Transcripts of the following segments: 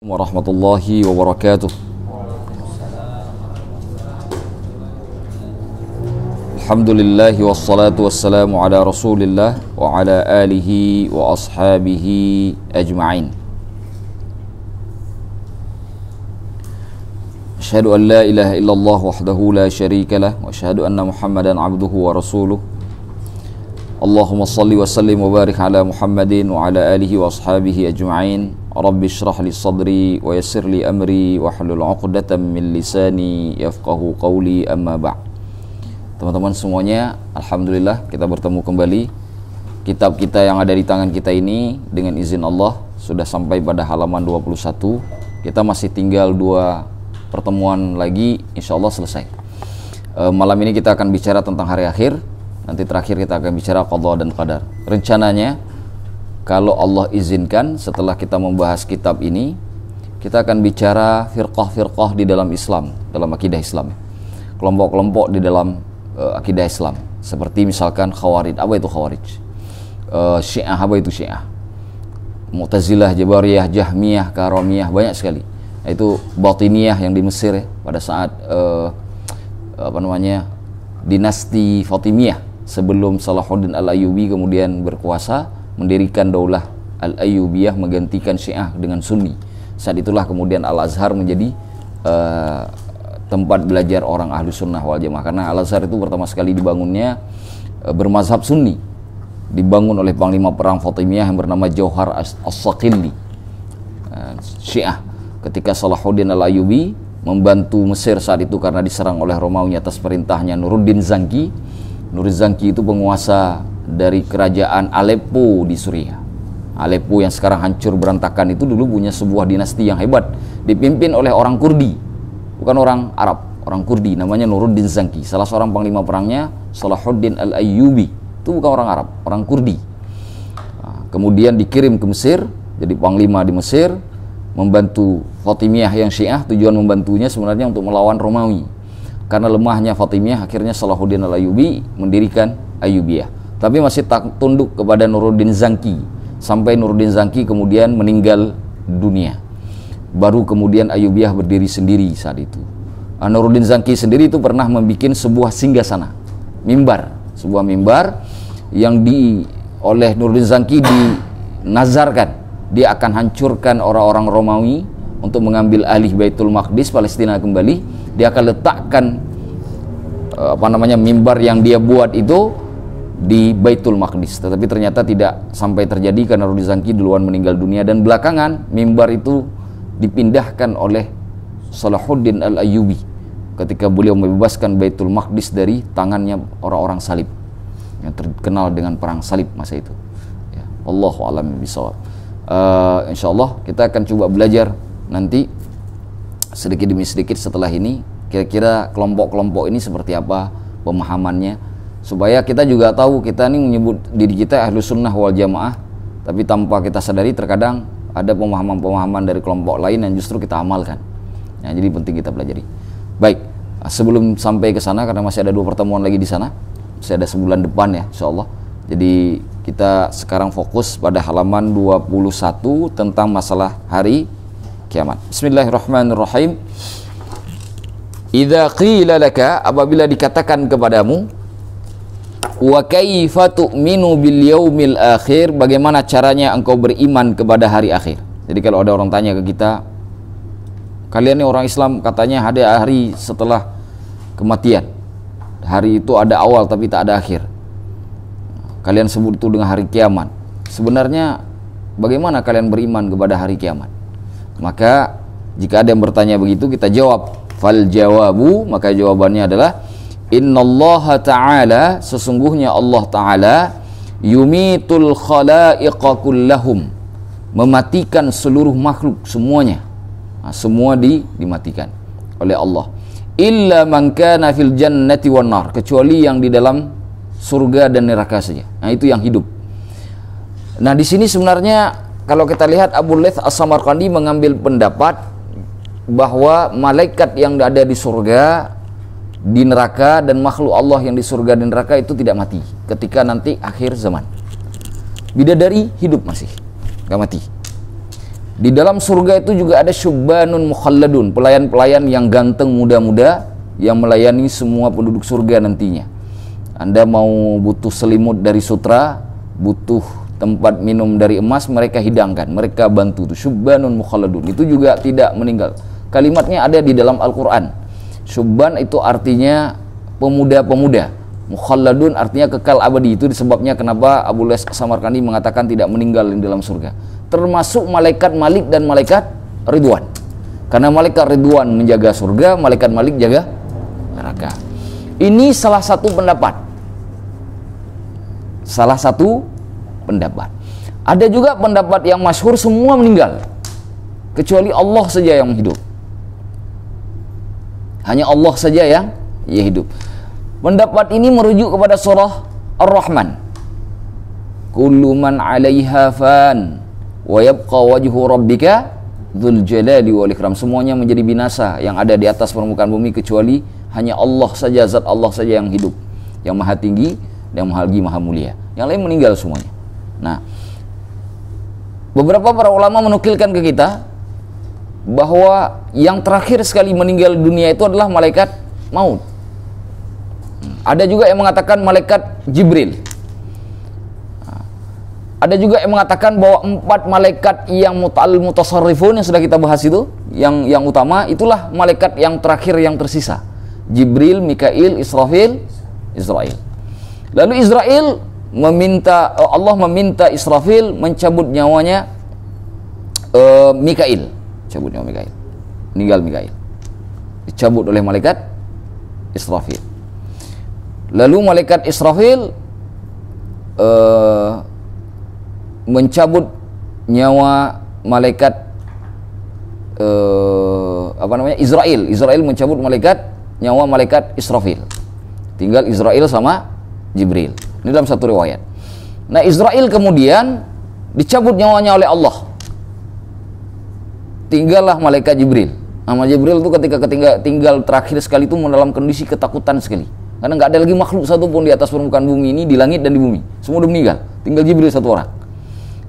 Warahmatullahi wabarakatuh. Alhamdulillahi wassalatu wassalamu ala rasulillah wa ala alihi wa ashabihi ajma'in. Asyhadu an la ilaha illallah wahdahu la syarika lah wa asyhadu anna Muhammadan abduhu wa rasuluh. Allahumma salli wa sallim wa barik ala Muhammadin wa ala alihi wa ashabihi ajma'in. Rabbi syrah li sadri wa yassir li amri wa hlul 'uqdatam min lisani yafqahu qawli, amma ba'. Teman-teman semuanya, alhamdulillah kita bertemu kembali. Kitab kita yang ada di tangan kita ini dengan izin Allah sudah sampai pada halaman 21. Kita masih tinggal 2 pertemuan lagi, insyaallah selesai. Malam ini kita akan bicara tentang hari akhir. Nanti terakhir kita akan bicara qada dan qadar. Rencananya kalau Allah izinkan, setelah kita membahas kitab ini, kita akan bicara firqah-firqah di dalam Islam, dalam akidah Islam. Kelompok-kelompok di dalam akidah Islam. Seperti misalkan Khawarij. Apa itu Khawarij? Syiah. Apa itu Syiah? Mu'tazilah, Jabariyah, Jahmiyah, Karamiyah, banyak sekali. Itu Batiniyah yang di Mesir ya, pada saat dinasti Fatimiyah, sebelum Salahuddin Al-Ayyubi kemudian berkuasa, mendirikan daulah Al-Ayyubiyah, menggantikan Syiah dengan Sunni. Saat itulah kemudian Al-Azhar menjadi tempat belajar orang ahlu sunnah wal jamaah, karena Al-Azhar itu pertama sekali dibangunnya bermazhab Sunni, dibangun oleh panglima perang Fatimiyah yang bernama Jauhar As-Saqili. Syiah ketika Salahuddin Al-Ayyubi membantu Mesir saat itu karena diserang oleh Romawi atas perintahnya Nuruddin Zanki. Nuruddin Zanki itu penguasa dari kerajaan Aleppo di Suriah. Aleppo yang sekarang hancur berantakan itu dulu punya sebuah dinasti yang hebat, dipimpin oleh orang Kurdi, bukan orang Arab, orang Kurdi, namanya Nuruddin Zanki. Salah seorang panglima perangnya Salahuddin Al-Ayyubi, itu bukan orang Arab, orang Kurdi. Kemudian dikirim ke Mesir, jadi panglima di Mesir, membantu Fatimiyah yang Syiah. Tujuan membantunya sebenarnya untuk melawan Romawi. Karena lemahnya Fatimiyah, akhirnya Salahuddin Al-Ayyubi mendirikan Ayyubiyah. Tapi masih tak tunduk kepada Nuruddin Zanki, sampai Nuruddin Zanki kemudian meninggal dunia. Baru kemudian Ayyubiyah berdiri sendiri saat itu. Nuruddin Zanki sendiri itu pernah membuat sebuah singgasana, mimbar, sebuah mimbar yang oleh Nuruddin Zanki dinazarkan dia akan hancurkan orang-orang Romawi untuk mengambil alih Baitul Maqdis, Palestina kembali. Dia akan letakkan mimbar yang dia buat itu di Baitul Maqdis, tetapi ternyata tidak sampai terjadi karena Nuruddin Zanki duluan meninggal dunia, dan belakangan mimbar itu dipindahkan oleh Salahuddin Al-Ayyubi ketika beliau membebaskan Baitul Maqdis dari tangannya orang-orang salib yang terkenal dengan perang salib masa itu ya. Wallahu a'lam bishawab. Insyaallah kita akan coba belajar nanti sedikit demi sedikit setelah ini, kira-kira kelompok-kelompok ini seperti apa pemahamannya, supaya kita juga tahu. Kita ini menyebut diri kita ahlu sunnah wal jamaah, tapi tanpa kita sadari terkadang ada pemahaman-pemahaman dari kelompok lain yang justru kita amalkan. Nah, jadi penting kita pelajari. Baik, sebelum sampai ke sana, karena masih ada 2 pertemuan lagi di sana, masih ada sebulan depan ya insyaallah. Jadi kita sekarang fokus pada halaman 21 tentang masalah hari kiamat. Bismillahirrahmanirrahim. Idza qila laka, apabila dikatakan kepadamu, wa kaifa tu'minu bil yaumil akhir, bagaimana caranya engkau beriman kepada hari akhir. Jadi kalau ada orang tanya ke kita, kalian ini orang Islam katanya ada hari setelah kematian, hari itu ada awal tapi tak ada akhir, kalian sebut itu dengan hari kiamat. Sebenarnya bagaimana kalian beriman kepada hari kiamat? Maka jika ada yang bertanya begitu, kita jawab, fal jawabu, maka jawabannya adalah innallaha ta'ala, sesungguhnya Allah ta'ala, yumitul khalaiqa kullahum, mematikan seluruh makhluk semuanya. Semua dimatikan oleh Allah. Illa man kana fil jannati wan nar, kecuali yang di dalam surga dan neraka saja. Nah, itu yang hidup. Nah, di sini sebenarnya kalau kita lihat Abu Laits As-Samarqandi mengambil pendapat bahwa malaikat yang ada di surga, di neraka, dan makhluk Allah yang di surga dan neraka itu tidak mati ketika nanti akhir zaman. Bidadari hidup masih, nggak mati. Di dalam surga itu juga ada syubbanun mukhalladun, pelayan-pelayan yang ganteng muda-muda yang melayani semua penduduk surga nantinya. Anda mau butuh selimut dari sutra, butuh tempat minum dari emas, mereka hidangkan, mereka bantu. Itu syubbanun mukhalladun, itu juga tidak meninggal. Kalimatnya ada di dalam Al-Quran. Syubban itu artinya pemuda-pemuda, mukhalladun artinya kekal abadi. Itu sebabnya kenapa Abu Les Samarkandi mengatakan tidak meninggal di dalam surga, termasuk malaikat Malik dan malaikat Ridwan. Karena malaikat Ridwan menjaga surga, malaikat Malik jaga neraka. Ini salah satu pendapat. Salah satu pendapat. Ada juga pendapat yang masyhur semua meninggal, kecuali Allah saja yang hidup. Hanya Allah saja yang hidup. Pendapat ini merujuk kepada surah Ar-Rahman. Kullu man 'alaiha fan wa yabqa wajhu rabbika dzul jalali wal ikram. Semuanya menjadi binasa yang ada di atas permukaan bumi, kecuali hanya Allah saja, zat Allah saja yang hidup, yang maha tinggi dan maha tinggi, maha mulia. Yang lain meninggal semuanya. Nah, beberapa para ulama menukilkan ke kita bahwa yang terakhir sekali meninggal dunia itu adalah malaikat maut. Ada juga yang mengatakan malaikat Jibril. Ada juga yang mengatakan bahwa 4 malaikat yang mutasarrifun yang sudah kita bahas itu, yang utama, itulah malaikat yang terakhir yang tersisa. Jibril, Mikail, Israfil, Israel. Lalu Israel Allah meminta Israfil mencabut nyawanya Mikail. Cabut nyawa Mikail. Meninggal Mikail. Dicabut oleh malaikat Israfil. Lalu malaikat Israfil mencabut nyawa malaikat Israel. Israel mencabut nyawa malaikat Israfil. Tinggal Israel sama Jibril. Ini dalam satu riwayat. Nah, Israel kemudian dicabut nyawanya oleh Allah. Tinggallah malaikat Jibril. Nah, Jibril itu ketika tinggal terakhir sekali itu dalam kondisi ketakutan sekali. Karena nggak ada lagi makhluk satupun di atas permukaan bumi ini, di langit dan di bumi. Semua udah meninggal. Tinggal Jibril satu orang.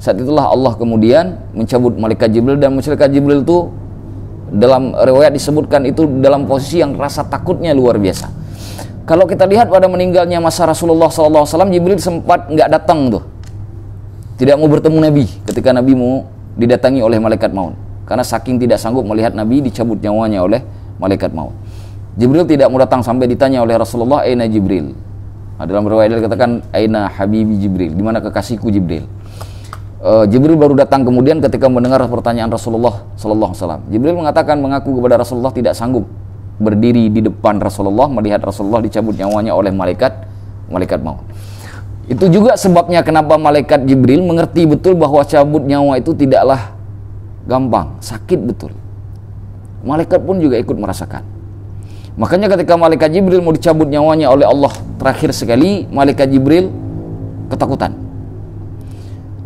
Saat itulah Allah kemudian mencabut malaikat Jibril, dan malaikat Jibril itu dalam riwayat disebutkan itu dalam posisi yang rasa takutnya luar biasa. Kalau kita lihat pada meninggalnya masa Rasulullah SAW, Jibril sempat nggak datang tuh, tidak mau bertemu Nabi ketika Nabi mau didatangi oleh malaikat maut, karena saking tidak sanggup melihat Nabi dicabut nyawanya oleh malaikat maut. Jibril tidak mau datang sampai ditanya oleh Rasulullah, "Aina Jibril?" Nah, dalam riwayat dikatakan, "Aina Habibi Jibril?" Di mana kekasihku Jibril? Jibril baru datang kemudian ketika mendengar pertanyaan Rasulullah SAW. Jibril mengatakan, mengaku kepada Rasulullah tidak sanggup berdiri di depan Rasulullah melihat Rasulullah dicabut nyawanya oleh malaikat maut. Itu juga sebabnya kenapa malaikat Jibril mengerti betul bahwa cabut nyawa itu tidaklah gampang, sakit betul. Malaikat pun juga ikut merasakan. Makanya ketika malaikat Jibril mau dicabut nyawanya oleh Allah terakhir sekali, malaikat Jibril ketakutan.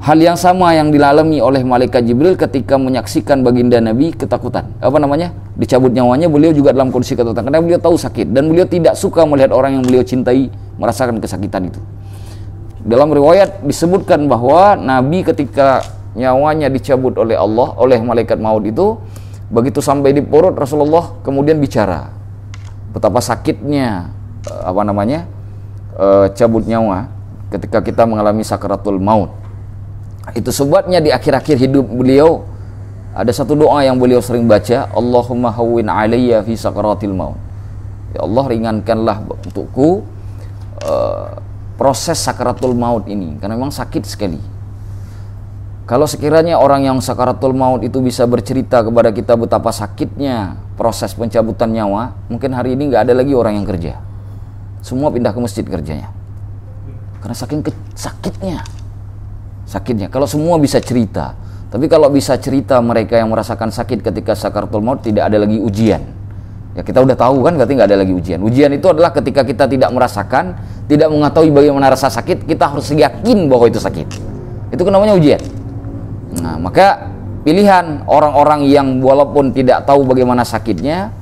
Hal yang sama yang dialami oleh malaikat Jibril ketika menyaksikan baginda Nabi ketakutan. Dicabut nyawanya, beliau juga dalam kondisi ketakutan. Karena beliau tahu sakit dan beliau tidak suka melihat orang yang beliau cintai merasakan kesakitan itu. Dalam riwayat disebutkan bahwa Nabi ketika nyawanya dicabut oleh Allah, oleh malaikat maut itu, begitu sampai di perut Rasulullah kemudian bicara betapa sakitnya cabut nyawa ketika kita mengalami sakaratul maut. Itu sebabnya di akhir-akhir hidup beliau ada satu doa yang beliau sering baca, Allahumma hawwin alayya fi sakaratil maut. Ya Allah, ringankanlah untukku proses sakaratul maut ini, karena memang sakit sekali. Kalau sekiranya orang yang sakaratul maut itu bisa bercerita kepada kita betapa sakitnya proses pencabutan nyawa, mungkin hari ini nggak ada lagi orang yang kerja. Semua pindah ke masjid kerjanya. Karena saking sakitnya. Kalau semua bisa cerita, tapi kalau bisa cerita mereka yang merasakan sakit ketika sakaratul maut, tidak ada lagi ujian. Ya kita udah tahu kan, berarti nggak ada lagi ujian. Ujian itu adalah ketika kita tidak merasakan, tidak mengetahui bagaimana rasa sakit, kita harus yakin bahwa itu sakit. Itu namanya ujian. Nah, maka pilihan orang-orang yang walaupun tidak tahu bagaimana sakitnya,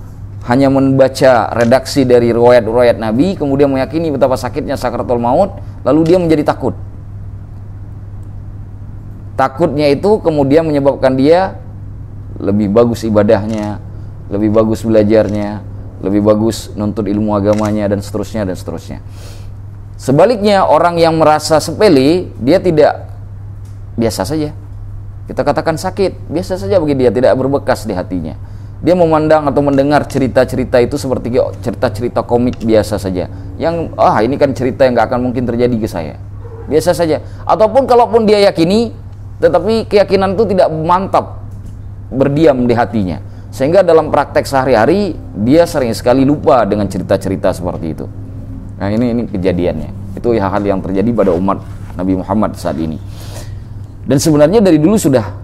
hanya membaca redaksi dari riwayat-riwayat Nabi, kemudian meyakini betapa sakitnya sakaratul maut, lalu dia menjadi takut. Takutnya itu kemudian menyebabkan dia lebih bagus ibadahnya, lebih bagus belajarnya, lebih bagus nuntut ilmu agamanya, dan seterusnya dan seterusnya. Sebaliknya, orang yang merasa sepele, dia tidak, biasa saja. Kita katakan sakit, biasa saja bagi dia, tidak berbekas di hatinya. Dia memandang atau mendengar cerita-cerita itu seperti cerita-cerita komik biasa saja. Yang, ini kan cerita yang gak akan mungkin terjadi ke saya. Biasa saja. Ataupun kalaupun dia yakini, tetapi keyakinan itu tidak mantap berdiam di hatinya. Sehingga dalam praktek sehari-hari, dia sering sekali lupa dengan cerita-cerita seperti itu. Nah, ini kejadiannya. Itu hal-hal yang terjadi pada umat Nabi Muhammad saat ini. Dan sebenarnya dari dulu sudah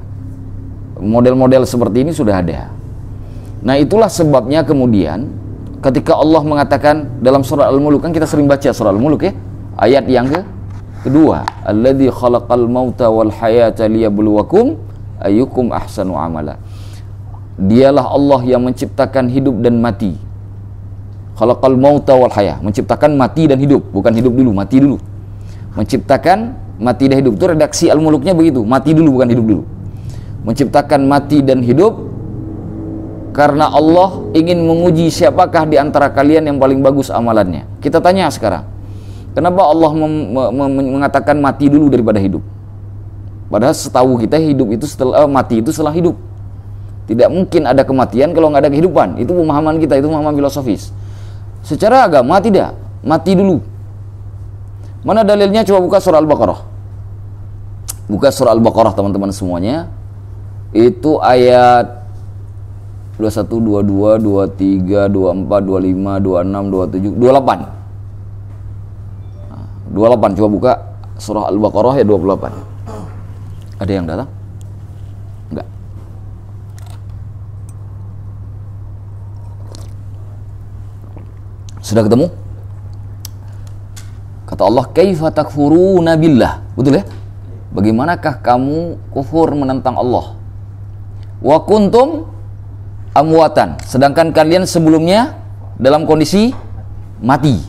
model-model seperti ini sudah ada. Nah, itulah sebabnya kemudian ketika Allah mengatakan dalam surah Al-Mulk, kan kita sering baca surah Al-Mulk ya, ayat yang kedua, alladzi khalaqal mauta wal hayata liyabluwakum ayyukum ahsanu amala. Dialah Allah yang menciptakan hidup dan mati. Khalaqal mauta wal haya, menciptakan mati dan hidup, bukan hidup dulu, mati dulu. Menciptakan mati dan hidup, itu redaksi Al-Muluknya begitu, mati dulu bukan hidup dulu. Menciptakan mati dan hidup karena Allah ingin menguji siapakah di antara kalian yang paling bagus amalannya. Kita tanya sekarang, kenapa Allah mengatakan mati dulu daripada hidup? Padahal setahu kita hidup itu mati itu setelah hidup. Tidak mungkin ada kematian kalau nggak ada kehidupan. Itu pemahaman kita, itu pemahaman filosofis. Secara agama tidak, mati dulu. Mana dalilnya? Coba buka surah Al-Baqarah. Buka surah Al-Baqarah teman-teman semuanya. Itu ayat 21, 22, 23, 24, 25, 26, 27, 28. 28, coba buka surah Al-Baqarah ya 28. Ada yang datang? Enggak. Sudah ketemu? Kata Allah, kaifa takfuruna billah. Betul ya? Bagaimanakah kamu kufur menentang Allah? Wa kuntum amwatan, sedangkan kalian sebelumnya dalam kondisi mati.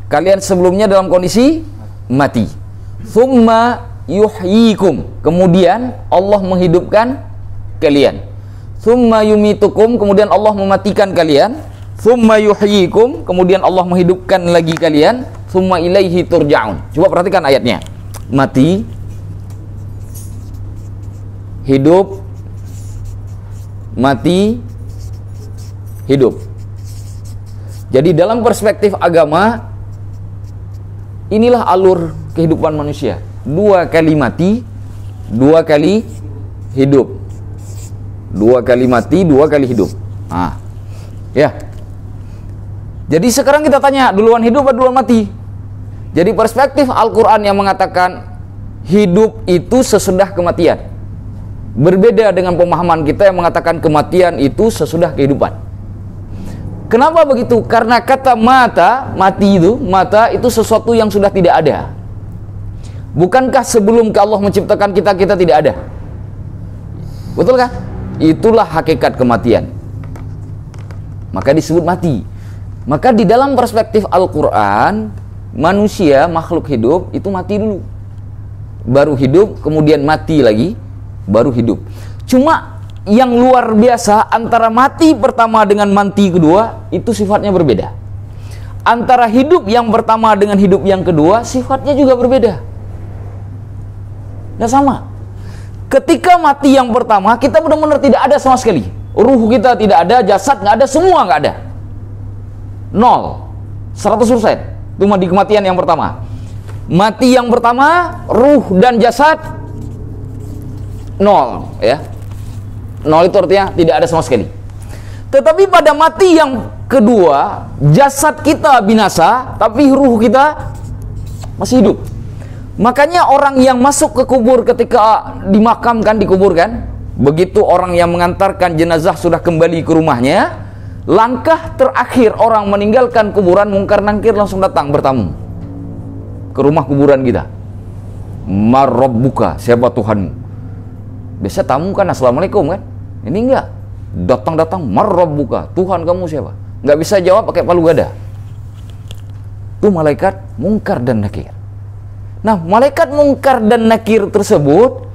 Kalian sebelumnya dalam kondisi mati. Tsumma yuhyikum, kemudian Allah menghidupkan kalian. Tsumma yumitukum, kemudian Allah mematikan kalian. Tsumma yuhyikum, kemudian Allah menghidupkan lagi kalian. Tsumma ilaihi turja'un. Coba perhatikan ayatnya. Mati, hidup, mati, hidup. Jadi dalam perspektif agama, inilah alur kehidupan manusia. 2 kali mati, 2 kali hidup. 2 kali mati, 2 kali hidup. Ya. Jadi sekarang kita tanya, duluan hidup atau duluan mati? Jadi perspektif Al-Quran yang mengatakan hidup itu sesudah kematian, berbeda dengan pemahaman kita yang mengatakan kematian itu sesudah kehidupan. Kenapa begitu? Karena kata mati itu sesuatu yang sudah tidak ada. Bukankah sebelum Allah menciptakan kita tidak ada? Betul kah? Itulah hakikat kematian. Maka disebut mati. Maka di dalam perspektif Al-Quran, manusia, makhluk hidup, itu mati dulu. Baru hidup, kemudian mati lagi, baru hidup. Cuma yang luar biasa, antara mati pertama dengan mati kedua, itu sifatnya berbeda. Antara hidup yang pertama dengan hidup yang kedua, sifatnya juga berbeda. Nggak sama. Ketika mati yang pertama, kita benar-benar tidak ada sama sekali. Ruh kita tidak ada, jasad nggak ada, semua nggak ada. 0, 100%. Itu di kematian yang pertama. Mati yang pertama, ruh dan jasad 0, ya. 0 itu artinya tidak ada sama sekali. Tetapi pada mati yang kedua, jasad kita binasa, tapi ruh kita masih hidup. Makanya orang yang masuk ke kubur ketika dimakamkan, dikuburkan, begitu orang yang mengantarkan jenazah sudah kembali ke rumahnya, langkah terakhir orang meninggalkan kuburan, mungkar nangkir langsung datang bertamu ke rumah kuburan kita. Marrabbuka, siapa Tuhanmu? Biasa tamu kan assalamualaikum kan? Ini enggak, datang-datang marrabbuka, Tuhan kamu siapa? Enggak bisa jawab pakai palu gada. Itu malaikat Munkar dan Nakir. Nah, malaikat Munkar dan Nakir tersebut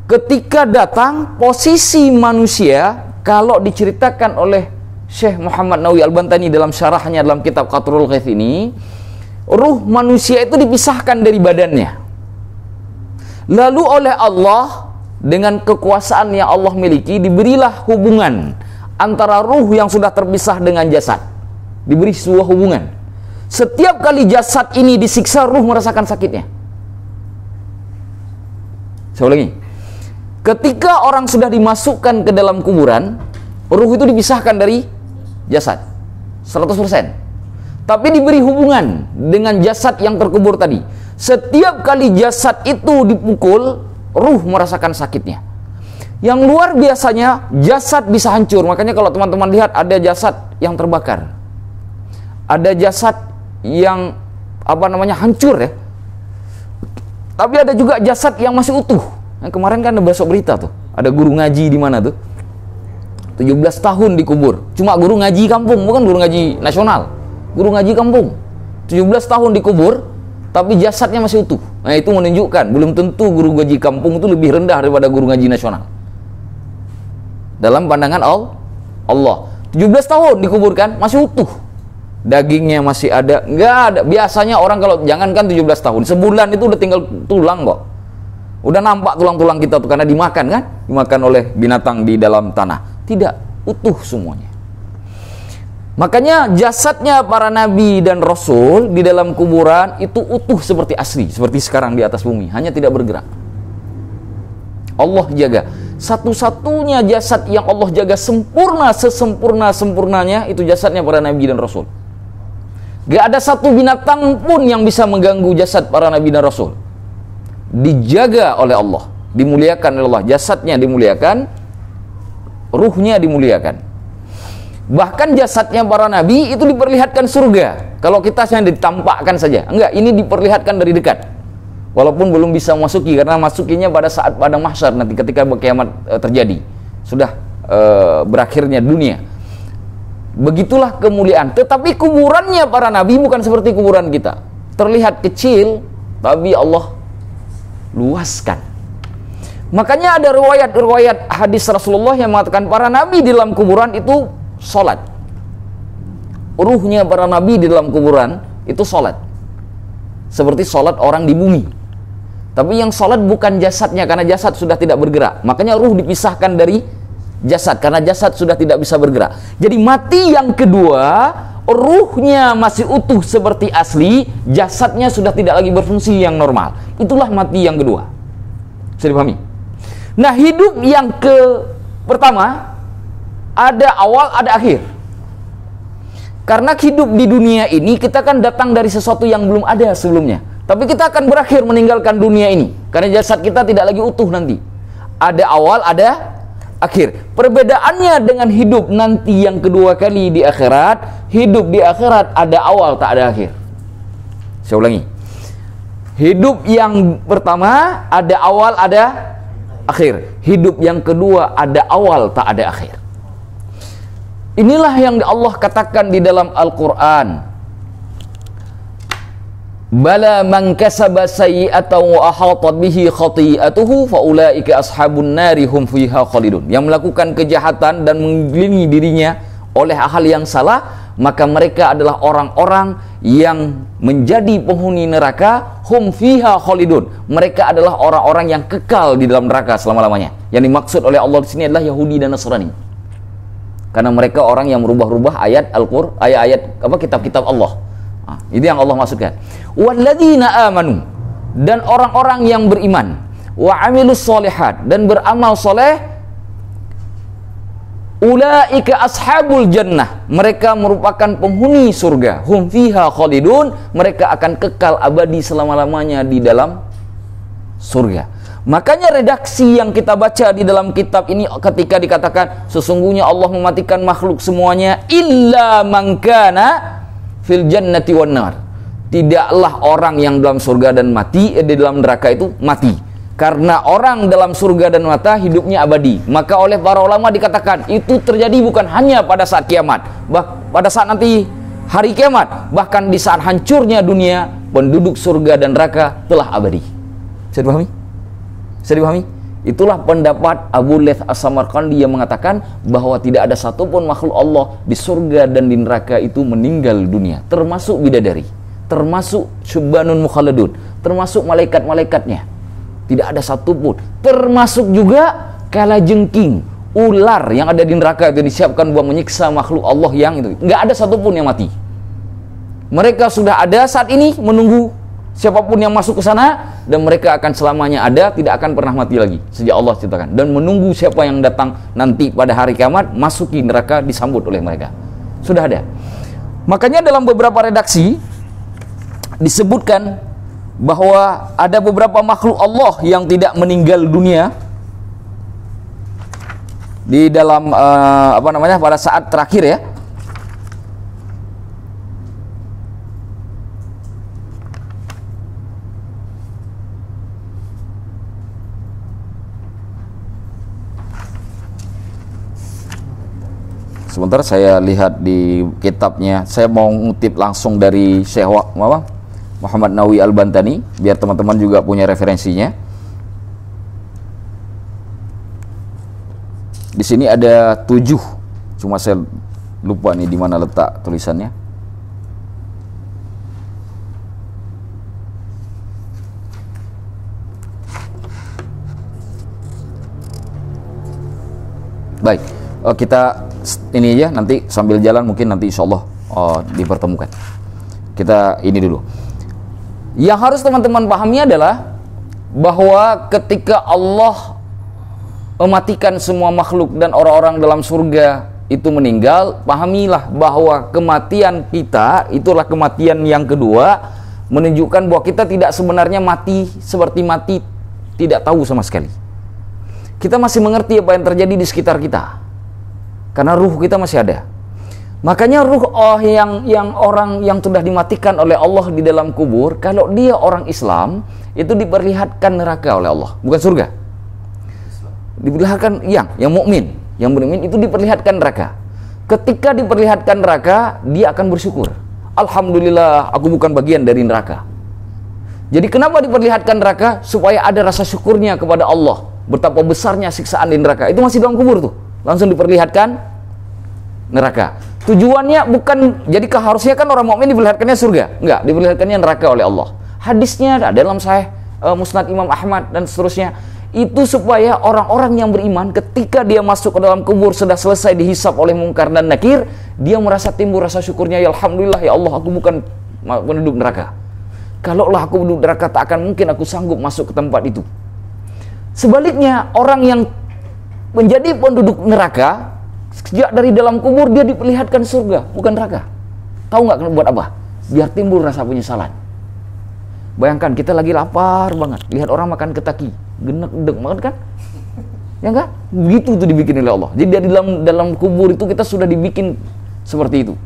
ketika datang, posisi manusia, kalau diceritakan oleh Syekh Muhammad Nawawi Al-Bantani dalam syarahnya dalam kitab Qatrul Ghaith ini, ruh manusia itu dipisahkan dari badannya. Lalu oleh Allah, dengan kekuasaan yang Allah miliki, diberilah hubungan antara ruh yang sudah terpisah dengan jasad. Diberi sebuah hubungan. Setiap kali jasad ini disiksa, ruh merasakan sakitnya. Saya ulangi. Ketika orang sudah dimasukkan ke dalam kuburan, ruh itu dipisahkan dari jasad 100%. Tapi diberi hubungan dengan jasad yang terkubur tadi. Setiap kali jasad itu dipukul, ruh merasakan sakitnya. Yang luar biasanya, jasad bisa hancur. Makanya kalau teman-teman lihat, ada jasad yang terbakar, ada jasad yang hancur ya. Tapi ada juga jasad yang masih utuh. Yang kemarin kan ada besok berita tuh, ada guru ngaji di mana tuh, 17 tahun dikubur. Cuma guru ngaji kampung, bukan guru ngaji nasional. Guru ngaji kampung, 17 tahun dikubur, tapi jasadnya masih utuh. Nah, itu menunjukkan belum tentu guru ngaji kampung itu lebih rendah daripada guru ngaji nasional dalam pandangan Allah. 17 tahun dikuburkan, masih utuh. Dagingnya masih ada, nggak ada. Biasanya orang kalau jangankan 17 tahun, sebulan itu udah tinggal tulang kok. Udah nampak tulang-tulang kita tuh, karena dimakan kan? Dimakan oleh binatang di dalam tanah. Tidak, utuh semuanya. Makanya jasadnya para nabi dan rasul di dalam kuburan itu utuh seperti asli, seperti sekarang di atas bumi, hanya tidak bergerak. Allah jaga. Satu-satunya jasad yang Allah jaga sempurna, sesempurna-sempurnanya, itu jasadnya para nabi dan rasul. Gak ada satu binatang pun yang bisa mengganggu jasad para nabi dan rasul. Dijaga oleh Allah, dimuliakan oleh Allah, jasadnya dimuliakan, ruhnya dimuliakan. Bahkan jasadnya para nabi itu diperlihatkan surga. Kalau kita hanya ditampakkan saja, enggak, ini diperlihatkan dari dekat. Walaupun belum bisa masuki, karena masukinya pada saat padang mahsyar nanti ketika kiamat terjadi, sudah berakhirnya dunia. Begitulah kemuliaan. Tetapi kuburannya para nabi bukan seperti kuburan kita. Terlihat kecil, tapi Allah luaskan. Makanya ada riwayat hadis Rasulullah yang mengatakan para nabi di dalam kuburan itu sholat. Ruhnya para nabi di dalam kuburan itu sholat, seperti sholat orang di bumi. Tapi yang sholat bukan jasadnya, karena jasad sudah tidak bergerak. Makanya ruh dipisahkan dari jasad, karena jasad sudah tidak bisa bergerak. Jadi mati yang kedua, ruhnya masih utuh seperti asli, jasadnya sudah tidak lagi berfungsi yang normal. Itulah mati yang kedua. Bisa dipahami? Nah, hidup yang pertama, ada awal, ada akhir. Karena hidup di dunia ini, kita kan datang dari sesuatu yang belum ada sebelumnya. Tapi kita akan berakhir meninggalkan dunia ini, karena jasad kita tidak lagi utuh nanti. Ada awal, ada akhir. Perbedaannya dengan hidup nanti yang kedua kali di akhirat, hidup di akhirat ada awal, tak ada akhir. Saya ulangi. Hidup yang pertama ada awal, ada akhir. Hidup yang kedua ada awal, tak ada akhir. Inilah yang Allah katakan di dalam Al-Quran. Bala man kasaba sayyi'atan wa ahatat bihi khati'atuhu fa ulaika ashabun nari hum fiha khalidun. Yang melakukan kejahatan dan mengelilingi dirinya oleh hal yang salah, maka mereka adalah orang-orang yang menjadi penghuni neraka, hum fiha khalidun. Mereka adalah orang-orang yang kekal di dalam neraka selama-lamanya. Yang dimaksud oleh Allah di sini adalah Yahudi dan Nasrani. Karena mereka orang yang merubah-rubah ayat Al-Qur'an, ayat kitab-kitab Allah. Nah, itu yang Allah maksudkan. Walladzina amanu, dan orang-orang yang beriman, wa amilus solihat, dan beramal soleh, ulaika ashabul jannah, mereka merupakan penghuni surga, hum fiha khalidun, mereka akan kekal abadi selama-lamanya di dalam surga. Makanya redaksi yang kita baca di dalam kitab ini ketika dikatakan sesungguhnya Allah mematikan makhluk semuanya illa man kana fil jannati wan nar. Tidaklah orang yang dalam surga dan mati di dalam neraka itu mati. Karena orang dalam surga dan neraka hidupnya abadi. Maka oleh para ulama dikatakan itu terjadi bukan hanya pada saat kiamat, pada saat nanti hari kiamat, bahkan di saat hancurnya dunia, penduduk surga dan neraka telah abadi. Bisa dipahami? Bisa dipahami? Itulah pendapat Abu Laits As-Samarqandi yang mengatakan bahwa tidak ada satupun makhluk Allah di surga dan di neraka itu meninggal dunia, termasuk bidadari, termasuk syubbanun mukhalladun, termasuk malaikat-malaikatnya. Tidak ada satupun, termasuk juga kalajengking, ular yang ada di neraka itu disiapkan buat menyiksa makhluk Allah yang itu. Nggak ada satupun yang mati. Mereka sudah ada saat ini menunggu siapapun yang masuk ke sana, dan mereka akan selamanya ada, tidak akan pernah mati lagi sejak Allah ciptakan, dan menunggu siapa yang datang nanti pada hari kiamat masuki neraka disambut oleh mereka. Sudah ada. Makanya dalam beberapa redaksi disebutkan bahwa ada beberapa makhluk Allah yang tidak meninggal dunia di dalam pada saat terakhir ya. Sebentar saya lihat di kitabnya. Saya mau ngutip langsung dari Syekh Muhammad Nawawi Al-Bantani biar teman-teman juga punya referensinya. Di sini ada 7. Cuma saya lupa nih di mana letak tulisannya. Baik, kita ini aja, nanti sambil jalan mungkin nanti insya Allah dipertemukan. Kita ini dulu. Yang harus teman-teman pahami adalah bahwa ketika Allah mematikan semua makhluk dan orang-orang dalam surga itu meninggal, pahamilah bahwa kematian kita itulah kematian yang kedua, menunjukkan bahwa kita tidak sebenarnya mati seperti mati tidak tahu sama sekali. Kita masih mengerti apa yang terjadi di sekitar kita, karena ruh kita masih ada. Makanya ruh orang yang sudah dimatikan oleh Allah di dalam kubur, kalau dia orang Islam, itu diperlihatkan neraka oleh Allah, bukan surga. Diperlihatkan yang mukmin, yang beriman itu diperlihatkan neraka. Ketika diperlihatkan neraka, dia akan bersyukur. Alhamdulillah, aku bukan bagian dari neraka. Jadi kenapa diperlihatkan neraka? Supaya ada rasa syukurnya kepada Allah. Betapa besarnya siksaan di neraka. Itu masih dalam kubur tuh. Langsung diperlihatkan neraka. Tujuannya bukan, jadi harusnya kan orang mukmin diperlihatkannya surga. Enggak, diperlihatkannya neraka oleh Allah. Hadisnya ada dalam Sahih Musnad Imam Ahmad dan seterusnya. Itu supaya orang-orang yang beriman ketika dia masuk ke dalam kubur sudah selesai dihisap oleh Munkar dan Nakir, dia merasa timbul rasa syukurnya, ya Alhamdulillah ya Allah, aku bukan penduduk neraka. Kalaulah aku penduduk neraka, tak akan mungkin aku sanggup masuk ke tempat itu. Sebaliknya, orang yang menjadi penduduk neraka, sejak dari dalam kubur dia diperlihatkan surga, bukan neraka. Tahu nggak kenapa buat apa? Biar timbul rasa penyesalan. Bayangkan kita lagi lapar banget, lihat orang makan ketaki, genek-gedek makan kan? Ya enggak? Begitu itu dibikin oleh Allah. Jadi dari dalam kubur itu kita sudah dibikin seperti itu.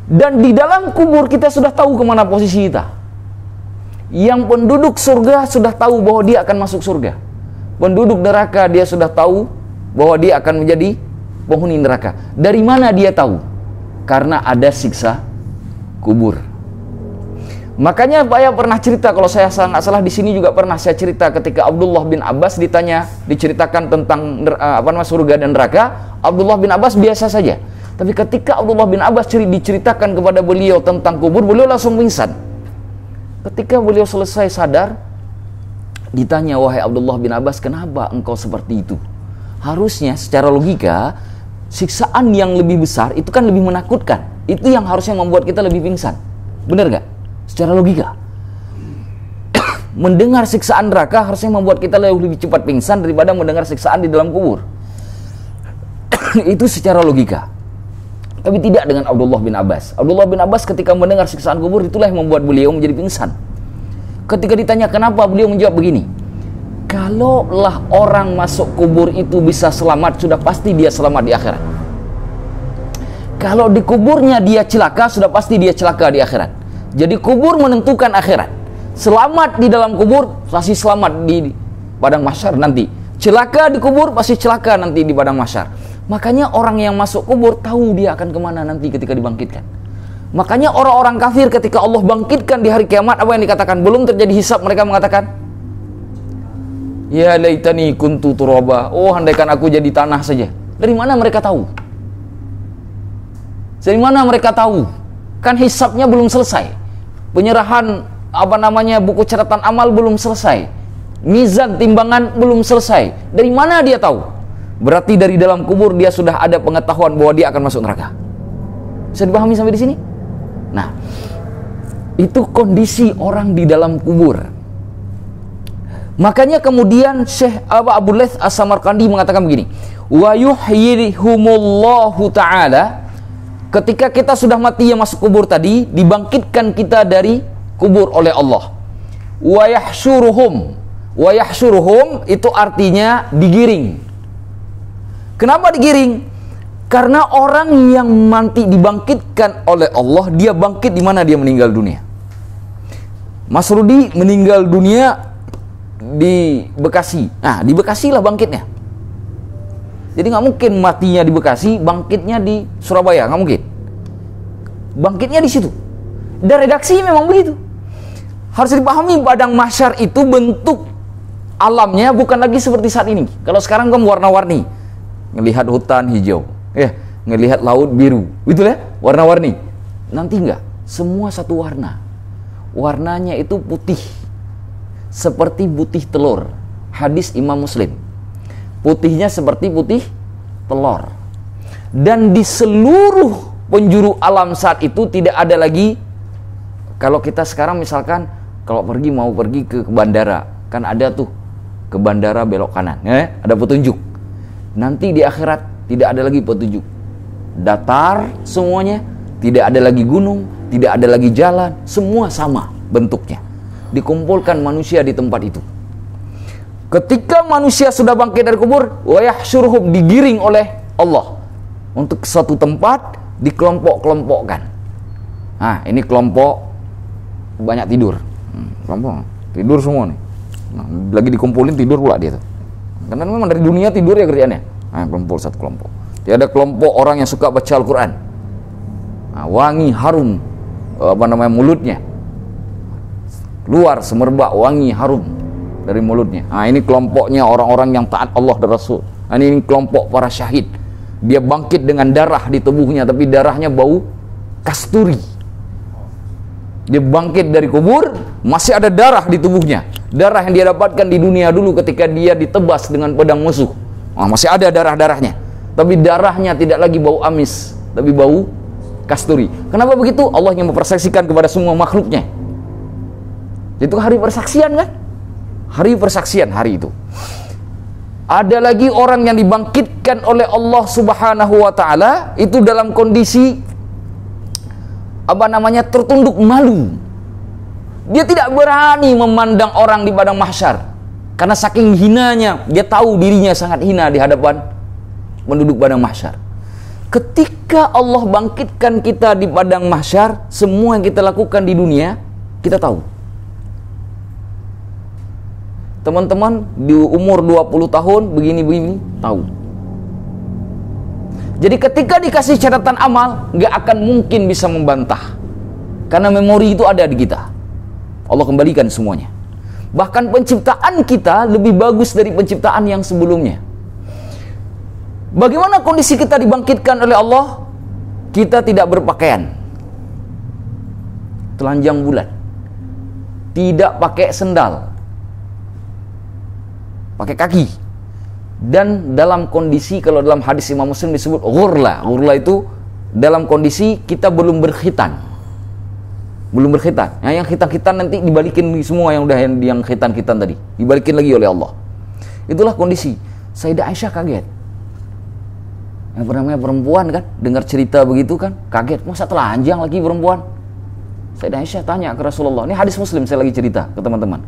Dan di dalam kubur kita sudah tahu kemana posisi kita. Yang penduduk surga sudah tahu bahwa dia akan masuk surga. Penduduk neraka dia sudah tahu bahwa dia akan menjadi penghuni neraka. Dari mana dia tahu? Karena ada siksa kubur. Makanya saya pernah cerita, kalau saya nggak salah di sini juga pernah saya cerita ketika Abdullah bin Abbas diceritakan tentang surga dan neraka. Abdullah bin Abbas biasa saja. Tapi ketika Abdullah bin Abbas diceritakan kepada beliau tentang kubur, beliau langsung pingsan. Ketika beliau selesai sadar, ditanya, wahai Abdullah bin Abbas, kenapa engkau seperti itu? Harusnya secara logika, siksaan yang lebih besar itu kan lebih menakutkan. Itu yang harusnya membuat kita lebih pingsan. Benar nggak? Secara logika. Mendengar siksaan neraka harusnya membuat kita lebih cepat pingsan daripada mendengar siksaan di dalam kubur. Itu secara logika. Tapi tidak dengan Abdullah bin Abbas. Abdullah bin Abbas ketika mendengar siksaan kubur, itulah yang membuat beliau menjadi pingsan. Ketika ditanya kenapa, beliau menjawab begini, kalaulah orang masuk kubur itu bisa selamat, sudah pasti dia selamat di akhirat. Kalau di kuburnya dia celaka, sudah pasti dia celaka di akhirat. Jadi kubur menentukan akhirat. Selamat di dalam kubur, pasti selamat di padang mahsyar nanti. Celaka di kubur, pasti celaka nanti di padang mahsyar. Makanya orang yang masuk kubur tahu dia akan kemana nanti ketika dibangkitkan. Makanya orang-orang kafir ketika Allah bangkitkan di hari kiamat, apa yang dikatakan? Belum terjadi hisab, mereka mengatakan, ya laitani kuntu turaba. Oh, andaikan aku jadi tanah saja. Dari mana mereka tahu? Dari mana mereka tahu? Kan hisabnya belum selesai. Penyerahan buku catatan amal belum selesai. Mizan timbangan belum selesai. Dari mana dia tahu? Berarti dari dalam kubur dia sudah ada pengetahuan bahwa dia akan masuk neraka. Bisa dipahami sampai di sini? Nah, itu kondisi orang di dalam kubur. Makanya kemudian Syekh Abu Laits As-Samarqandi mengatakan begini, wa yuhyihumullahu ta'ala, ketika kita sudah mati yang masuk kubur tadi, dibangkitkan kita dari kubur oleh Allah. Wa yahsyuruhum itu artinya digiring. Kenapa digiring? Karena orang yang mati dibangkitkan oleh Allah, dia bangkit di mana dia meninggal dunia. Mas Rudi meninggal dunia di Bekasi. Nah, di Bekasi lah bangkitnya. Jadi nggak mungkin matinya di Bekasi, bangkitnya di Surabaya, nggak mungkin. Bangkitnya di situ. Dan redaksi memang begitu. Harus dipahami, padang mahsyar itu bentuk alamnya bukan lagi seperti saat ini. Kalau sekarang kan warna-warni, ngelihat hutan hijau, ngelihat laut biru, gitu ya, warna-warni. Nanti enggak, semua satu warna. Warnanya itu putih, seperti putih telur. Hadis Imam Muslim. Putihnya seperti putih telur. Dan di seluruh penjuru alam saat itu tidak ada lagi. Kalau kita sekarang misalkan kalau mau pergi ke bandara, kan ada tuh ke bandara belok kanan, ada petunjuk. Nanti di akhirat tidak ada lagi petunjuk, datar semuanya, tidak ada lagi gunung, tidak ada lagi jalan, semua sama bentuknya. Dikumpulkan manusia di tempat itu. Ketika manusia sudah bangkit dari kubur, wa yahsyuruhum, digiring oleh Allah untuk suatu tempat, dikelompok-kelompokkan. Nah, ini kelompok banyak tidur, kelompok tidur semua nih. Nah, lagi dikumpulin tidur pula dia tuh. Karena memang dari dunia tidur ya kerjaannya. Nah, kelompok satu kelompok. Dia ada kelompok orang yang suka baca Al-Quran. Nah, wangi harum mulutnya. Keluar semerbak wangi harum dari mulutnya. Nah, ini kelompoknya orang-orang yang taat Allah dan Rasul. Nah, ini kelompok para syahid. Dia bangkit dengan darah di tubuhnya, tapi darahnya bau kasturi. Dia bangkit dari kubur, masih ada darah di tubuhnya. Darah yang dia dapatkan di dunia dulu ketika dia ditebas dengan pedang musuh. Nah, masih ada darah-darahnya. Tapi darahnya tidak lagi bau amis, tapi bau kasturi. Kenapa begitu? Allah yang mempersaksikan kepada semua makhluknya. Itu hari persaksian kan? Hari persaksian hari itu. Ada lagi orang yang dibangkitkan oleh Allah Subhanahu wa taala itu dalam kondisi tertunduk malu. Dia tidak berani memandang orang di padang mahsyar karena saking hinanya, dia tahu dirinya sangat hina di hadapan penduduk padang mahsyar. Ketika Allah bangkitkan kita di padang mahsyar, semua yang kita lakukan di dunia kita tahu. Teman-teman di umur 20 tahun begini-begini tahu. Jadi ketika dikasih catatan amal, nggak akan mungkin bisa membantah. Karena memori itu ada di kita. Allah kembalikan semuanya. Bahkan penciptaan kita lebih bagus dari penciptaan yang sebelumnya. Bagaimana kondisi kita dibangkitkan oleh Allah? Kita tidak berpakaian, telanjang bulat, tidak pakai sendal, pakai kaki. Dan dalam kondisi, kalau dalam hadis Imam Muslim disebut ghurla. Ghurla itu dalam kondisi kita belum berkhitan. Belum berkhitan. Nah, yang khitan-khitan nanti dibalikin semua yang udah yang khitan-khitan tadi. Dibalikin lagi oleh Allah. Itulah kondisi. Sayyidah Aisyah kaget. Yang namanya perempuan kan, dengar cerita begitu kan, kaget. Masa telanjang lagi perempuan? Sayyidah Aisyah tanya ke Rasulullah. Ini hadis Muslim, saya lagi cerita ke teman-teman.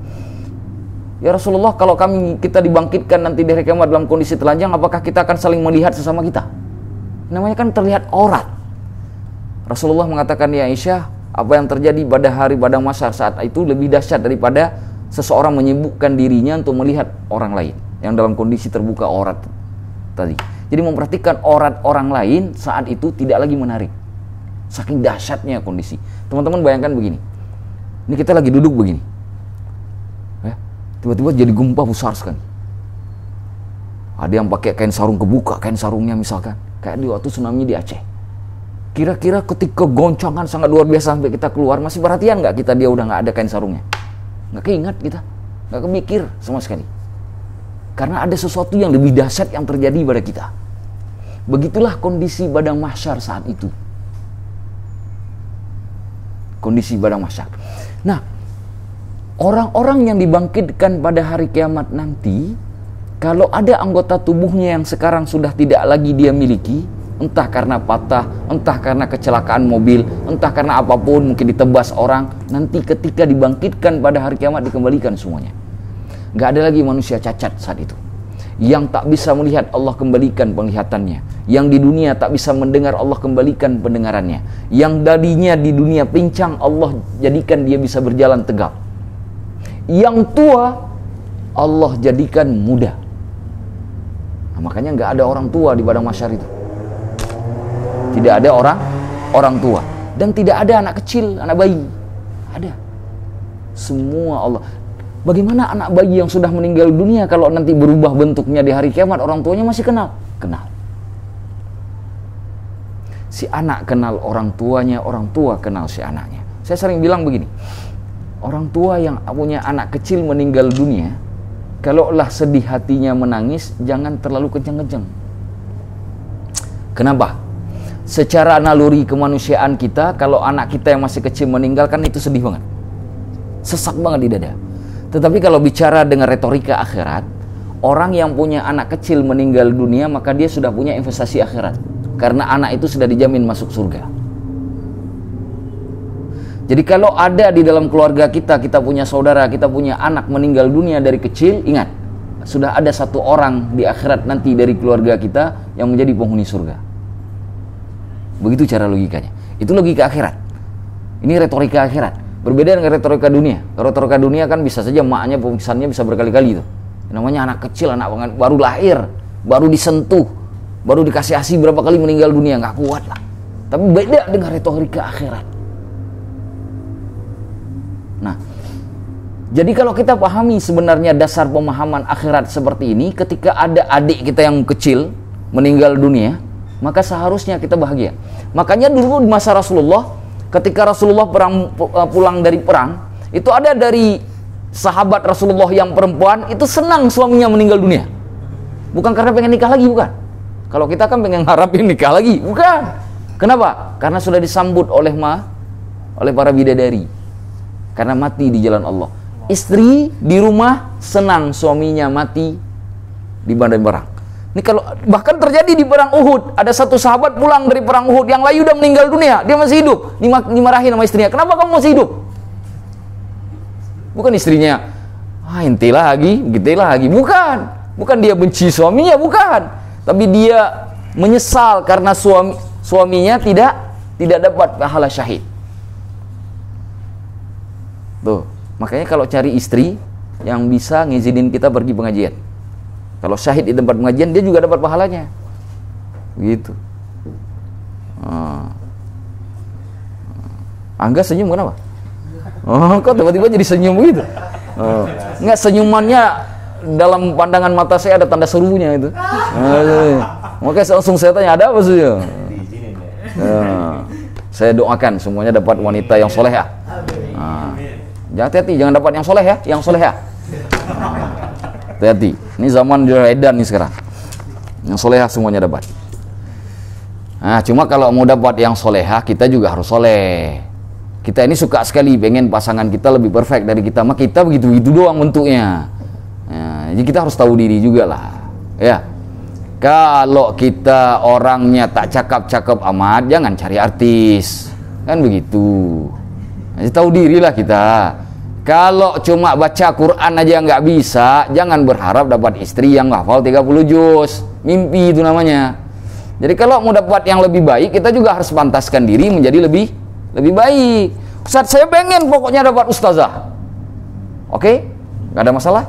Ya Rasulullah, kalau kita dibangkitkan nanti di hari kiamat dalam kondisi telanjang, apakah kita akan saling melihat sesama kita? Namanya kan terlihat aurat. Rasulullah mengatakan, ya Aisyah, apa yang terjadi pada hari padang mahsyar saat itu lebih dahsyat daripada seseorang menyibukkan dirinya untuk melihat orang lain yang dalam kondisi terbuka aurat tadi. Jadi memperhatikan aurat orang lain saat itu tidak lagi menarik. Saking dahsyatnya kondisi. Teman-teman bayangkan begini. Ini kita lagi duduk begini. Ya, tiba-tiba jadi gempa besar sekali. Ada yang pakai kain sarung kebuka, kain sarungnya misalkan. Kayak di waktu tsunami di Aceh. Kira-kira ketika goncangan sangat luar biasa sampai kita keluar, masih perhatian nggak kita dia udah nggak ada kain sarungnya? Nggak keingat kita, nggak kemikir sama sekali. Karena ada sesuatu yang lebih dahsyat yang terjadi pada kita. Begitulah kondisi padang mahsyar saat itu. Kondisi padang mahsyar. Nah, orang-orang yang dibangkitkan pada hari kiamat nanti, kalau ada anggota tubuhnya yang sekarang sudah tidak lagi dia miliki, entah karena patah, entah karena kecelakaan mobil, entah karena apapun, mungkin ditebas orang, nanti ketika dibangkitkan pada hari kiamat dikembalikan semuanya. Nggak ada lagi manusia cacat saat itu. Yang tak bisa melihat, Allah kembalikan penglihatannya. Yang di dunia tak bisa mendengar, Allah kembalikan pendengarannya. Yang tadinya di dunia pincang, Allah jadikan dia bisa berjalan tegak. Yang tua, Allah jadikan muda. Nah, makanya nggak ada orang tua di padang mahsyar itu. Tidak ada orang tua. Dan tidak ada anak kecil, anak bayi. Ada. Semua Allah. Bagaimana anak bayi yang sudah meninggal dunia kalau nanti berubah bentuknya di hari kiamat, orang tuanya masih kenal? Kenal. Si anak kenal orang tuanya, orang tua kenal si anaknya. Saya sering bilang begini, orang tua yang punya anak kecil meninggal dunia, kalaulah sedih hatinya menangis, jangan terlalu kencang-kencang. Kenapa? Secara naluri kemanusiaan kita, kalau anak kita yang masih kecil meninggal, kan itu sedih banget. Sesak banget di dada. Tetapi kalau bicara dengan retorika akhirat, orang yang punya anak kecil meninggal dunia, maka dia sudah punya investasi akhirat. Karena anak itu sudah dijamin masuk surga. Jadi kalau ada di dalam keluarga kita, kita punya saudara, kita punya anak meninggal dunia dari kecil, ingat, sudah ada satu orang di akhirat nanti dari keluarga kita yang menjadi penghuni surga. Begitu cara logikanya. Itu logika akhirat. Ini retorika akhirat. Berbeda dengan retorika dunia. Retorika dunia kan bisa saja maknya pemiksaannya bisa berkali-kali itu. Namanya anak kecil, anak baru lahir, baru disentuh, baru dikasih ASI berapa kali meninggal dunia, nggak kuat lah. Tapi beda dengan retorika akhirat. Nah, jadi kalau kita pahami sebenarnya dasar pemahaman akhirat seperti ini, ketika ada adik kita yang kecil meninggal dunia, maka seharusnya kita bahagia. Makanya dulu di masa Rasulullah, ketika Rasulullah pulang dari perang, itu ada dari sahabat Rasulullah yang perempuan itu senang suaminya meninggal dunia. Bukan karena pengen nikah lagi, bukan. Kalau kita kan pengen harapin nikah lagi, bukan. Kenapa? Karena sudah disambut oleh para bidadari. Karena mati di jalan Allah. Istri di rumah senang suaminya mati di medan perang. Ini kalau bahkan terjadi di perang Uhud, ada satu sahabat pulang dari perang Uhud, yang lain udah meninggal dunia, dia masih hidup, dimarahin sama istrinya. Kenapa kamu masih hidup? Bukan istrinya, ente lagi, gitu lagi. Bukan dia benci suaminya, bukan. Tapi dia menyesal karena suaminya tidak dapat pahala syahid. Tuh, makanya kalau cari istri yang bisa ngizinin kita pergi pengajian. Kalau syahid di tempat pengajian, dia juga dapat pahalanya. Begitu. Angga senyum kenapa? Oh, kok tiba-tiba jadi senyum begitu? Enggak, senyumannya dalam pandangan mata saya ada tanda serunya itu. Makanya langsung saya tanya, ada apa sih? Saya doakan semuanya dapat wanita yang solehah. Jangan hati-hati, jangan dapat yang soleh ya, yang solehah. Hati-hati, ini zaman edan nih sekarang. Yang solehah semuanya dapat. Nah, cuma kalau mau dapat yang solehah, kita juga harus soleh. Kita ini suka sekali pengen pasangan kita lebih perfect dari kita, maka kita begitu-begitu doang bentuknya. Nah, jadi kita harus tahu diri juga lah. Ya, kalau kita orangnya tak cakep-cakep amat, jangan cari artis, kan begitu. Jadi tahu diri lah kita. Kalau cuma baca Quran aja nggak bisa, jangan berharap dapat istri yang hafal 30 juz. Mimpi itu namanya. Jadi kalau mau dapat yang lebih baik, kita juga harus pantaskan diri menjadi lebih baik. Ustaz, saya pengen pokoknya dapat ustazah. Oke? Nggak ada masalah.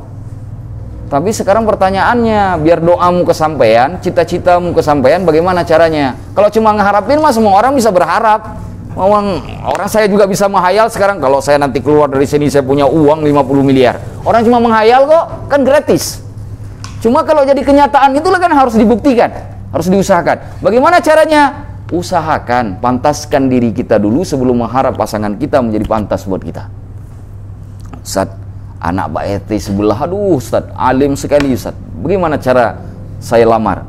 Tapi sekarang pertanyaannya, biar doamu kesampaian, cita-citamu kesampaian, bagaimana caranya? Kalau cuma ngeharapin mah semua orang bisa berharap. Orang saya juga bisa menghayal sekarang, kalau saya nanti keluar dari sini saya punya uang 50 miliar. Orang cuma menghayal kok, kan gratis. Cuma kalau jadi kenyataan itulah kan harus dibuktikan, harus diusahakan. Bagaimana caranya? Usahakan, pantaskan diri kita dulu sebelum mengharap pasangan kita menjadi pantas buat kita. Ustaz, anak Pak RT sebelah, aduh Ustaz, alim sekali Ustaz. Bagaimana cara saya lamar?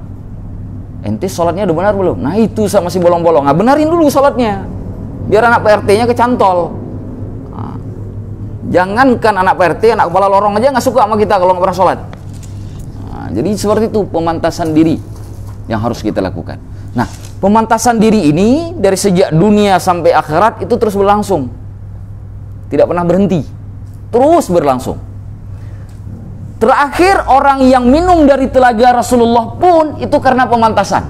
Ente sholatnya udah benar belum? Nah itu Ustaz masih bolong-bolong. Nah, benarin dulu sholatnya, biar anak PRT-nya kecantol. Nah, jangankan anak PRT, anak kepala lorong aja nggak suka sama kita kalau nggak pernah sholat. Nah, jadi seperti itu pemantasan diri yang harus kita lakukan. Nah, pemantasan diri ini dari sejak dunia sampai akhirat itu terus berlangsung, tidak pernah berhenti, terus berlangsung. Terakhir orang yang minum dari telaga Rasulullah pun itu karena pemantasan.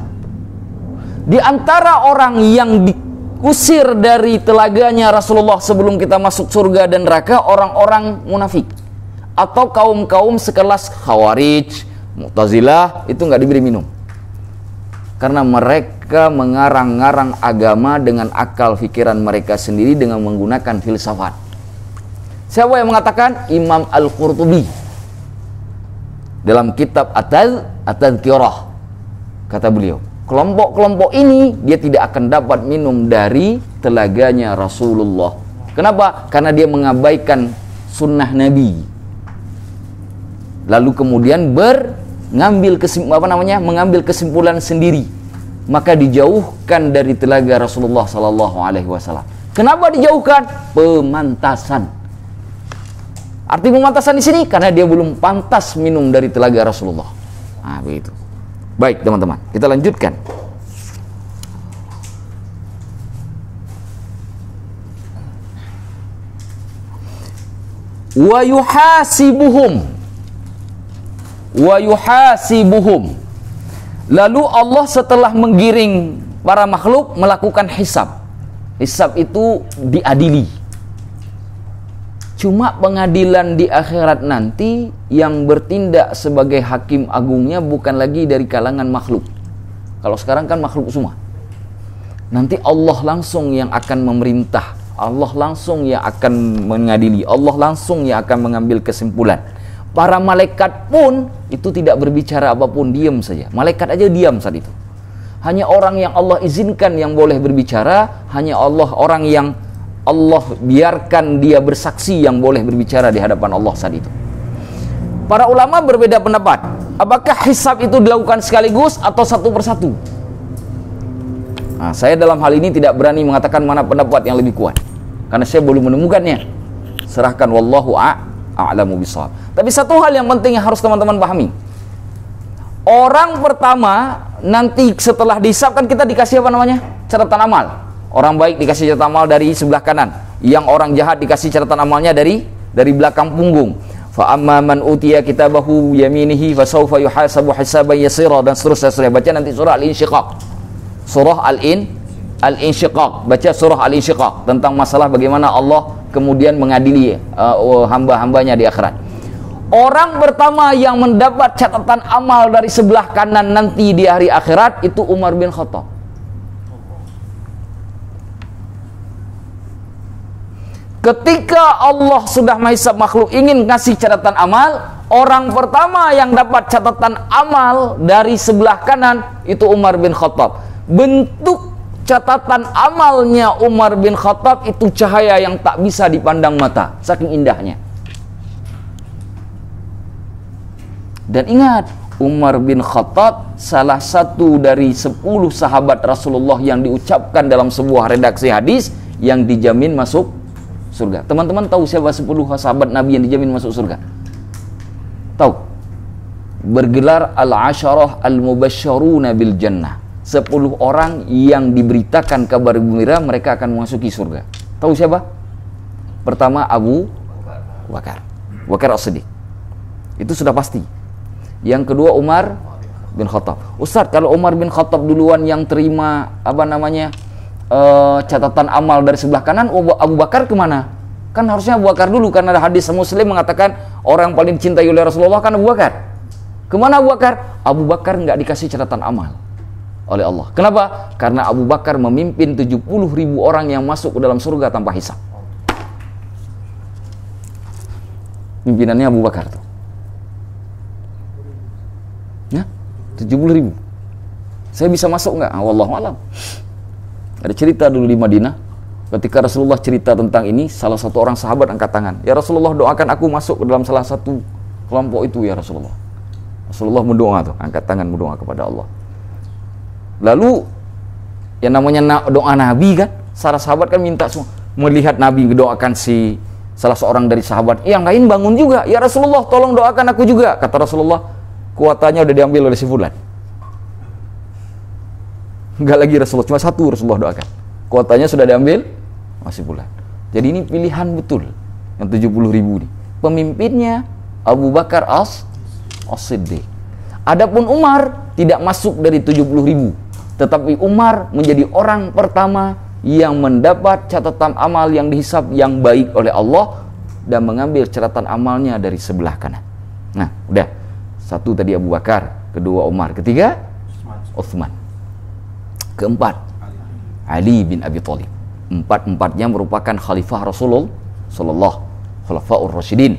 Di antara orang yang diusir dari telaganya Rasulullah sebelum kita masuk surga dan neraka, orang-orang munafik atau kaum-kaum sekelas Khawarij, Mu'tazilah, itu nggak diberi minum karena mereka mengarang-ngarang agama dengan akal pikiran mereka sendiri dengan menggunakan filsafat. Siapa yang mengatakan? Imam Al-Qurtubi dalam kitab At-Tadhkirah, kata beliau, kelompok-kelompok ini dia tidak akan dapat minum dari telaganya Rasulullah. Kenapa? Karena dia mengabaikan sunnah Nabi, lalu kemudian mengambil kesimpulan sendiri, maka dijauhkan dari telaga Rasulullah Sallallahu Alaihi Wasallam. Kenapa dijauhkan? Pemantasan. Arti pemantasan di sini karena dia belum pantas minum dari telaga Rasulullah. Nah, begitu. Baik, teman-teman, kita lanjutkan. Wa yuhasibuhum. Lalu Allah setelah menggiring para makhluk melakukan hisab. Hisab itu diadili. Cuma pengadilan di akhirat nanti yang bertindak sebagai hakim agungnya bukan lagi dari kalangan makhluk. Kalau sekarang kan makhluk semua. Nanti Allah langsung yang akan memerintah, Allah langsung yang akan mengadili, Allah langsung yang akan mengambil kesimpulan. Para malaikat pun itu tidak berbicara apapun, diam saja. Malaikat aja diam saat itu. Hanya orang yang Allah izinkan yang boleh berbicara, hanya orang yang Allah biarkan dia bersaksi yang boleh berbicara di hadapan Allah saat itu. Para ulama berbeda pendapat. Apakah hisab itu dilakukan sekaligus atau satu persatu? Nah, saya dalam hal ini tidak berani mengatakan mana pendapat yang lebih kuat, karena saya belum menemukannya. Serahkan wallahu a'lamu bishawab. Tapi satu hal yang penting yang harus teman-teman pahami. Orang pertama nanti setelah dihisab kan kita dikasih apa namanya? Catatan amal. Orang baik dikasih catatan amal dari sebelah kanan, yang orang jahat dikasih catatan amalnya dari belakang punggung. Fa amma man utiya kitabahu yaminihi fa sawfa yuhasabu hisaban yasira, dan seterusnya. Baca nanti surah Al-Insyiqaq. Surah Al-Insyiqaq. Baca surah Al-Insyiqaq tentang masalah bagaimana Allah kemudian mengadili hamba-hambanya di akhirat. Orang pertama yang mendapat catatan amal dari sebelah kanan nanti di hari akhirat itu Umar bin Khattab. Ketika Allah sudah menghisab makhluk ingin ngasih catatan amal, orang pertama yang dapat catatan amal dari sebelah kanan itu Umar bin Khattab. Bentuk catatan amalnya Umar bin Khattab itu cahaya yang tak bisa dipandang mata, saking indahnya. Dan ingat, Umar bin Khattab salah satu dari 10 sahabat Rasulullah yang diucapkan dalam sebuah redaksi hadis yang dijamin masuk surga. Teman-teman tahu siapa 10 sahabat Nabi yang dijamin masuk surga? Tahu? Bergelar al-asyarah al-mubasysyaruna bil jannah. 10 orang yang diberitakan kabar gembira mereka akan memasuki surga. Tahu siapa? Pertama Abu Bakar As-Siddiq. Itu sudah pasti. Yang kedua Umar bin Khattab. Ustaz, kalau Umar bin Khattab duluan yang terima catatan amal dari sebelah kanan, Abu Bakar kemana? Kan harusnya Abu Bakar dulu, karena ada hadis Muslim mengatakan orang yang paling cintai oleh Rasulullah kan Abu Bakar. Kemana Abu Bakar? Abu Bakar nggak dikasih catatan amal. oleh Allah. Kenapa? Karena Abu Bakar memimpin 70.000 orang yang masuk ke dalam surga tanpa hisab. Pimpinannya Abu Bakar tuh. Ya, 70.000. Saya bisa masuk nggak? Wallahu alam. Ada cerita dulu di Madinah, ketika Rasulullah cerita tentang ini, salah satu orang sahabat angkat tangan. Ya Rasulullah, doakan aku masuk ke dalam salah satu kelompok itu ya Rasulullah. Rasulullah mendoa tuh, angkat tangan mendoa kepada Allah. Lalu yang namanya doa Nabi kan, para sahabat kan minta semua, melihat Nabi mendoakan si salah seorang dari sahabat, yang lain bangun juga, ya Rasulullah tolong doakan aku juga. Kata Rasulullah, kuatannya udah diambil oleh si fulan. Enggak lagi Rasulullah, cuma satu Rasulullah doakan, kuatannya sudah diambil masih fulan. Jadi ini pilihan betul yang 70.000 ini. Pemimpinnya Abu Bakar As-Siddiq. Adapun Umar tidak masuk dari 70.000, tetapi Umar menjadi orang pertama yang mendapat catatan amal yang dihisab yang baik oleh Allah dan mengambil catatan amalnya dari sebelah kanan. Nah, udah. Satu tadi Abu Bakar, kedua Umar, ketiga Utsman. Keempat Ali bin Abi Thalib. Empat-empatnya merupakan khalifah Rasulullah sallallahu khulafaur rasyidin.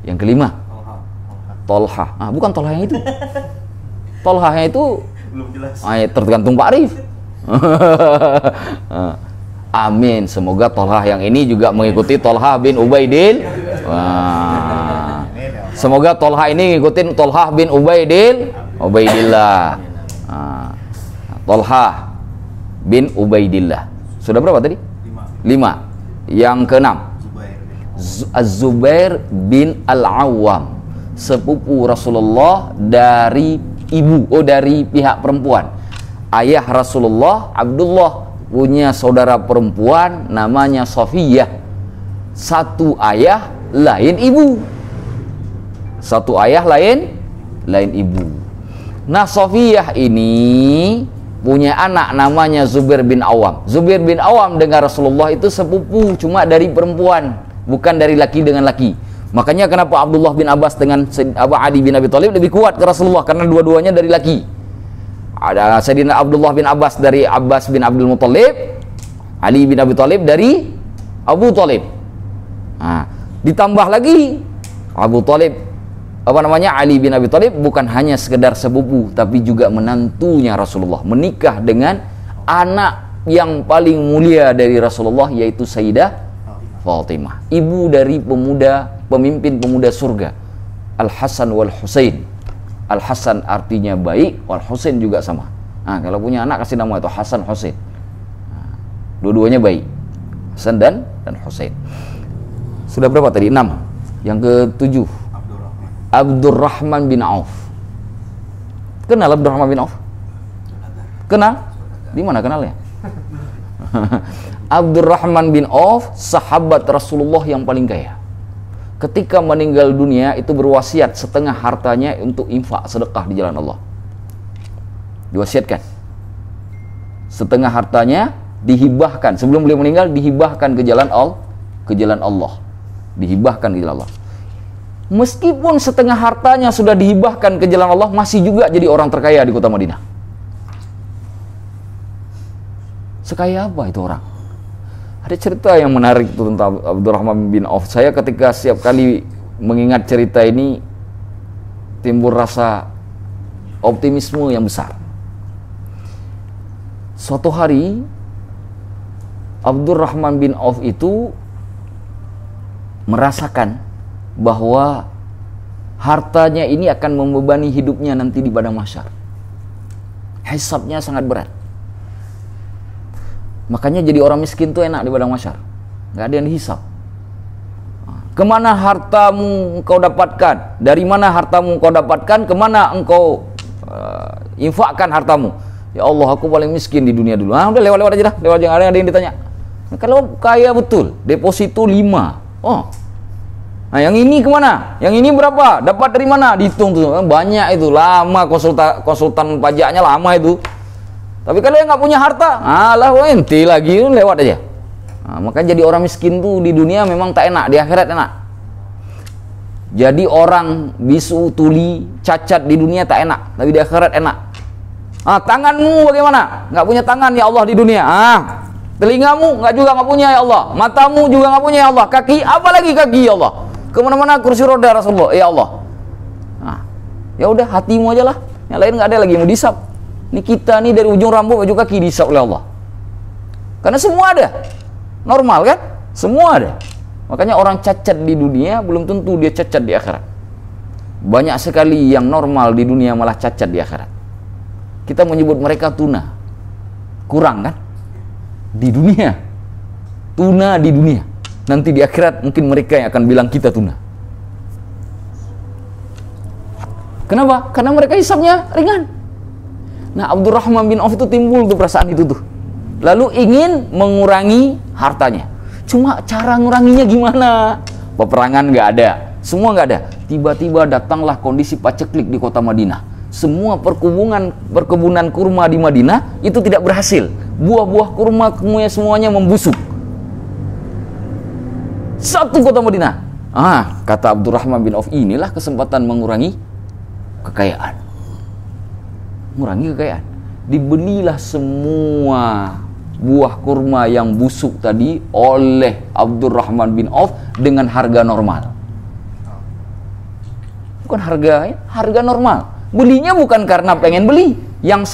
Yang kelima Tolha. Ah, bukan Tolha yang itu. Tolha yang itu belum jelas. Tergantung Pak Arif. Amin. Semoga Tolha yang ini juga mengikuti Tolha bin Ubaidil. Semoga Tolha ini ngikutin Tolha bin Ubaidillah. Tolha bin Ubaidillah. Sudah berapa tadi? 5. Yang keenam Az-Zubair bin Al-Awwam, sepupu Rasulullah dari dari pihak perempuan. Ayah Rasulullah Abdullah punya saudara perempuan namanya Safiyah. Satu ayah lain ibu. Satu ayah lain ibu. Nah, Safiyah ini punya anak namanya Zubair bin Awam. Zubair bin Awam dengan Rasulullah itu sepupu, cuma dari perempuan, bukan dari laki dengan laki. Makanya kenapa Abdullah bin Abbas dengan Ali bin Abi Thalib lebih kuat ke Rasulullah, karena dua-duanya dari laki. Ada Sayyidina Abdullah bin Abbas dari Abbas bin Abdul Muttalib, Ali bin Abi Thalib dari Abu Thalib. Nah, ditambah lagi Abu Thalib, Ali bin Abi Thalib bukan hanya sekedar sepupu, tapi juga menantunya Rasulullah, menikah dengan anak yang paling mulia dari Rasulullah, yaitu Sayyidah Fatimah, ibu dari pemimpin pemuda surga, Al-Hasan wal Husain. Al-Hasan artinya baik, wal Husain juga sama. Nah, kalau punya anak kasih nama itu Hasan Husain. Nah, dua-duanya baik, Hasan dan Husain. Sudah berapa tadi? 6. Yang ke-7 Abdurrahman bin Auf. Kenal Abdurrahman bin Auf? Kenal? Di mana kenalnya? Abdurrahman bin Auf, sahabat Rasulullah yang paling kaya. Ketika meninggal dunia itu berwasiat setengah hartanya untuk infak sedekah di jalan Allah. Diwasiatkan. Setengah hartanya dihibahkan, sebelum beliau meninggal dihibahkan ke jalan Allah. Dihibahkan ke jalan Allah. Meskipun setengah hartanya sudah dihibahkan ke jalan Allah, masih juga jadi orang terkaya di kota Madinah. Sekaya apa itu orang? Ada cerita yang menarik itu tentang Abdurrahman bin Auf. Saya ketika setiap kali mengingat cerita ini timbul rasa optimisme yang besar. Suatu hari Abdurrahman bin Auf itu merasakan bahwa hartanya ini akan membebani hidupnya nanti di padang mahsyar. Hisabnya sangat berat. Makanya jadi orang miskin tuh enak di padang mahsyar, nggak ada yang dihisab. Kemana hartamu engkau dapatkan? Dari mana hartamu engkau dapatkan? Kemana engkau infakkan hartamu? Ya Allah, aku paling miskin di dunia dulu. Udah lewat-lewat aja dah, lewat, jangan ada yang ditanya. Kalau kaya betul, deposito 5. Oh, nah yang ini kemana? Yang ini berapa? Dapat dari mana? Dihitung tuh, banyak itu, lama konsultan pajaknya lama itu. Tapi kalau yang nggak punya harta, alah ente lagi, lewat aja. Nah, makanya jadi orang miskin tuh di dunia memang tak enak, di akhirat enak. Jadi orang bisu, tuli, cacat di dunia tak enak, tapi di akhirat enak. Tanganmu bagaimana? Nggak punya tangan ya Allah di dunia. Telingamu nggak punya ya Allah. Matamu juga nggak punya ya Allah. Kaki, apalagi kaki ya Allah. Kemana-mana kursi roda Rasulullah ya Allah. Ya udah, hatimu aja lah. Yang lain nggak ada lagi yang mau disap. Ini kita nih dari ujung rambut baju kaki disap oleh Allah. Karena semua ada. Normal kan? Semua ada. Makanya orang cacat di dunia belum tentu dia cacat di akhirat. Banyak sekali yang normal di dunia malah cacat di akhirat. Kita menyebut mereka tuna. Kurang kan? Di dunia. Tuna di dunia. Nanti di akhirat mungkin mereka yang akan bilang kita tuna. Kenapa? Karena mereka hisabnya ringan. Nah, Abdurrahman bin Auf itu timbul tuh perasaan itu tuh. Lalu ingin mengurangi hartanya. Cuma cara nguranginya gimana? Peperangan nggak ada, semua nggak ada. Tiba-tiba datanglah kondisi paceklik di kota Madinah. Semua perkebunan kurma di Madinah itu tidak berhasil. Buah-buah kurma semuanya membusuk. Satu kota Madinah. Kata Abdurrahman bin Auf, inilah kesempatan mengurangi kekayaan. Mengurangi kekayaan. Dibelilah semua buah kurma yang busuk tadi oleh Abdurrahman bin Auf dengan harga normal. Bukan harga normal. Belinya bukan karena pengen beli. Yang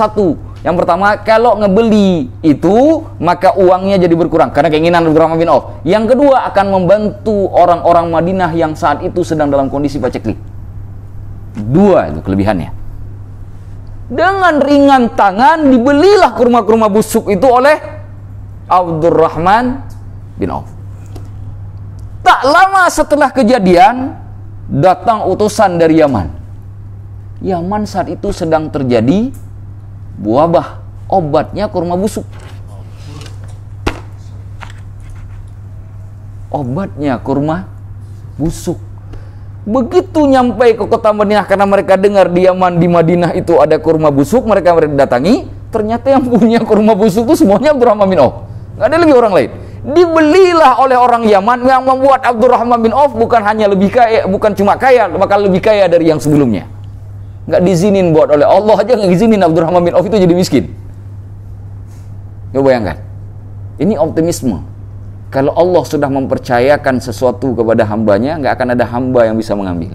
pertama, kalau ngebeli itu maka uangnya jadi berkurang karena keinginan Abdurrahman bin Auf. Yang kedua, akan membantu orang-orang Madinah yang saat itu sedang dalam kondisi paceklik. Dua itu kelebihannya. Dengan ringan tangan dibelilah kurma-kurma busuk itu oleh Abdurrahman bin Auf. Tak lama setelah kejadian, datang utusan dari Yaman. Yaman saat itu sedang terjadi wabah, obatnya kurma busuk. Obatnya kurma busuk. Begitu nyampe ke kota Madinah, karena mereka dengar di Yaman, di Madinah itu ada kurma busuk, mereka datangi. Ternyata yang punya kurma busuk itu semuanya Abdurrahman bin Auf. Nggak ada lagi orang lain. Dibelilah oleh orang Yaman, yang membuat Abdurrahman bin Auf bukan hanya lebih kaya, bukan cuma kaya, bakal lebih kaya dari yang sebelumnya. Nggak diizinin buat oleh Allah aja, nggak izinin Abdurrahman bin Auf itu jadi miskin. Coba bayangkan. Ini optimisme. Kalau Allah sudah mempercayakan sesuatu kepada hambanya, nggak akan ada hamba yang bisa mengambil.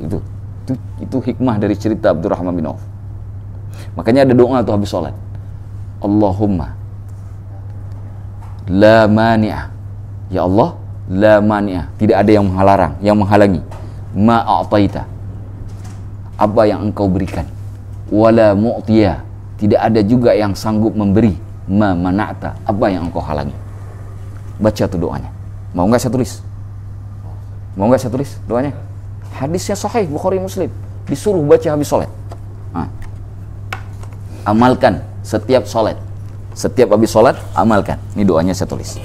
Itu hikmah dari cerita Abdurrahman bin Auf. Makanya ada doa tuh habis sholat. Allahumma la mani'ah. Ya Allah, la mani'ah. Tidak ada yang menghalangi. Ma a'taita. Apa yang engkau berikan. Wala mu'tiyah. Tidak ada juga yang sanggup memberi. Ma mana'ta. Apa yang engkau halangi. Baca tuh doanya. Mau nggak saya tulis? Mau nggak saya tulis doanya? Hadisnya sahih, Bukhari Muslim. Disuruh baca habis sholat. Amalkan setiap sholat. Setiap habis sholat, amalkan. Ini doanya saya tulis.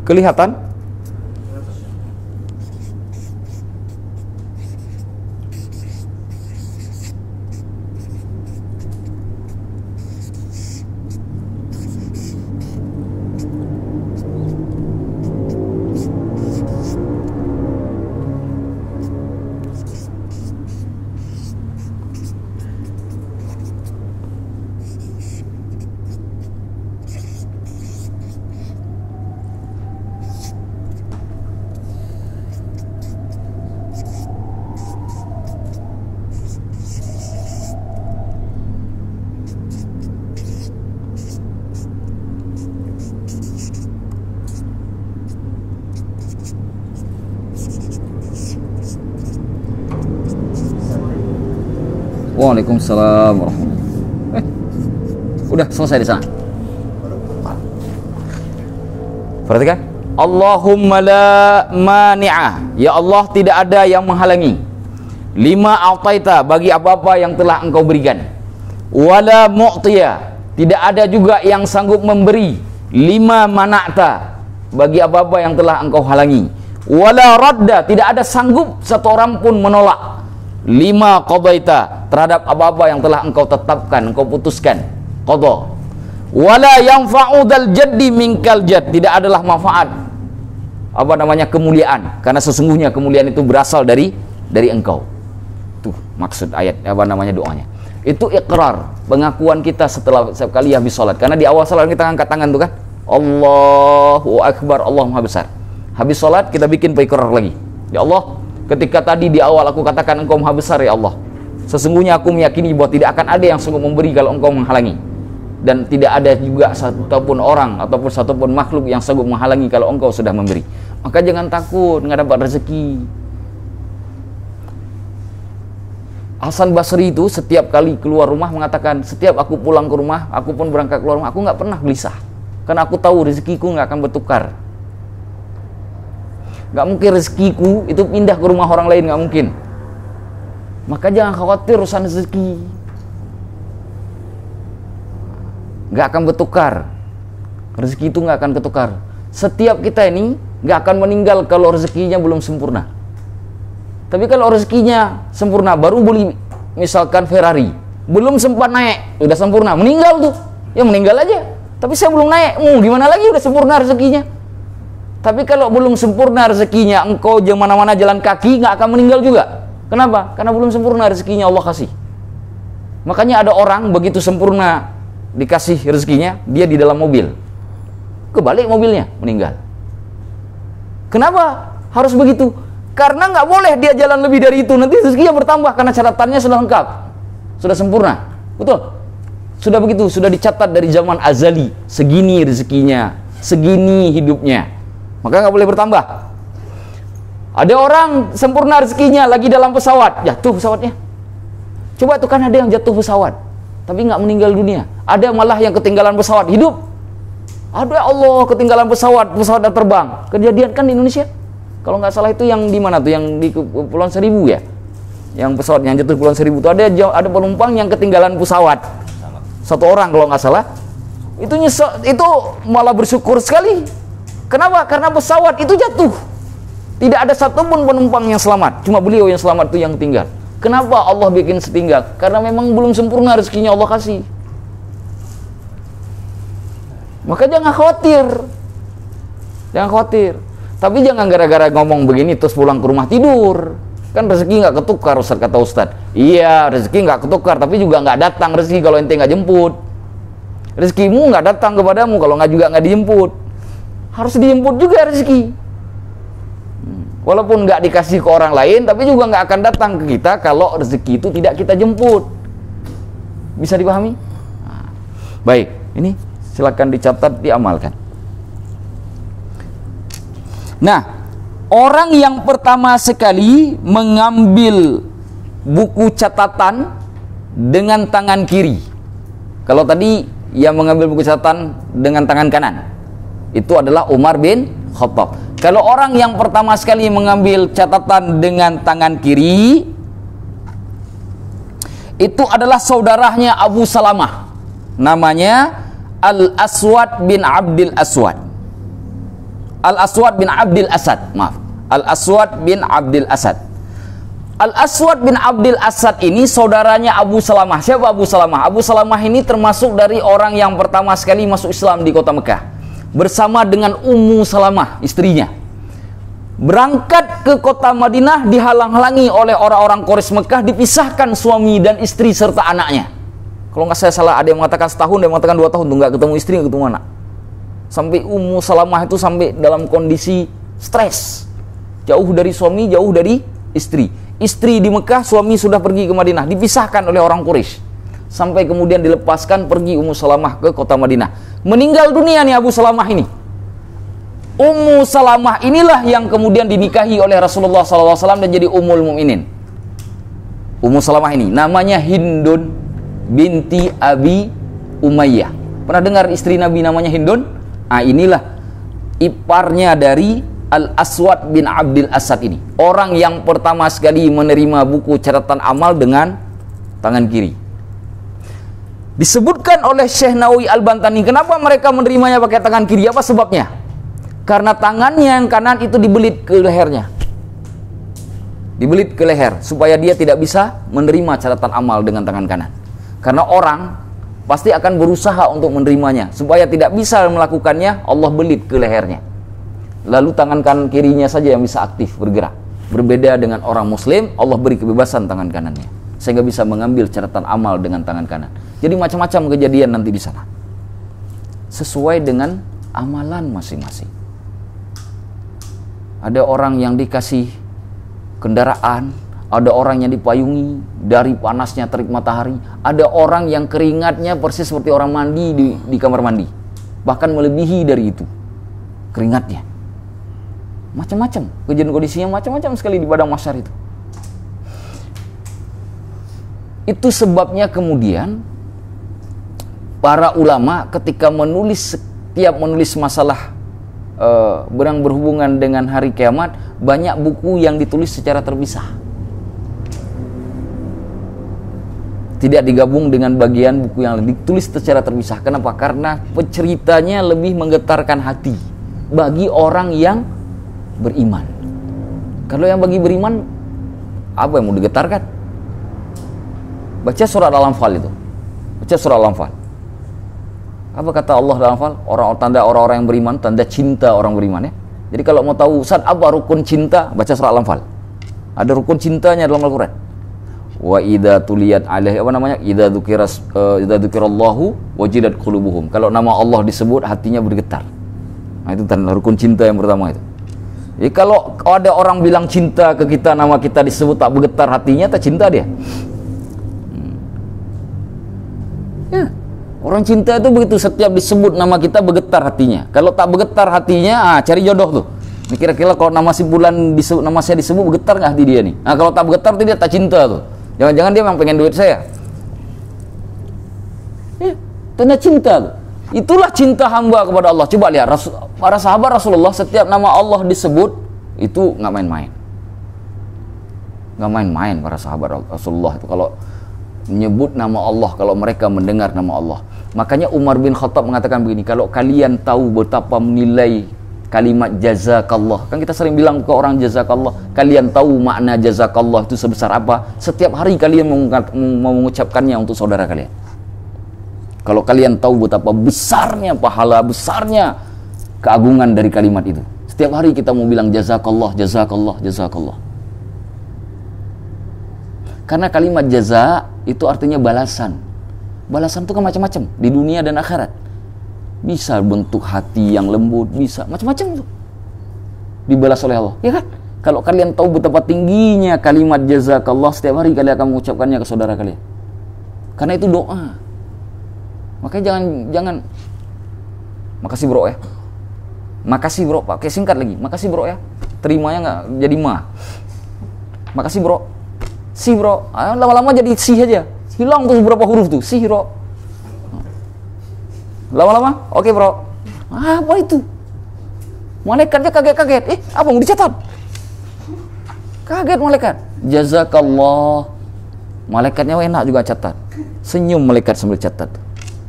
Kelihatan? Waalaikumsalam warahmatullahi. Udah selesai di sana. Perhatikan. Allahumma la mani'ah. Ya Allah, tidak ada yang menghalangi. Lima a'taita, bagi apa-apa yang telah engkau berikan. Wala mu'tiyah, tidak ada juga yang sanggup memberi. Lima mana'ta, bagi apa-apa yang telah engkau halangi. Wala radda, tidak ada sanggup satu orang pun menolak. Lima qadaita, terhadap apa-apa yang telah engkau tetapkan, engkau putuskan, qadha. Wala yanfa'u dzal jaddi minkal jadd, tidak adalah manfaat kemuliaan, karena sesungguhnya kemuliaan itu berasal dari engkau. Tuh maksud ayat doanya. Itu iqrar, pengakuan kita setelah setiap kali habis salat. Karena di awal salat kita angkat tangan tuh kan, Allahu Akbar, Allah Maha Besar. Habis salat kita bikin iqrar lagi. Ya Allah, ketika tadi di awal aku katakan engkau Maha Besar ya Allah, sesungguhnya aku meyakini bahwa tidak akan ada yang sanggup memberi kalau engkau menghalangi, dan tidak ada juga satupun orang ataupun satupun makhluk yang sanggup menghalangi kalau engkau sudah memberi. Maka jangan takut nggak dapat rezeki. Hasan Basri itu setiap kali keluar rumah mengatakan, setiap aku pulang ke rumah, aku pun berangkat keluar rumah, aku nggak pernah gelisah, karena aku tahu rezekiku nggak akan bertukar. Nggak mungkin rezekiku itu pindah ke rumah orang lain, nggak mungkin. Maka jangan khawatir urusan rezeki, nggak akan bertukar. Rezeki itu nggak akan bertukar. Setiap kita ini nggak akan meninggal kalau rezekinya belum sempurna. Tapi kalau rezekinya sempurna, baru beli misalkan Ferrari, belum sempat naik, udah sempurna, meninggal tuh, ya meninggal aja. Tapi saya belum naik, gimana lagi udah sempurna rezekinya. Tapi kalau belum sempurna rezekinya, engkau mana-mana jalan kaki, nggak akan meninggal juga. Kenapa? Karena belum sempurna rezekinya Allah kasih. Makanya ada orang begitu sempurna dikasih rezekinya, dia di dalam mobil, kebalik mobilnya, meninggal. Kenapa harus begitu? Karena nggak boleh dia jalan lebih dari itu, nanti rezekinya bertambah karena catatannya sudah lengkap, sudah sempurna, betul? Sudah begitu, sudah dicatat dari zaman azali, segini rezekinya, segini hidupnya, maka nggak boleh bertambah. Ada orang sempurna rezekinya lagi dalam pesawat, jatuh pesawatnya. Coba tuh, kan ada yang jatuh pesawat, tapi nggak meninggal dunia. Ada malah yang ketinggalan pesawat, hidup. Aduh ya Allah, ketinggalan pesawat terbang. Kejadian kan di Indonesia. Kalau nggak salah itu yang di mana tuh, yang di Kepulauan Seribu ya, yang pesawat yang jatuh di Kepulauan Seribu itu ada penumpang yang ketinggalan pesawat, satu orang kalau nggak salah. Itu itu malah bersyukur sekali. Kenapa? Karena pesawat itu jatuh, tidak ada satupun penumpang yang selamat, cuma beliau yang selamat itu yang tinggal. Kenapa Allah bikin setinggal? Karena memang belum sempurna rezekinya Allah kasih. Maka jangan khawatir, jangan khawatir. Tapi jangan gara-gara ngomong begini terus pulang ke rumah tidur. Kan rezeki nggak ketukar, Ustaz, kata Ustaz. Iya, rezeki nggak ketukar, tapi juga nggak datang rezeki kalau ente nggak jemput. Rezekimu nggak datang kepadamu kalau nggak dijemput. Harus dijemput juga rezeki. Walaupun nggak dikasih ke orang lain, tapi juga nggak akan datang ke kita kalau rezeki itu tidak kita jemput. Bisa dipahami? Nah, baik, ini silakan dicatat, diamalkan. Nah, orang yang pertama sekali mengambil buku catatan dengan tangan kiri. Kalau tadi yang mengambil buku catatan dengan tangan kanan, itu adalah Umar bin Khattab. Kalau orang yang pertama sekali mengambil catatan dengan tangan kiri, itu adalah saudaranya Abu Salamah, namanya Al-Aswad bin Abdil Aswad. Al-Aswad bin Abdil Asad, maaf, Al-Aswad bin Abdil Asad. Al-Aswad bin Abdil Asad ini saudaranya Abu Salamah. Siapa Abu Salamah? Abu Salamah ini termasuk dari orang yang pertama sekali masuk Islam di kota Mekah, bersama dengan Ummu Salamah, istrinya. Berangkat ke kota Madinah, dihalang-halangi oleh orang-orang Quraisy Mekah, dipisahkan suami dan istri serta anaknya. Kalau nggak saya salah, ada yang mengatakan setahun, ada yang mengatakan 2 tahun tuh nggak ketemu istri, nggak ketemu anak. Sampai Ummu Salamah itu sampai dalam kondisi stres, jauh dari suami, jauh dari istri. Istri di Mekah, suami sudah pergi ke Madinah, dipisahkan oleh orang Quraisy. Sampai kemudian dilepaskan, pergi Ummu Salamah ke kota Madinah. Meninggal dunia nih Abu Salamah ini. Ummu Salamah inilah yang kemudian dinikahi oleh Rasulullah SAW dan jadi Ummul Mukminin. Ummu Salamah ini namanya Hindun binti Abi Umayyah. Pernah dengar istri Nabi namanya Hindun? Nah, inilah iparnya dari Al-Aswad bin Abdil Asad ini. Orang yang pertama sekali menerima buku catatan amal dengan tangan kiri. Disebutkan oleh Syekh Nawawi Al-Bantani, kenapa mereka menerimanya pakai tangan kiri? Apa sebabnya? Karena tangannya yang kanan itu dibelit ke lehernya. dibelit ke leher supaya dia tidak bisa menerima catatan amal dengan tangan kanan. Karena orang pasti akan berusaha untuk menerimanya, supaya tidak bisa melakukannya, Allah belit ke lehernya. Lalu tangan kanan kirinya saja yang bisa aktif bergerak. Berbeda dengan orang muslim, Allah beri kebebasan tangan kanannya, sehingga bisa mengambil catatan amal dengan tangan kanan. Jadi macam-macam kejadian nanti di sana, sesuai dengan amalan masing-masing. Ada orang yang dikasih kendaraan, ada orang yang dipayungi dari panasnya terik matahari, ada orang yang keringatnya persis seperti orang mandi di kamar mandi, bahkan melebihi dari itu keringatnya. Macam-macam kejadian kondisinya, macam-macam sekali di padang mahsyar itu. Itu sebabnya kemudian para ulama ketika setiap menulis masalah yang berhubungan dengan hari kiamat, banyak buku yang ditulis secara terpisah, tidak digabung dengan bagian buku yang ditulis secara terpisah. Kenapa? Karena penceritanya lebih menggetarkan hati bagi orang yang beriman. Kalau yang bagi beriman, apa yang mau digetarkan? Baca surat Al-Anfal itu. Baca surat Al-Anfal. Apa kata Allah dalam Al-Anfal? Tanda orang-orang yang beriman, tanda cinta orang beriman, ya. Jadi kalau mau tahu Ustaz apa rukun cinta, baca surat Al-Anfal. Ada rukun cintanya dalam Al-Qur'an. Wa idza tuliyat alaihi, idza dzukirallahu wajidat qulubuhum. Kalau nama Allah disebut, hatinya bergetar. Nah, itu tanda rukun cinta yang pertama itu. Jadi kalau ada orang bilang cinta ke kita, nama kita disebut tak bergetar hatinya, tak cinta dia. Ya, orang cinta itu begitu, setiap disebut nama kita bergetar hatinya. Kalau tak bergetar hatinya, cari jodoh tuh. Ini kira-kira kalau nama si bulan disebut, nama saya disebut, bergetar nggak hati dia nih? Nah, kalau tak bergetar tuh dia tak cinta tuh. Jangan-jangan dia memang pengen duit saya. Ya, tanda cinta tuh. Itulah cinta hamba kepada Allah. Coba lihat para sahabat Rasulullah, setiap nama Allah disebut itu nggak main-main. Nggak main-main para sahabat Rasulullah itu kalau menyebut nama Allah, kalau mereka mendengar nama Allah. Makanya Umar bin Khattab mengatakan begini, kalau kalian tahu betapa menilai kalimat jazakallah, kan kita sering bilang ke orang jazakallah, kalian tahu makna jazakallah itu sebesar apa, setiap hari kalian mengucapkannya untuk saudara kalian. Kalau kalian tahu betapa besarnya pahala, besarnya keagungan dari kalimat itu, setiap hari kita mau bilang jazakallah, jazakallah, jazakallah. Karena kalimat jaza itu artinya balasan. Balasan itu kan macam-macam di dunia dan akhirat. Bisa bentuk hati yang lembut, bisa macam-macam tuh dibalas oleh Allah, ya kan? Kalau kalian tahu betapa tingginya kalimat jazakallah, setiap hari kalian akan mengucapkannya ke saudara kalian. Karena itu doa. Makanya jangan makasih bro ya, makasih bro, pakai singkat lagi, makasih bro ya, terimanya nggak jadi makasih bro, si bro, lama-lama jadi si aja, hilang tuh beberapa huruf tuh, si bro, lama-lama oke bro, apa itu, malaikatnya kaget-kaget, apa mau dicatat, kaget malaikat, jazakallah, malaikatnya enak juga catat, senyum malaikat sambil catat.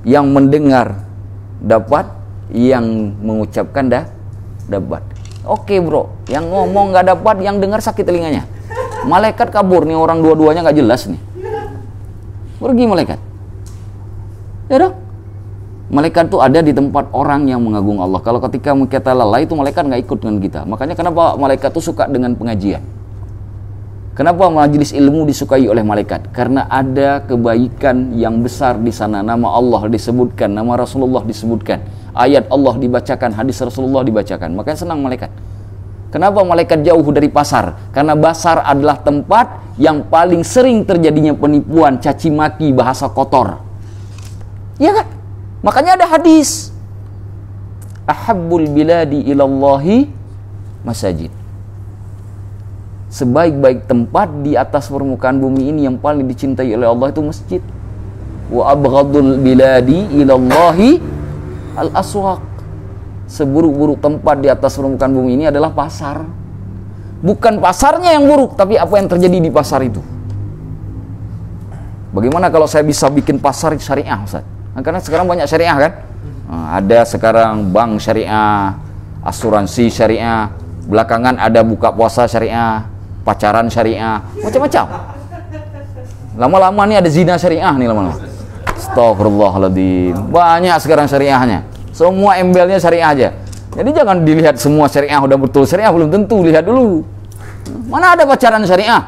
Yang mendengar dapat, yang mengucapkan dapat. Oke bro, yang ngomong nggak dapat, yang dengar sakit telinganya. Malaikat kabur nih, orang dua-duanya nggak jelas nih. Pergi malaikat. Ya dong. Malaikat itu ada di tempat orang yang mengagung Allah. Kalau ketika kita lalai itu malaikat nggak ikut dengan kita. Makanya kenapa malaikat itu suka dengan pengajian? Kenapa majelis ilmu disukai oleh malaikat? Karena ada kebaikan yang besar di sana. Nama Allah disebutkan, nama Rasulullah disebutkan, ayat Allah dibacakan, hadis Rasulullah dibacakan. Makanya senang malaikat. Kenapa malaikat jauh dari pasar? Karena pasar adalah tempat yang paling sering terjadinya penipuan, caci maki, bahasa kotor. Ya kan? Makanya ada hadis, ahabbul biladi ilallahi masajid. Sebaik-baik tempat di atas permukaan bumi ini yang paling dicintai oleh Allah itu masjid. Wa abghadul biladi ilallahi al-aswaq. Seburuk-buruk tempat di atas permukaan bumi ini adalah pasar. Bukan pasarnya yang buruk, tapi apa yang terjadi di pasar itu. Bagaimana kalau saya bisa bikin pasar syariah, Ustaz? Nah, karena sekarang banyak syariah kan? Nah, ada sekarang bank syariah, asuransi syariah, belakangan ada buka puasa syariah. pacaran syariah, macam-macam. Lama-lama nih ada zina syariah nih lama-lama. Astagfirullahaladzim. Banyak sekarang syariahnya. Semua embelnya syariah aja. Jadi jangan dilihat semua syariah udah betul syariah, belum tentu. Lihat dulu. Mana ada pacaran syariah?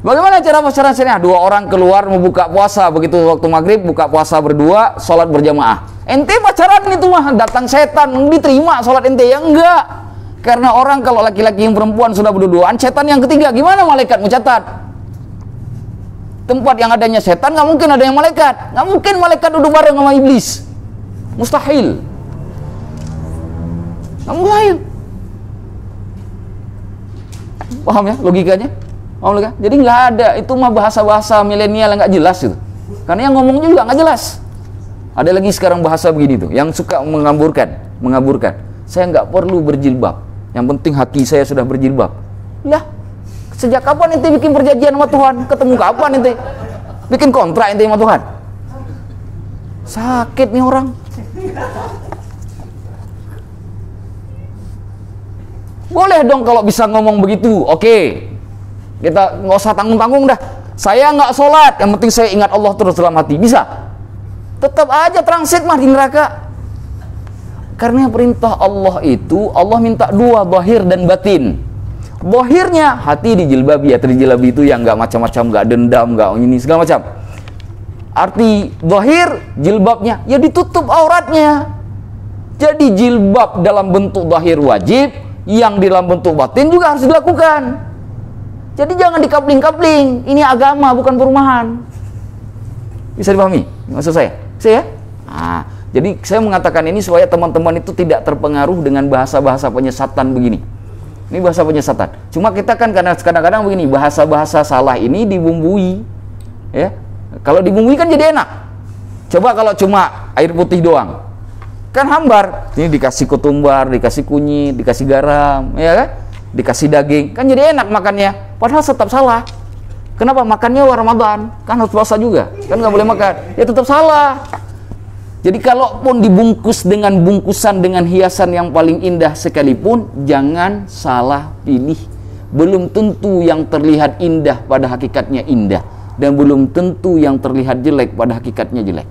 Bagaimana cara pacaran syariah? Dua orang keluar mau buka puasa, begitu waktu maghrib buka puasa berdua, sholat berjamaah. Ente pacaran itu mah datang setan, diterima sholat ente? Ya enggak. Karena orang kalau laki-laki yang perempuan sudah berduaan, setan yang ketiga, gimana malaikat mau catat? Tempat yang adanya setan nggak mungkin ada yang malaikat, nggak mungkin malaikat duduk bareng sama iblis, mustahil, nggak mustahil. Paham ya logikanya? Paham logika? Jadi nggak ada, itu mah bahasa-bahasa milenial yang nggak jelas itu, karena yang ngomong juga nggak jelas. Ada lagi sekarang bahasa begini tuh, yang suka mengaburkan. Saya nggak perlu berjilbab, yang penting hati saya sudah berjilbab. Lah, sejak kapan ente bikin perjanjian sama Tuhan? Ketemu kapan ente? Bikin kontrak ente sama Tuhan? Sakit nih orang. Boleh dong kalau bisa ngomong begitu. Oke. Kita nggak usah tanggung-tanggung dah. Saya nggak sholat, yang penting saya ingat Allah terus dalam hati. Bisa? Tetap aja transit mah di neraka. Karena perintah Allah itu, Allah minta dua, zahir dan batin. Zahirnya hati dijilbabi, ya dijilbabi itu yang nggak macam-macam, nggak dendam, nggak ini segala macam. Arti zahir jilbabnya ya ditutup auratnya. Jadi jilbab dalam bentuk zahir wajib, yang dalam bentuk batin juga harus dilakukan. Jadi jangan dikapling-kapling. Ini agama bukan perumahan. Bisa dipahami maksud saya? Saya? Nah, jadi saya mengatakan ini supaya teman-teman itu tidak terpengaruh dengan bahasa-bahasa penyesatan begini. Ini bahasa penyesatan. Cuma kita kan karena kadang-kadang begini, bahasa-bahasa salah ini dibumbui. Ya. Kalau dibumbui kan jadi enak. Coba kalau cuma air putih doang. Kan hambar. Ini dikasih ketumbar, dikasih kunyit, dikasih garam, ya kan? Dikasih daging. Kan jadi enak makannya. Padahal tetap salah. Kenapa? Makannya Ramadan. Kan harus puasa juga. Kan nggak boleh makan. Ya tetap salah. Jadi kalaupun dibungkus dengan bungkusan dengan hiasan yang paling indah sekalipun, jangan salah pilih. Belum tentu yang terlihat indah pada hakikatnya indah, dan belum tentu yang terlihat jelek pada hakikatnya jelek.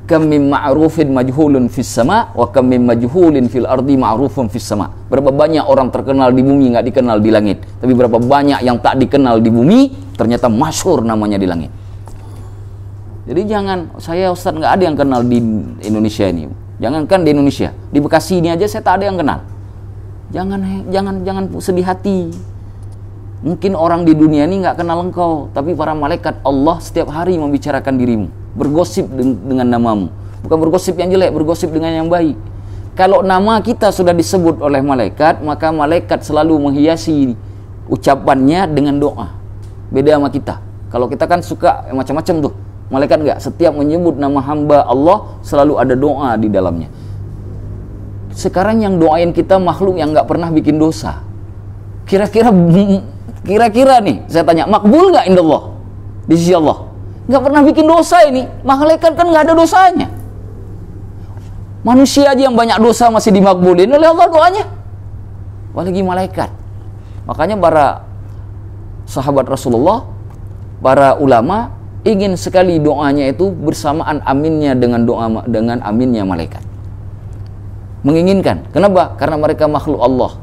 Kam min ma'rufin majhulun fis sama wa kam min majhulin fil ardi ma'rufun fis sama. Berapa banyak orang terkenal di bumi nggak dikenal di langit, tapi berapa banyak yang tak dikenal di bumi ternyata masyhur namanya di langit. Jadi jangan, saya Ustaz nggak ada yang kenal di Indonesia ini. Jangankan di Indonesia, di Bekasi ini aja saya tak ada yang kenal. Jangan sedih hati. Mungkin orang di dunia ini nggak kenal engkau, tapi para malaikat Allah setiap hari membicarakan dirimu, bergosip dengan namamu. Bukan bergosip yang jelek, bergosip dengan yang baik. Kalau nama kita sudah disebut oleh malaikat, maka malaikat selalu menghiasi ucapannya dengan doa. Beda sama kita. Kalau kita kan suka macam-macam tuh. Malaikat enggak, setiap menyebut nama hamba Allah selalu ada doa di dalamnya. Sekarang yang doain kita makhluk yang enggak pernah bikin dosa. Kira-kira nih, saya tanya, makbul enggak indallah? Di sisi Allah. Enggak pernah bikin dosa ini. Malaikat kan enggak ada dosanya. Manusia aja yang banyak dosa masih dimakbulin oleh Allah doanya. Apalagi malaikat. Makanya para sahabat Rasulullah, para ulama ingin sekali doanya itu bersamaan aminnya dengan aminnya malaikat. Menginginkan. Kenapa? Karena mereka makhluk Allah.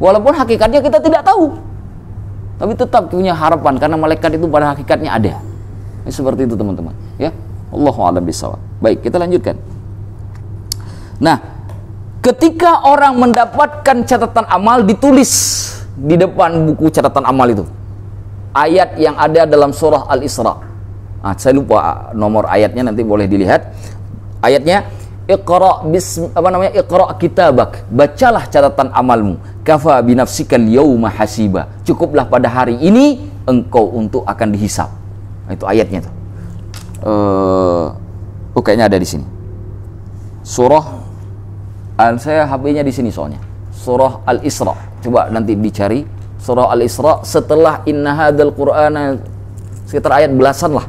Walaupun hakikatnya kita tidak tahu, tapi tetap punya harapan karena malaikat itu pada hakikatnya ada. Ini seperti itu teman-teman. Ya, Allahu a'lam bishawab. Baik, kita lanjutkan. Nah, ketika orang mendapatkan catatan amal ditulis di depan buku catatan amal itu. Ayat yang ada dalam surah Al-Isra. Saya lupa nomor ayatnya, nanti boleh dilihat. Ayatnya Iqra kitabak. Bacalah catatan amalmu. Kafa binafsikal yauma hasiba. Cukuplah pada hari ini engkau untuk akan dihisab. Itu ayatnya tuh. Kayaknya ada di sini. Surah saya HP-nya di sini soalnya. Surah Al-Isra. Coba nanti dicari. Surah Al-Isra setelah inna hadzal qur'ana, sekitar ayat belasan lah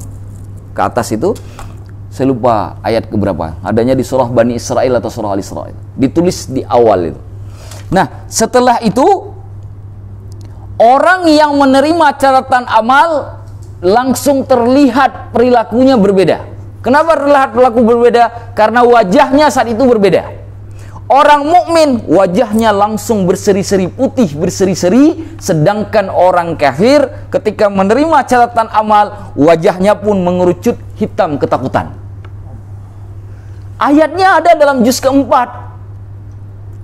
ke atas itu. Saya lupa ayat keberapa. Adanya di surah Bani Israel atau surah Al-Isra. Ditulis di awal itu. Nah, setelah itu orang yang menerima catatan amal langsung terlihat perilakunya berbeda. Kenapa terlihat perilaku berbeda? Karena wajahnya saat itu berbeda. Orang mukmin wajahnya langsung berseri-seri putih, berseri-seri, sedangkan orang kafir ketika menerima catatan amal wajahnya pun mengerucut hitam ketakutan. Ayatnya ada dalam juz keempat.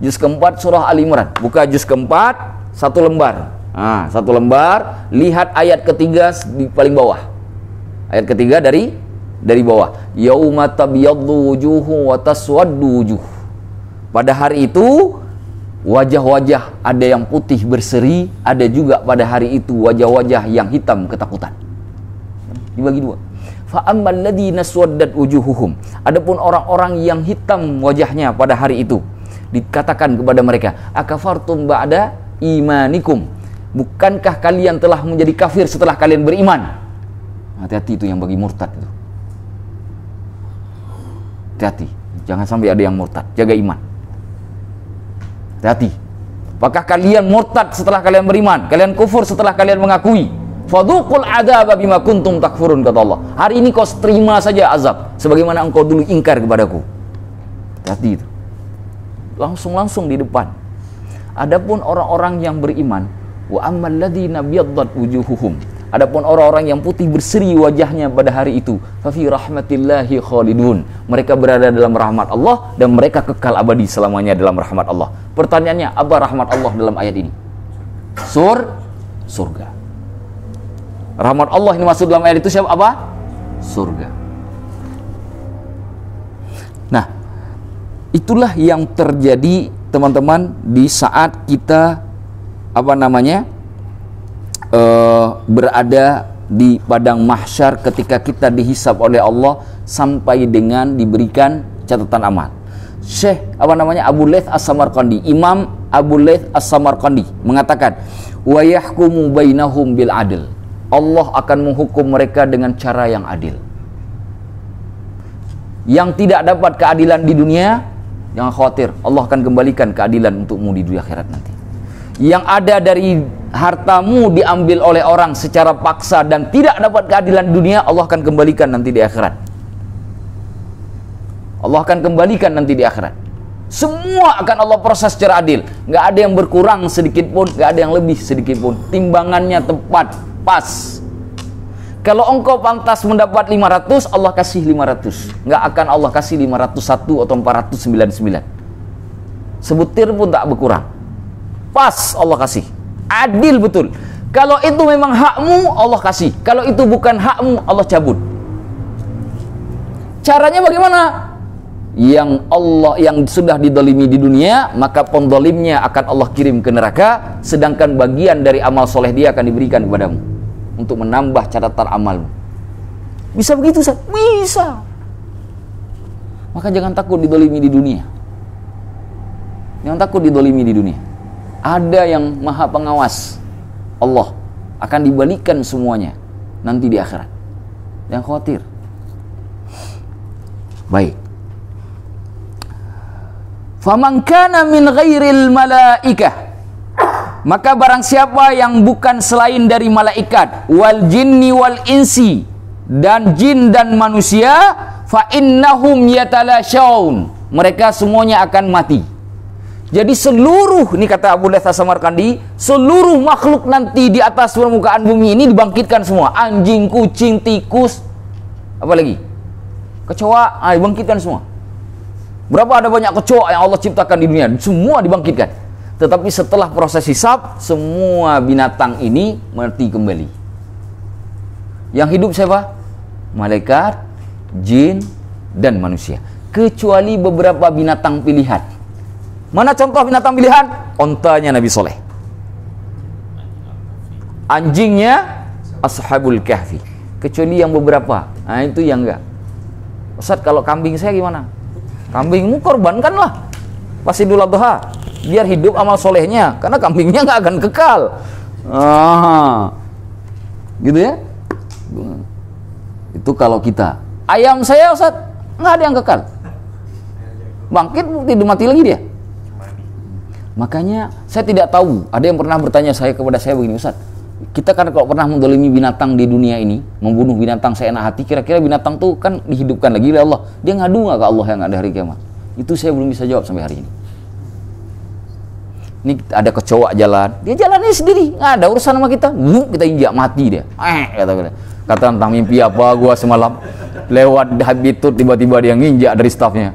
Juz keempat surah Al-Imran. Buka juz keempat, satu lembar. Nah, satu lembar, lihat ayat ketiga di paling bawah. Ayat ketiga dari bawah. Yauma tabyaddu wujuhu wa taswaddu wujuh. Pada hari itu wajah-wajah ada yang putih berseri, ada juga pada hari itu wajah-wajah yang hitam ketakutan. Dibagi dua. Fa ammal ladzina swaddat wujuhuhum. Adapun orang-orang yang hitam wajahnya pada hari itu, dikatakan kepada mereka, akafartum ba'da imanikum. Bukankah kalian telah menjadi kafir setelah kalian beriman? Hati-hati itu yang bagi murtad itu. Hati-hati, jangan sampai ada yang murtad. Jaga iman. Hati-hati. Apakah kalian murtad setelah kalian beriman? Kalian kufur setelah kalian mengakui? Fadhuqul adzaba bima kuntum takfurun, kata Allah. Hari ini kau terima saja azab sebagaimana engkau dulu ingkar kepadaku. Hati-hati itu. Langsung di depan. Adapun orang-orang yang beriman, wa ammal ladzina biyaddat wujuhuhum. Adapun orang-orang yang putih berseri wajahnya pada hari itu, fa fi rahmatillahi khalidun. Mereka berada dalam rahmat Allah dan mereka kekal abadi selamanya dalam rahmat Allah. Pertanyaannya, apa rahmat Allah dalam ayat ini? Surga. Rahmat Allah ini maksud dalam ayat itu siapa? Apa? Surga. Nah, itulah yang terjadi teman-teman di saat kita berada di padang mahsyar ketika kita dihisab oleh Allah sampai dengan diberikan catatan amal. Abu Laits As-Samarqandi, Imam Abu Laits As-Samarqandi mengatakan, wa yahkumu bainahum bil adl. Allah akan menghukum mereka dengan cara yang adil. Yang tidak dapat keadilan di dunia, jangan khawatir, Allah akan kembalikan keadilan untukmu di dunia akhirat nanti. Yang ada dari hartamu diambil oleh orang secara paksa dan tidak dapat keadilan dunia, Allah akan kembalikan nanti di akhirat. Allah akan kembalikan nanti di akhirat. Semua akan Allah proses secara adil. Nggak ada yang berkurang sedikit pun, nggak ada yang lebih sedikit pun. Timbangannya tepat, pas. Kalau engkau pantas mendapat 500, Allah kasih 500. Nggak akan Allah kasih 501 atau 499. Sebutir pun tak berkurang. Pas Allah kasih. Adil betul. Kalau itu memang hakmu, Allah kasih. Kalau itu bukan hakmu, Allah cabut. Caranya bagaimana? Yang sudah didolimi di dunia, maka pendolimnya akan Allah kirim ke neraka, sedangkan bagian dari amal soleh dia akan diberikan kepadamu untuk menambah catatan amalmu. Bisa begitu, Ustaz? Bisa. Maka jangan takut didolimi di dunia. Jangan takut didolimi di dunia. Ada yang maha pengawas, Allah akan dibalikan semuanya nanti di akhirat. Jangan khawatir. Baik. Faman kana min ghairil malaikah, maka barang siapa yang bukan selain dari malaikat, wal jinni wal insi, dan jin dan manusia, fa innahum yatalasyaun, mereka semuanya akan mati. Jadi seluruh, ini kata Abu Laits As-Samarqandi, seluruh makhluk nanti di atas permukaan bumi ini dibangkitkan semua. Anjing, kucing, tikus, apa lagi? Kecoa, dibangkitkan semua. Berapa ada banyak kecoa yang Allah ciptakan di dunia? Semua dibangkitkan. Tetapi setelah proses hisab, semua binatang ini mati kembali. Yang hidup siapa? Malaikat, jin, dan manusia. Kecuali beberapa binatang pilihan. Mana contoh binatang pilihan? Ontanya Nabi Soleh. Anjingnya Ashabul Kahfi. Kecuali yang beberapa. Nah itu yang enggak. Ustaz, kalau kambing saya gimana? Kambingmu korbankanlah pas Idul Adha, biar hidup amal solehnya, karena kambingnya nggak akan kekal. Gitu ya. Itu kalau kita. Ayam saya, Ustaz, nggak ada yang kekal. Bangkit, tidak mati lagi dia. Makanya saya tidak tahu, ada yang pernah bertanya kepada saya begini, Ustaz, kita kan kalau pernah mendolimi binatang di dunia ini, membunuh binatang seenak hati, kira-kira binatang tuh kan dihidupkan lagi oleh Allah, dia ngadu nggak ke Allah yang ada hari kiamat? Itu saya belum bisa jawab sampai hari ini. Ini ada kecoa jalan, dia jalannya sendiri, nggak ada urusan sama kita, kita injak mati dia. Kata tentang mimpi apa gua semalam, lewat habitat tiba-tiba dia nginjak dari stafnya.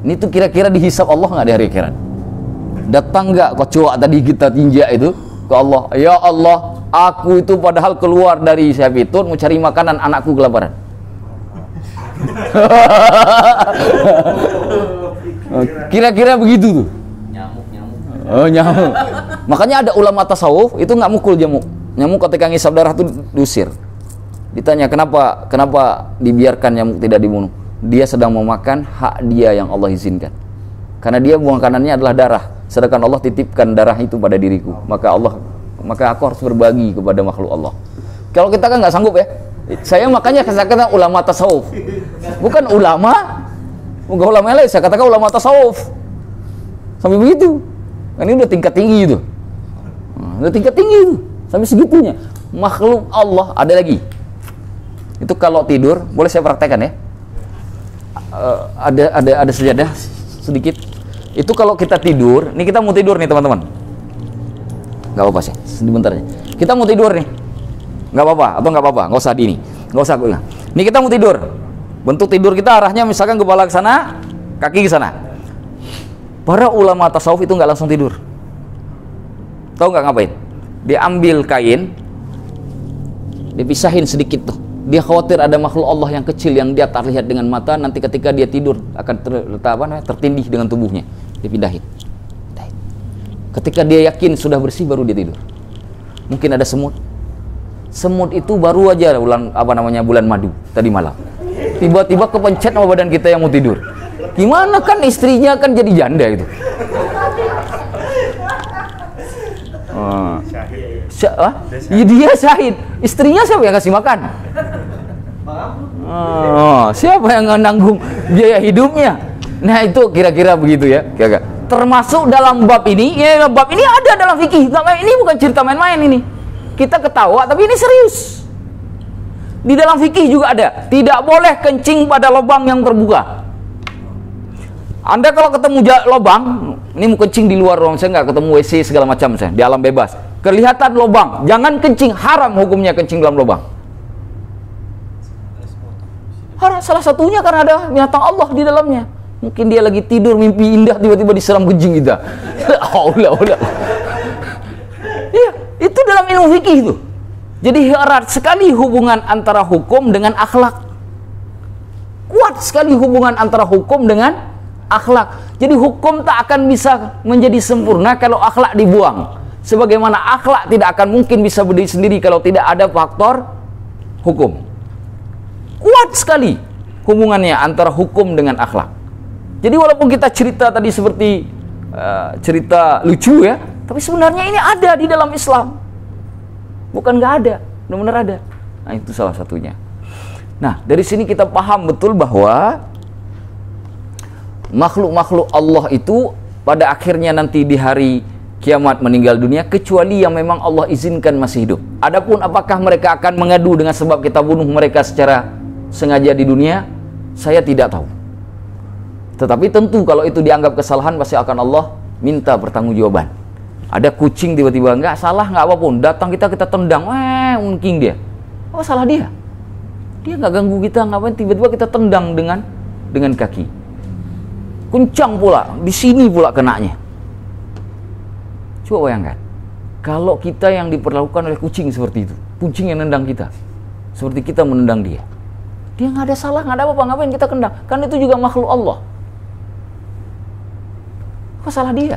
Ini tuh kira-kira dihisap Allah nggak di hari akhirat? Datang nggak kecoa tadi kita tinjak itu ke Allah? Ya Allah, aku itu padahal keluar dari habitat mau cari makanan, anakku kelaparan. Kira-kira begitu tuh. Oh, nyamuk. Makanya ada ulama tasawuf itu nggak mukul nyamuk ketika ngisap darah tuh diusir. Ditanya kenapa dibiarkan nyamuk tidak dibunuh? Dia sedang memakan hak dia yang Allah izinkan. Karena dia makanannya adalah darah, sedangkan Allah titipkan darah itu pada diriku. Maka aku harus berbagi kepada makhluk Allah. Kalau kita kan nggak sanggup ya. Saya makanya kata ulama tasawuf, bukan ulama lain. Saya katakan ulama tasawuf. Sampai begitu. Ini udah tingkat tinggi itu. Udah tingkat tinggi itu. Sampai segitunya. Makhluk Allah ada lagi. Itu kalau tidur, boleh saya praktekkan ya. Ada sejadah sedikit. Itu kalau kita tidur, nih kita mau tidur nih teman-teman. Nggak apa-apa sih, sebentar aja. Kita mau tidur nih. Nggak apa-apa, atau nggak apa-apa, nggak usah di ini. Nggak usah. Nih kita mau tidur. Bentuk tidur kita arahnya misalkan kepala ke sana, kaki ke sana. Para ulama tasawuf itu nggak langsung tidur. Tahu nggak ngapain? Dia ambil kain, dipisahin sedikit tuh. Dia khawatir ada makhluk Allah yang kecil yang dia tak lihat dengan mata, nanti ketika dia tidur akan tertindih dengan tubuhnya. Dipindahin. Ketika dia yakin sudah bersih baru dia tidur. Mungkin ada semut. Semut itu baru aja bulan madu tadi malam. Tiba-tiba kepencet sama badan kita yang mau tidur. Gimana kan istrinya kan jadi janda itu. Ya dia syahid. Istrinya siapa yang kasih makan? Siapa yang nanggung biaya hidupnya? Nah itu kira-kira begitu ya. Kira-kira. Termasuk dalam bab ini, ya bab ini ada dalam fikih. Ini bukan cerita main-main ini. Kita ketawa tapi ini serius. Di dalam fikih juga ada. Tidak boleh kencing pada lubang yang terbuka. Anda kalau ketemu lubang, ini mau kencing di luar ruang, saya nggak ketemu WC segala macam, saya di alam bebas. Kelihatan lubang, jangan kencing, haram hukumnya kencing dalam lubang. Haram, salah satunya karena ada binatang Allah di dalamnya. Mungkin dia lagi tidur, mimpi indah, tiba-tiba diseram kencing kita. Allah. Iya, itu dalam ilmu fikih itu. Jadi erat sekali hubungan antara hukum dengan akhlak. Kuat sekali hubungan antara hukum dengan akhlak. Jadi hukum tak akan bisa menjadi sempurna kalau akhlak dibuang. Sebagaimana akhlak tidak akan mungkin bisa berdiri sendiri kalau tidak ada faktor hukum. Kuat sekali hubungannya antara hukum dengan akhlak. Jadi walaupun kita cerita tadi seperti cerita lucu ya, tapi sebenarnya ini ada di dalam Islam. Bukan nggak ada, benar-benar ada. Nah itu salah satunya. Nah dari sini kita paham betul bahwa makhluk-makhluk Allah itu pada akhirnya nanti di hari kiamat meninggal dunia, kecuali yang memang Allah izinkan masih hidup. Adapun apakah mereka akan mengadu dengan sebab kita bunuh mereka secara sengaja di dunia, saya tidak tahu. Tetapi tentu kalau itu dianggap kesalahan, pasti akan Allah minta pertanggungjawaban. Ada kucing tiba-tiba nggak salah, nggak apapun, datang kita tendang, mungkin dia. Apa salah dia? Dia nggak ganggu kita, ngapain tiba-tiba kita tendang dengan kaki. Kencang pula, di sini pula kenanya. Coba bayangkan, kalau kita yang diperlakukan oleh kucing seperti itu, kucing yang nendang kita, seperti kita menendang dia. Dia nggak ada salah, nggak ada apa-apa, ngapain kita kendang? Kan itu juga makhluk Allah. Apa salah dia?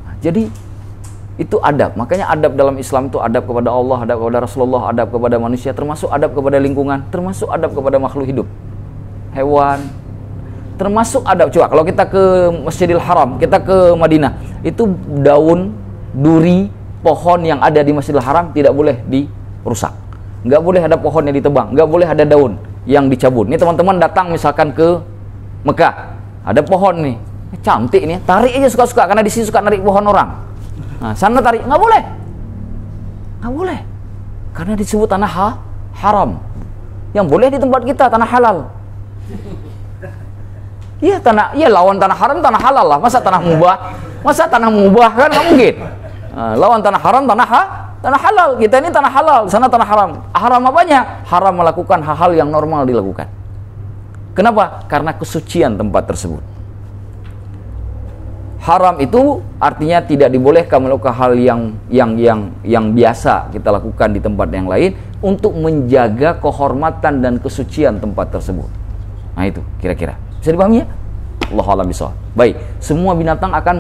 Nah, jadi itu adab. Makanya adab dalam Islam itu adab kepada Allah, adab kepada Rasulullah, adab kepada manusia, termasuk adab kepada lingkungan, termasuk adab kepada makhluk hidup, hewan. Termasuk adab. Coba kalau kita ke Masjidil Haram, kita ke Madinah, itu daun duri pohon yang ada di Masjidil Haram tidak boleh dirusak, nggak boleh ada pohon yang ditebang, nggak boleh ada daun yang dicabut. Ini teman-teman datang misalkan ke Mekah, ada pohon nih Cantik nih, tarik aja suka-suka karena di sini suka narik pohon orang. Nah, sana tarik, nggak boleh. Nggak boleh. Karena disebut tanah haram. Yang boleh di tempat kita tanah halal. Iya lawan tanah haram tanah halal lah. Masa tanah mubah kan nggak mungkin. Nah, lawan tanah haram tanah halal. Kita ini tanah halal, sana tanah haram. Haram apanya? Haram melakukan hal-hal yang normal dilakukan. Kenapa? Karena kesucian tempat tersebut. Haram itu artinya tidak dibolehkan melakukan hal yang biasa kita lakukan di tempat yang lain untuk menjaga kehormatan dan kesucian tempat tersebut. Nah itu kira-kira bisa dipahami ya? Allahu a'lam bishawab. Baik, semua binatang akan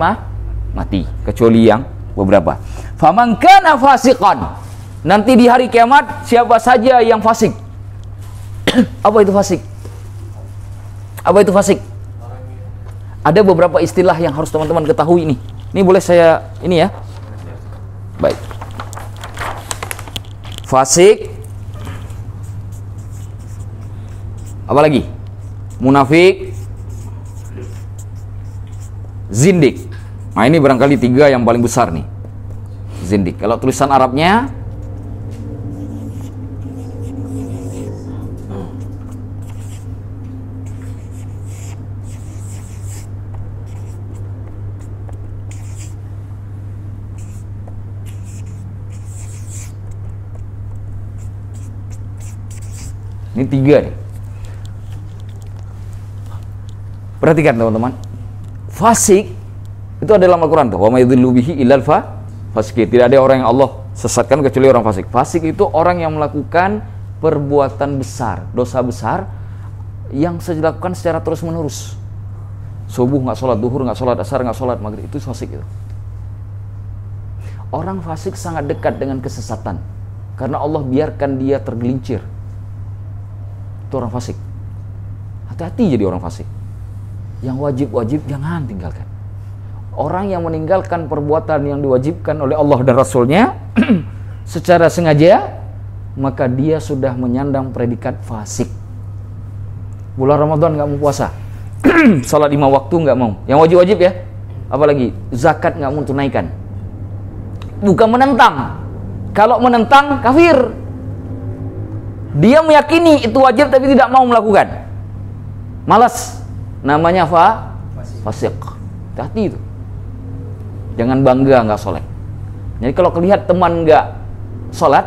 mati kecuali yang beberapa. Faman kana fasiqan, nanti di hari kiamat siapa saja yang fasik. Apa itu fasik? Apa itu fasik? Ada beberapa istilah yang harus teman-teman ketahui ini. Ini boleh saya ini ya. Baik. Fasik. Apa lagi? Munafik. Zindik. Nah, ini barangkali 3 yang paling besar nih. Zindik. Kalau tulisan Arabnya ini 3 nih. Perhatikan teman-teman. Fasik itu ada dalam Al-Quran tuh. Wa may yudhillu bihi illal fasiqin. Tidak ada orang yang Allah sesatkan kecuali orang fasik. Fasik itu orang yang melakukan perbuatan besar, dosa besar yang dilakukan secara terus-menerus. Subuh nggak sholat, duhur nggak sholat, asar nggak sholat, maghrib, itu fasik itu. Orang fasik sangat dekat dengan kesesatan karena Allah biarkan dia tergelincir. Itu orang fasik. Hati-hati jadi orang fasik. Yang wajib-wajib jangan tinggalkan. Orang yang meninggalkan perbuatan yang diwajibkan oleh Allah dan Rasulnya secara sengaja, maka dia sudah menyandang predikat fasik. Bulan Ramadan nggak mau puasa, salat 5 waktu nggak mau. Yang wajib-wajib ya, apalagi zakat nggak mau tunaikan. Bukan menentang. Kalau menentang kafir. Dia meyakini itu wajib tapi tidak mau melakukan. Malas. Namanya fasik. Hati itu. Jangan bangga nggak sholat. Jadi kalau kelihat teman nggak sholat,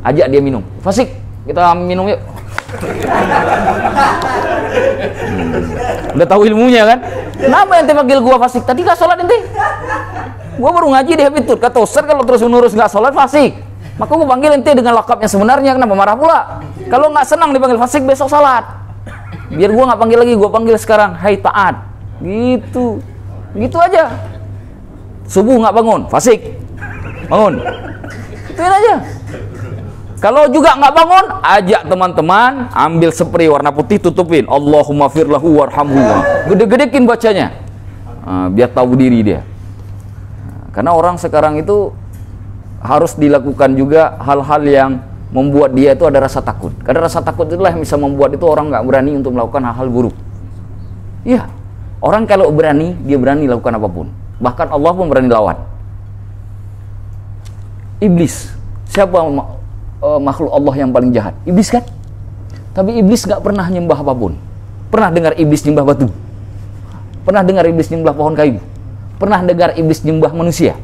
ajak dia minum. Fasik, kita minum yuk. Udah tahu ilmunya kan? Kenapa ente panggil gua fasik? Tadi nggak sholat ente. Gua baru ngaji di Habitut. Kata Ustaz kalau terus menerus nggak sholat fasik. Maka gua panggil ente dengan lakapnya sebenarnya. Kenapa marah pula? Kalau nggak senang dipanggil fasik, besok sholat. Biar gua nggak panggil lagi, gua panggil sekarang hai taat. Gitu aja. Subuh nggak bangun, fasik. Bangun. Ituin aja. Kalau juga nggak bangun, ajak teman-teman ambil spray warna putih, tutupin. Allahumma firlahu warhamhu. Gede-gedekin bacanya. Biar tahu diri dia. Karena orang sekarang itu harus dilakukan juga hal-hal yang membuat dia itu ada rasa takut. Karena rasa takut itulah yang bisa membuat itu orang nggak berani untuk melakukan hal-hal buruk. Iya. Orang kalau berani, dia berani lakukan apapun. Bahkan Allah pun berani lawan. Iblis. Siapa makhluk Allah yang paling jahat? Iblis kan? Tapi iblis gak pernah nyembah apapun. Pernah dengar iblis nyembah batu? Pernah dengar iblis nyembah pohon kayu? Pernah dengar iblis nyembah manusia?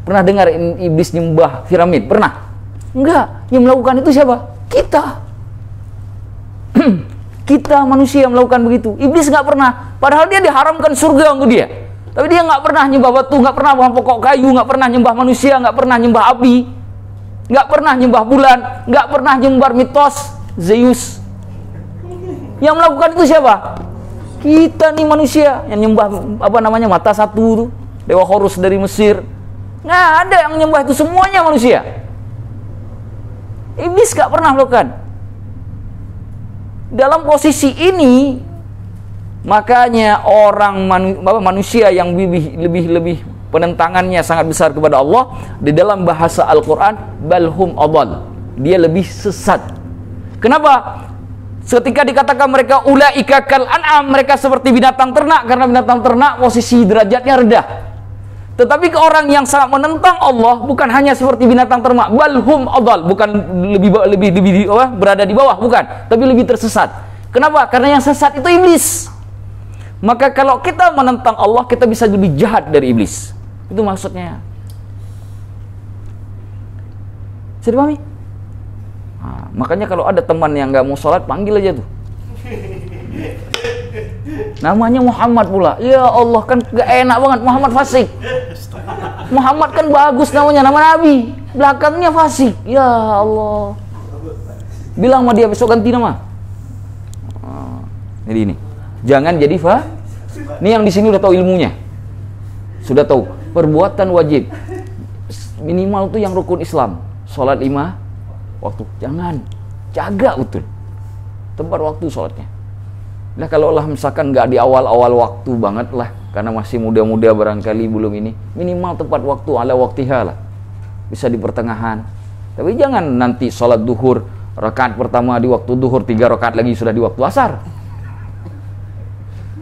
Pernah dengar iblis nyembah piramid? Pernah? Enggak. Yang melakukan itu siapa? Kita. Kita manusia melakukan begitu. Iblis gak pernah. Padahal dia diharamkan surga untuk dia. Tapi dia nggak pernah nyembah batu, nggak pernah nyembah pokok kayu, nggak pernah nyembah manusia, nggak pernah nyembah api, nggak pernah nyembah bulan, nggak pernah nyembah mitos Zeus. Yang melakukan itu siapa? Kita nih manusia yang nyembah mata satu tuh, dewa Horus dari Mesir. Nggak ada yang nyembah itu, semuanya manusia. Iblis nggak pernah melakukan. Dalam posisi ini, makanya orang manusia yang lebih penentangannya sangat besar kepada Allah, di dalam bahasa Al-Quran balhum adall, dia lebih sesat. Kenapa? Ketika dikatakan mereka ulaika kal an'am, mereka seperti binatang ternak, karena binatang ternak posisi derajatnya rendah. Tetapi ke orang yang sangat menentang Allah bukan hanya seperti binatang ternak, balhum adal, bukan lebih berada di bawah, bukan, tapi lebih tersesat. Kenapa? Karena yang sesat itu iblis. Maka kalau kita menentang Allah, kita bisa lebih jahat dari iblis. Itu maksudnya. Bisa dipahami? Nah, makanya kalau ada teman yang nggak mau sholat, panggil aja tuh. Namanya Muhammad pula. Ya Allah, kan gak enak banget. Muhammad fasik. Muhammad kan bagus namanya, nama Nabi. Belakangnya fasik. Ya Allah. Bilang sama dia besok ganti nama. Jadi ini. Jangan jadi Ini yang di sini udah tahu ilmunya. Sudah tahu. Perbuatan wajib. Minimal tuh yang rukun Islam. Sholat 5 waktu. Jangan. Jaga betul. Tempat waktu sholatnya. Nah kalau Allah misalkan nggak di awal-awal waktu banget lah, karena masih muda-muda barangkali belum ini, minimal tepat waktu ala waktiha lah, bisa di pertengahan. Tapi jangan nanti sholat duhur rakaat pertama di waktu duhur, 3 rakaat lagi sudah di waktu asar.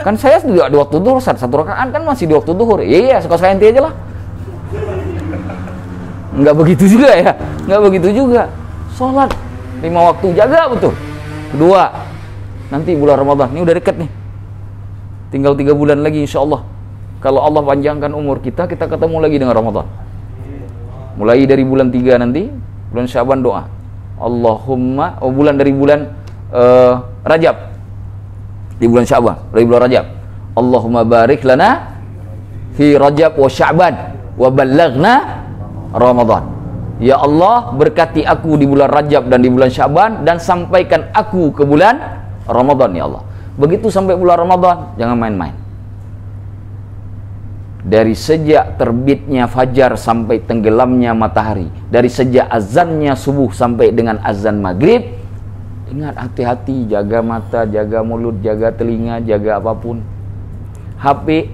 Kan saya juga di waktu duhur, 1 rakaat kan masih di waktu duhur. Iya, suka-suka ente aja lah. Nggak begitu juga ya, nggak begitu juga. Sholat 5 waktu, jaga betul. Kedua, nanti bulan Ramadan, ini udah deket nih, tinggal 3 bulan lagi insya Allah. Kalau Allah panjangkan umur kita, kita ketemu lagi dengan Ramadan. Mulai dari bulan 3 nanti, bulan Syaban doa Allahumma, bulan dari bulan Rajab, di bulan Syaban, dari bulan Rajab, Allahumma barik lana fi Rajab wa Syaban wa ballaghna Ramadan. Ya Allah, berkati aku di bulan Rajab dan di bulan Syaban, dan sampaikan aku ke bulan Ramadan ya Allah. Begitu sampai bulan Ramadan, jangan main-main. Dari sejak terbitnya fajar sampai tenggelamnya matahari, dari sejak azannya subuh sampai dengan azan maghrib, ingat, hati-hati, jaga mata, jaga mulut, jaga telinga, jaga apapun. HP,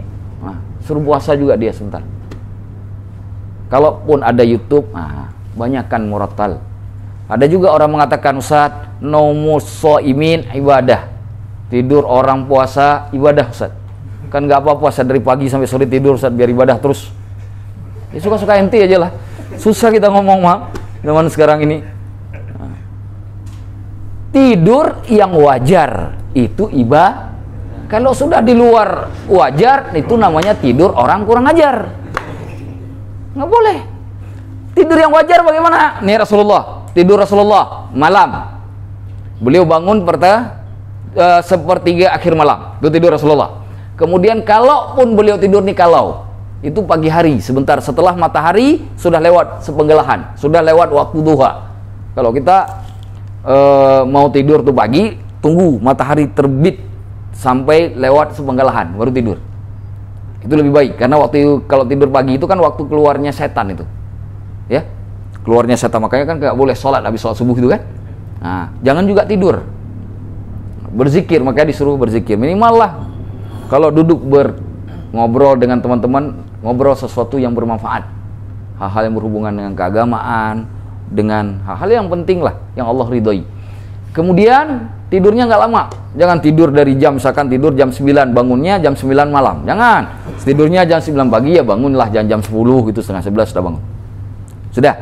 suruh puasa juga dia sebentar. Kalaupun ada YouTube, banyakkan murattal. Ada juga orang mengatakan, Ustaz, naumus shaimin ibadah. Tidur orang puasa ibadah, Ustaz. Kan nggak apa-apa puasa dari pagi sampai sore tidur, Ustaz, biar ibadah terus. Ya suka-suka ente aja lah. Susah kita ngomong mah zaman sekarang ini. Tidur yang wajar itu ibadah. Kalau sudah di luar wajar, itu namanya tidur orang kurang ajar. Nggak boleh. Tidur yang wajar bagaimana? Nih Rasulullah, tidur Rasulullah malam. Beliau bangun sepertiga akhir malam. Itu tidur Rasulullah. Kemudian kalaupun beliau tidur nih, kalau itu pagi hari, sebentar setelah matahari sudah lewat sepenggelahan, sudah lewat waktu duha. Kalau kita mau tidur tuh pagi, tunggu matahari terbit sampai lewat sepenggelahan baru tidur. Itu lebih baik, karena kalau tidur pagi itu kan waktu keluarnya setan itu, ya, keluarnya setan. Makanya kan nggak boleh sholat habis sholat subuh itu kan. Nah, jangan juga tidur, berzikir. Makanya disuruh berzikir minimal lah. Kalau duduk ngobrol dengan teman-teman, ngobrol sesuatu yang bermanfaat, hal-hal yang berhubungan dengan keagamaan, dengan hal-hal yang penting lah, yang Allah ridhoi. Kemudian tidurnya nggak lama, jangan tidur dari jam, misalkan tidur jam 9, bangunnya jam 9 malam, jangan. Tidurnya jam 9 pagi, ya bangunlah jam 10 gitu, setengah 11 sudah bangun. Sudah.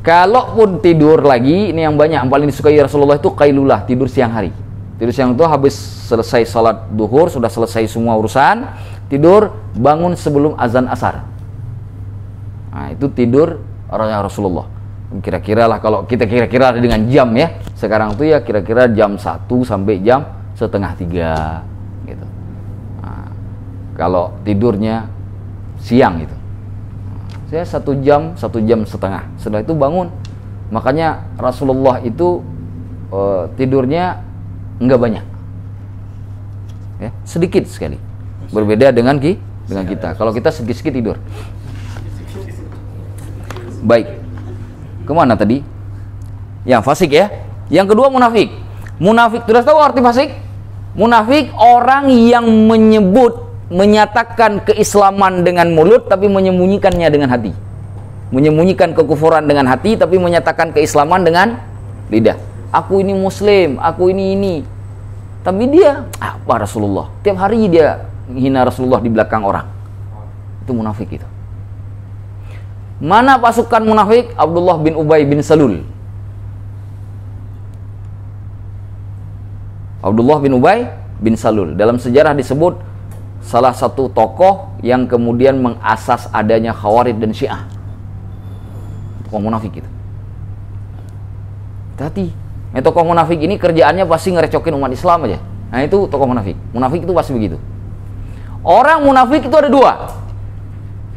Kalaupun tidur lagi, ini yang banyak, yang paling disukai Rasulullah itu qailulah, tidur siang hari. Tidur siang itu habis selesai salat duhur, sudah selesai semua urusan, tidur, bangun sebelum azan asar. Nah, itu tidur orang Rasulullah. Kira-kira lah, kalau kita kira-kira dengan jam ya, sekarang tuh ya kira-kira jam 1 sampai jam setengah 3 gitu. Nah, kalau tidurnya siang gitu, saya 1 jam 1,5 jam. Setelah itu bangun. Makanya Rasulullah itu tidurnya enggak banyak, ya, sedikit sekali. Berbeda dengan kita. Kalau kita sedikit tidur. Baik. Kemana tadi? Yang fasik ya. Yang kedua munafik. Munafik, sudah tahu arti fasik? Munafik orang yang menyatakan keislaman dengan mulut tapi menyembunyikannya dengan hati. Menyembunyikan kekufuran dengan hati tapi menyatakan keislaman dengan lidah. Aku ini muslim, aku ini. Tapi dia, apa Rasulullah? Tiap hari dia hina Rasulullah di belakang orang. Itu munafik itu. Mana pasukan munafik? Abdullah bin Ubay bin Salul. Abdullah bin Ubay bin Salul. Dalam sejarah disebut salah satu tokoh yang kemudian mengasas adanya Khawarij dan Syiah. Tokoh munafik itu. Hati-hati. Tokoh munafik ini kerjaannya pasti ngerecokin umat Islam aja. Nah itu tokoh munafik. Munafik itu pasti begitu. Orang munafik itu ada dua.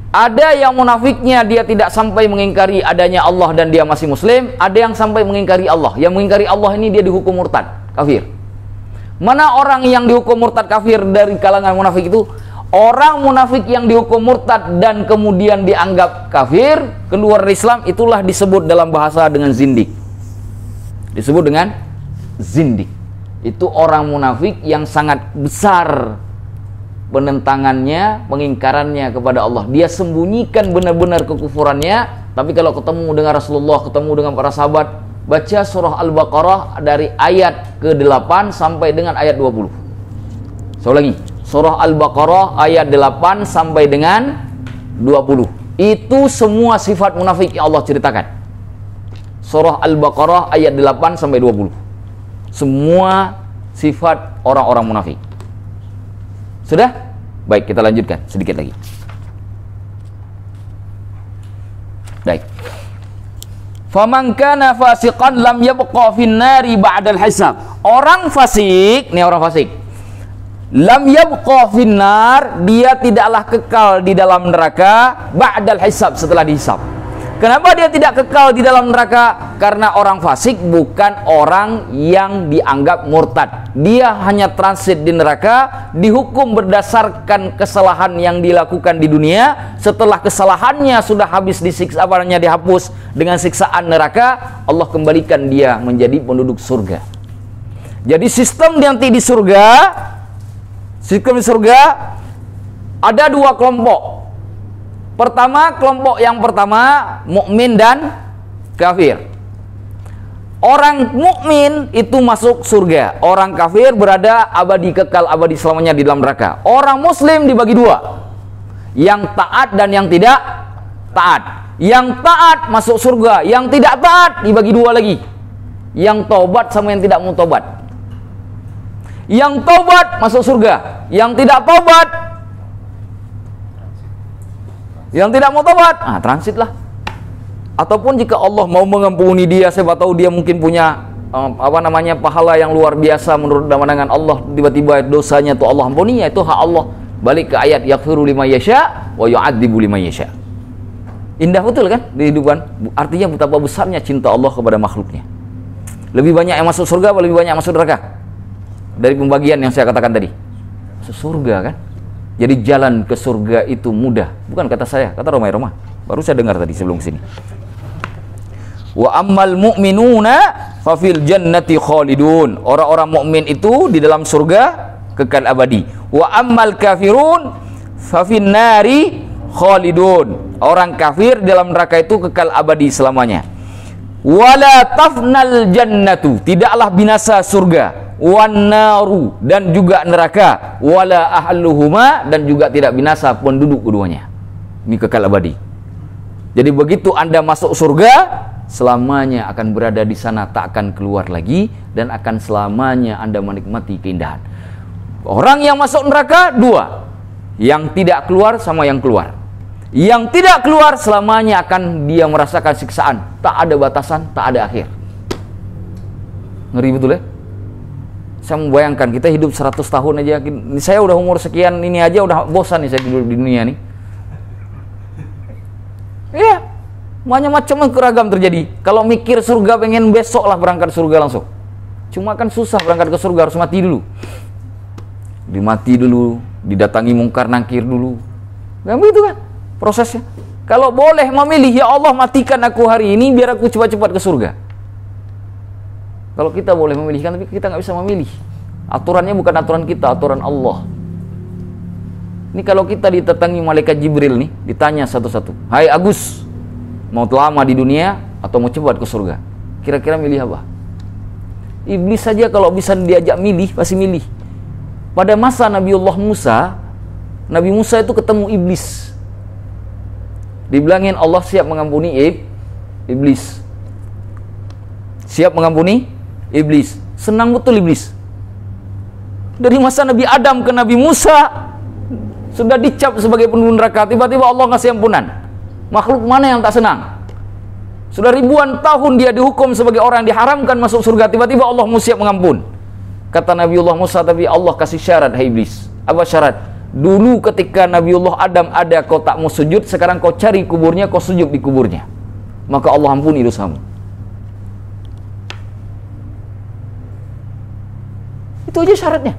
Ada yang munafiknya dia tidak sampai mengingkari adanya Allah dan dia masih muslim. Ada yang sampai mengingkari Allah. Yang mengingkari Allah ini dia dihukum murtad, kafir. Mana orang yang dihukum murtad kafir dari kalangan munafik itu? Orang munafik yang dihukum murtad dan kemudian dianggap kafir, keluar dari Islam, itulah disebut dalam bahasa dengan zindik. Disebut dengan zindik. Itu orang munafik yang sangat besar penentangannya, pengingkarannya kepada Allah. Dia sembunyikan benar-benar kekufurannya, tapi kalau ketemu dengan Rasulullah, ketemu dengan para sahabat, baca surah Al-Baqarah dari ayat ke-8 sampai dengan ayat 20. Saya ulangi, surah Al-Baqarah ayat 8 sampai dengan 20. Itu semua sifat munafik yang Allah ceritakan. Surah Al-Baqarah ayat 8 sampai 20. Semua sifat orang-orang munafik. Sudah? Baik, kita lanjutkan sedikit lagi. Baik. Faman kana fasiqan lam yabqa fin nari ba'dal hisab. Orang fasik, nih orang fasik. Lam yabqa fin nar, dia tidaklah kekal di dalam neraka ba'dal hisab, setelah dihisab. Kenapa dia tidak kekal di dalam neraka? Karena orang fasik bukan orang yang dianggap murtad. Dia hanya transit di neraka, dihukum berdasarkan kesalahan yang dilakukan di dunia. Setelah kesalahannya sudah habis disiksa, dihapus dengan siksaan neraka, Allah kembalikan dia menjadi penduduk surga. Jadi sistem nanti di surga, sistem di surga ada dua kelompok. Pertama, kelompok yang pertama mukmin dan kafir. Orang mukmin itu masuk surga, orang kafir berada abadi, kekal abadi selamanya di dalam neraka. Orang muslim dibagi dua, yang taat dan yang tidak taat. Yang taat masuk surga, yang tidak taat dibagi dua lagi, yang taubat sama yang tidak mau taubat. Yang taubat masuk surga, yang tidak taubat, yang tidak mau tobat, transit lah. Ataupun jika Allah mau mengampuni dia, siapa tahu dia mungkin punya pahala yang luar biasa menurut pandangan Allah, tiba-tiba dosanya itu Allah ampuni, ya itu hak Allah. Balik ke ayat yaghfiru liman yasha wa yu'adzibu liman yasha. Indah betul kan di kehidupan. Artinya betapa besarnya cinta Allah kepada makhluknya. Lebih banyak yang masuk surga atau lebih banyak yang masuk neraka? Dari pembagian yang saya katakan tadi, masuk surga kan. Jadi jalan ke surga itu mudah. Bukan kata saya, kata Romai-Roma. Baru saya dengar tadi sebelum sini. Wa ammal mu'minuna fa fil jannati khalidun. Orang-orang mukmin itu di dalam surga kekal abadi. Wa ammal kafirun fa fin nari khalidun. Orang kafir dalam neraka itu kekal abadi selamanya. Wala tafnal jannatu. Tidaklah binasa surga. Wan naru, dan juga neraka, wala ahluhuma, dan juga tidak binasa penduduk keduanya. Ini kekal abadi. Jadi begitu Anda masuk surga, selamanya akan berada di sana, tak akan keluar lagi, dan akan selamanya Anda menikmati keindahan. Orang yang masuk neraka dua, yang tidak keluar sama yang keluar. Yang tidak keluar selamanya akan dia merasakan siksaan, tak ada batasan, tak ada akhir. Ngeri betul ya? Saya membayangkan kita hidup 100 tahun aja. Saya udah umur sekian ini aja udah bosan nih saya hidup di dunia nih. Iya, macam-macam keragam terjadi. Kalau mikir surga pengen besok lah berangkat surga langsung. Cuma kan susah berangkat ke surga, harus mati dulu. Dimati dulu, didatangi mungkar nakir dulu. Gak begitu kan prosesnya. Kalau boleh memilih, ya Allah matikan aku hari ini biar aku cepat-cepat ke surga. Kalau kita boleh memilihkan, tapi kita nggak bisa memilih. Aturannya bukan aturan kita, aturan Allah. Ini kalau kita ditatangi malaikat Jibril nih, ditanya satu-satu, hai Agus, mau lama di dunia atau mau cepat ke surga? Kira-kira milih apa? Iblis saja kalau bisa diajak milih, pasti milih. Pada masa Nabiullah Musa, Nabi Musa itu ketemu iblis. Dibilangin Allah siap mengampuni iblis. Siap mengampuni iblis. Senang betul iblis. Dari masa Nabi Adam ke Nabi Musa sudah dicap sebagai penghuni neraka, tiba-tiba Allah ngasih ampunan. Makhluk mana yang tak senang? Sudah ribuan tahun dia dihukum sebagai orang yang diharamkan masuk surga, tiba-tiba Allah siap mengampun. Kata Nabiullah Musa, tapi Allah kasih syarat, hai iblis. Apa syarat? Dulu ketika Nabiullah Adam ada kau tak mau sujud, sekarang kau cari kuburnya, kau sujud di kuburnya, maka Allah ampuni dosamu. Itu aja syaratnya.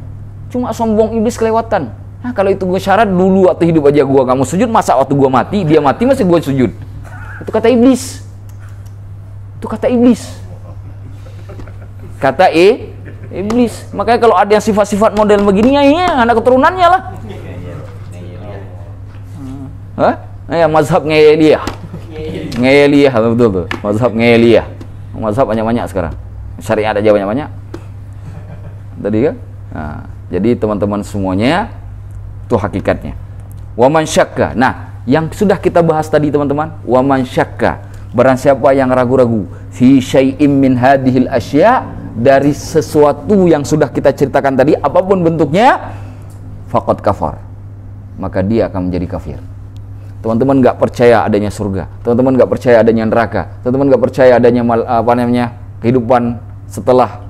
Cuma sombong iblis kelewatan. Nah, kalau itu gue syarat dulu waktu hidup aja gue gak mau sujud, masa waktu gue mati, dia mati masih gue sujud? Itu kata iblis. Itu kata iblis. Kata iblis. Makanya kalau ada yang sifat-sifat model begini, ya anak keturunannya lah. Hah? Ya, mazhab Ngeyeliyah. Ngeyeliyah, betul tuh. Mazhab Ngeyeliyah. Mazhab banyak-banyak sekarang. Syariat aja banyak-banyak. Tadi kan? Nah, jadi teman-teman semuanya, itu hakikatnya. Waman syakka. Nah, yang sudah kita bahas tadi teman-teman, waman syakka. Barang siapa yang ragu-ragu fi syai'im min hadhil asya, dari sesuatu yang sudah kita ceritakan tadi, apapun bentuknya, faqad kafar, maka dia akan menjadi kafir. Teman-teman nggak percaya adanya surga, teman-teman nggak percaya adanya neraka, teman-teman nggak percaya adanya kehidupan setelah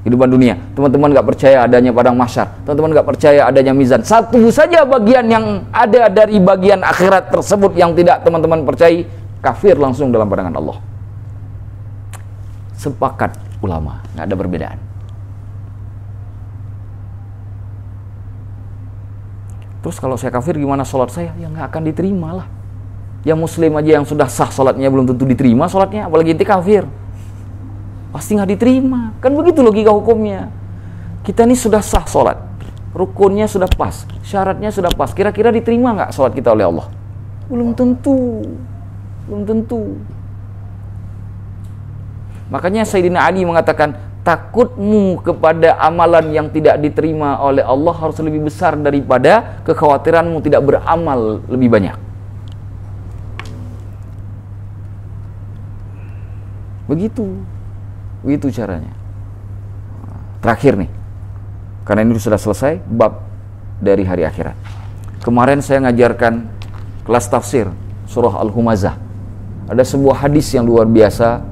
kehidupan dunia, teman-teman nggak percaya adanya padang mahsyar, teman-teman nggak percaya adanya mizan. Satu saja bagian yang ada dari bagian akhirat tersebut yang tidak teman-teman percaya, kafir langsung dalam pandangan Allah. Sepakat ulama, nggak ada perbedaan. Terus kalau saya kafir gimana sholat saya? Ya nggak akan diterima lah. Ya muslim aja yang sudah sah sholatnya belum tentu diterima sholatnya, apalagi inti kafir. Pasti nggak diterima. Kan begitu logika hukumnya. Kita ini sudah sah sholat, rukunnya sudah pas, syaratnya sudah pas. Kira-kira diterima nggak sholat kita oleh Allah? Belum tentu. Belum tentu. Makanya Sayyidina Ali mengatakan, takutmu kepada amalan yang tidak diterima oleh Allah harus lebih besar daripada kekhawatiranmu tidak beramal lebih banyak. Begitu caranya. Terakhir nih, karena ini sudah selesai bab dari hari akhirat. Kemarin saya ngajarkan kelas tafsir surah Al-Humazah. Ada sebuah hadis yang luar biasa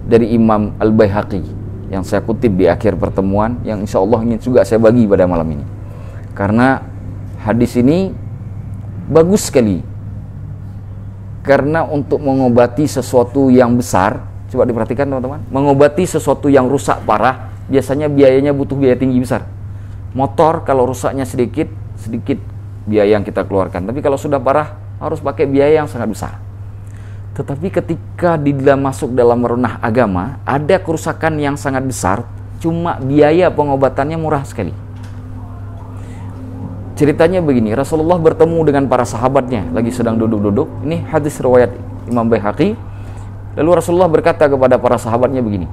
dari Imam Al-Baihaqi yang saya kutip di akhir pertemuan, yang insya Allah ingin juga saya bagi pada malam ini. Karena hadis ini bagus sekali. Karena untuk mengobati sesuatu yang besar, coba diperhatikan teman-teman, mengobati sesuatu yang rusak parah, biasanya biayanya butuh biaya tinggi besar. Motor kalau rusaknya sedikit biaya yang kita keluarkan. Tapi kalau sudah parah, harus pakai biaya yang sangat besar. Tetapi ketika masuk dalam ranah agama, ada kerusakan yang sangat besar, cuma biaya pengobatannya murah sekali. Ceritanya begini, Rasulullah bertemu dengan para sahabatnya, lagi sedang duduk-duduk. Ini hadis riwayat Imam Baihaqi. Lalu Rasulullah berkata kepada para sahabatnya begini,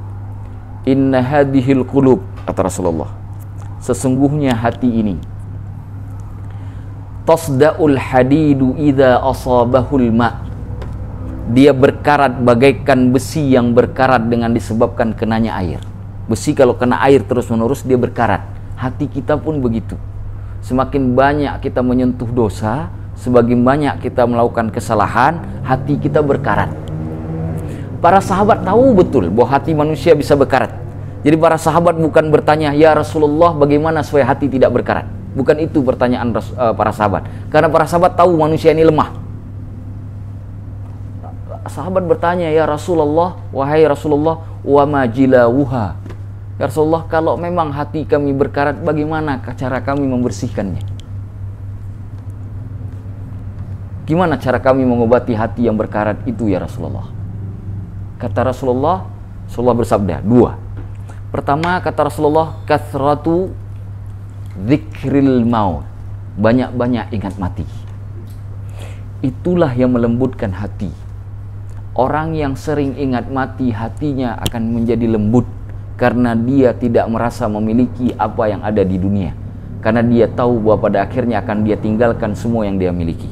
Inna hadhil qulub, kata Rasulullah, sesungguhnya hati ini, tasda'ul hadidu idza asabahul ma', dia berkarat bagaikan besi yang berkarat dengan disebabkan kenanya air. Besi kalau kena air terus-menerus dia berkarat. Hati kita pun begitu. Semakin banyak kita menyentuh dosa, semakin banyak kita melakukan kesalahan, hati kita berkarat. Para sahabat tahu betul bahwa hati manusia bisa berkarat. Jadi para sahabat bukan bertanya, ya Rasulullah bagaimana supaya hati tidak berkarat. Bukan itu pertanyaan para sahabat. Karena para sahabat tahu manusia ini lemah. Sahabat bertanya, ya Rasulullah, wahai Rasulullah, wa majilawuha. Ya Rasulullah, kalau memang hati kami berkarat, bagaimana cara kami membersihkannya? Gimana cara kami mengobati hati yang berkarat itu ya Rasulullah? Kata Rasulullah bersabda, dua. Pertama, kata Rasulullah, kathratu dzikril maut, banyak-banyak ingat mati. Itulah yang melembutkan hati. Orang yang sering ingat mati, hatinya akan menjadi lembut. karena dia tidak merasa memiliki apa yang ada di dunia, karena dia tahu bahwa pada akhirnya akan dia tinggalkan semua yang dia miliki.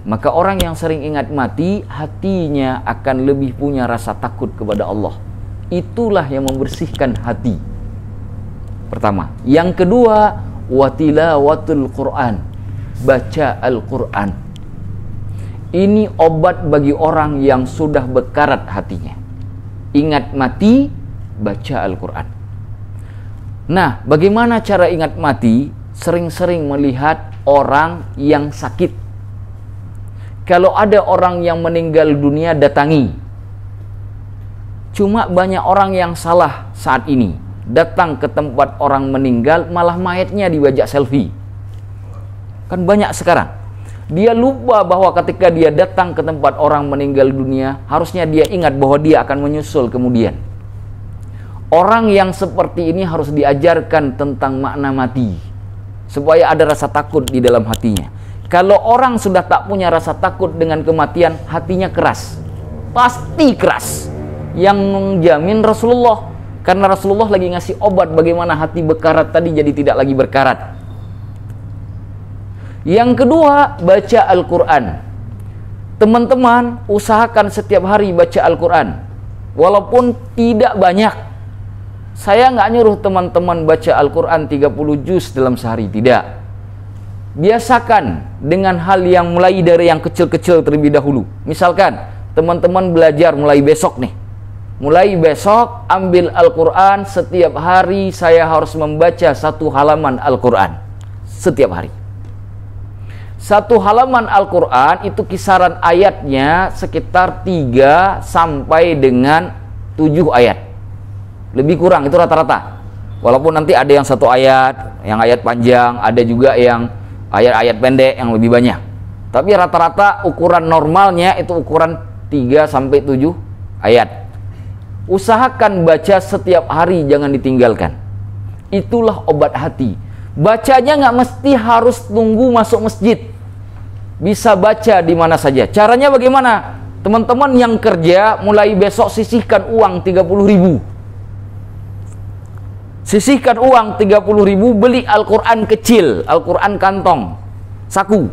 Maka orang yang sering ingat mati, hatinya akan lebih punya rasa takut kepada Allah. Itulah yang membersihkan hati. Pertama. Yang kedua, watilawatul Quran, baca Al-Quran. Ini obat bagi orang yang sudah berkarat hatinya. Ingat mati, baca Al-Quran. Nah, bagaimana cara ingat mati? Sering-sering melihat orang yang sakit. Kalau ada orang yang meninggal dunia, datangi. Cuma banyak orang yang salah saat ini. Datang ke tempat orang meninggal, malah mayatnya dibajak selfie. Kan banyak sekarang. Dia lupa bahwa ketika dia datang ke tempat orang meninggal dunia, harusnya dia ingat bahwa dia akan menyusul kemudian. Orang yang seperti ini harus diajarkan tentang makna mati, supaya ada rasa takut di dalam hatinya. Kalau orang sudah tak punya rasa takut dengan kematian, hatinya keras. Pasti keras. Yang menjamin Rasulullah. Karena Rasulullah lagi ngasih obat bagaimana hati berkarat tadi jadi tidak lagi berkarat. Yang kedua, baca Al-Quran. Teman-teman, usahakan setiap hari baca Al-Quran. Walaupun tidak banyak. Saya nggak nyuruh teman-teman baca Al-Quran 30 juz dalam sehari, tidak. Biasakan dengan hal yang mulai dari yang kecil-kecil terlebih dahulu. Misalkan teman-teman belajar mulai besok nih. Mulai besok ambil Al-Quran, setiap hari saya harus membaca 1 halaman Al-Quran. Setiap hari. 1 halaman Al-Quran itu kisaran ayatnya sekitar 3 sampai dengan 7 ayat. Lebih kurang itu rata-rata. Walaupun nanti ada yang 1 ayat, yang ayat panjang, ada juga yang ayat-ayat pendek yang lebih banyak. Tapi rata-rata ukuran normalnya itu ukuran 3 sampai 7 ayat. Usahakan baca setiap hari, jangan ditinggalkan. Itulah obat hati. Bacanya nggak mesti harus tunggu masuk masjid. Bisa baca di mana saja. Caranya bagaimana? Teman-teman yang kerja mulai besok sisihkan uang 30.000. Sisihkan uang 30.000, beli Al-Quran kecil, Al-Quran kantong, saku.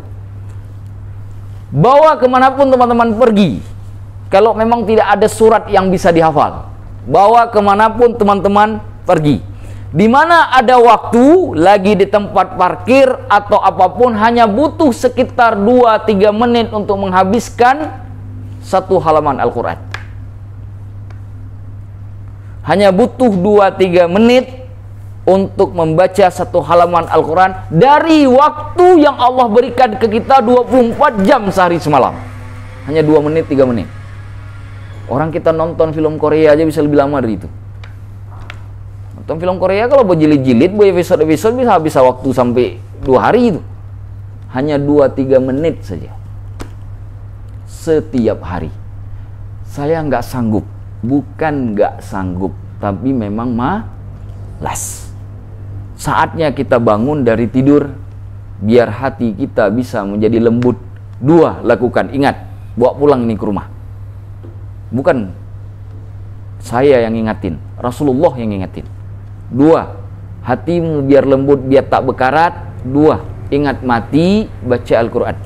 Bawa kemanapun teman-teman pergi. Kalau memang tidak ada surat yang bisa dihafal, bawa kemanapun teman-teman pergi. Di mana ada waktu, lagi di tempat parkir atau apapun, hanya butuh sekitar 2-3 menit untuk menghabiskan 1 halaman Al-Quran. Hanya butuh 2-3 menit untuk membaca 1 halaman Al-Quran dari waktu yang Allah berikan ke kita 24 jam sehari semalam. Hanya 2 menit, 3 menit. Orang kita nonton film Korea aja bisa lebih lama dari itu. Nonton film Korea kalau berjilid-jilid, episode-episode bisa habis waktu sampai 2 hari itu. Hanya 2-3 menit saja. Setiap hari. Saya nggak sanggup. Bukan nggak sanggup, tapi memang malas. Saatnya kita bangun dari tidur, biar hati kita bisa menjadi lembut. 2, lakukan. Ingat, bawa pulang ini ke rumah. Bukan saya yang ingatin, Rasulullah yang ingatin. 2, hatimu biar lembut, biar tak berkarat. 2, ingat mati, baca Al-Quran.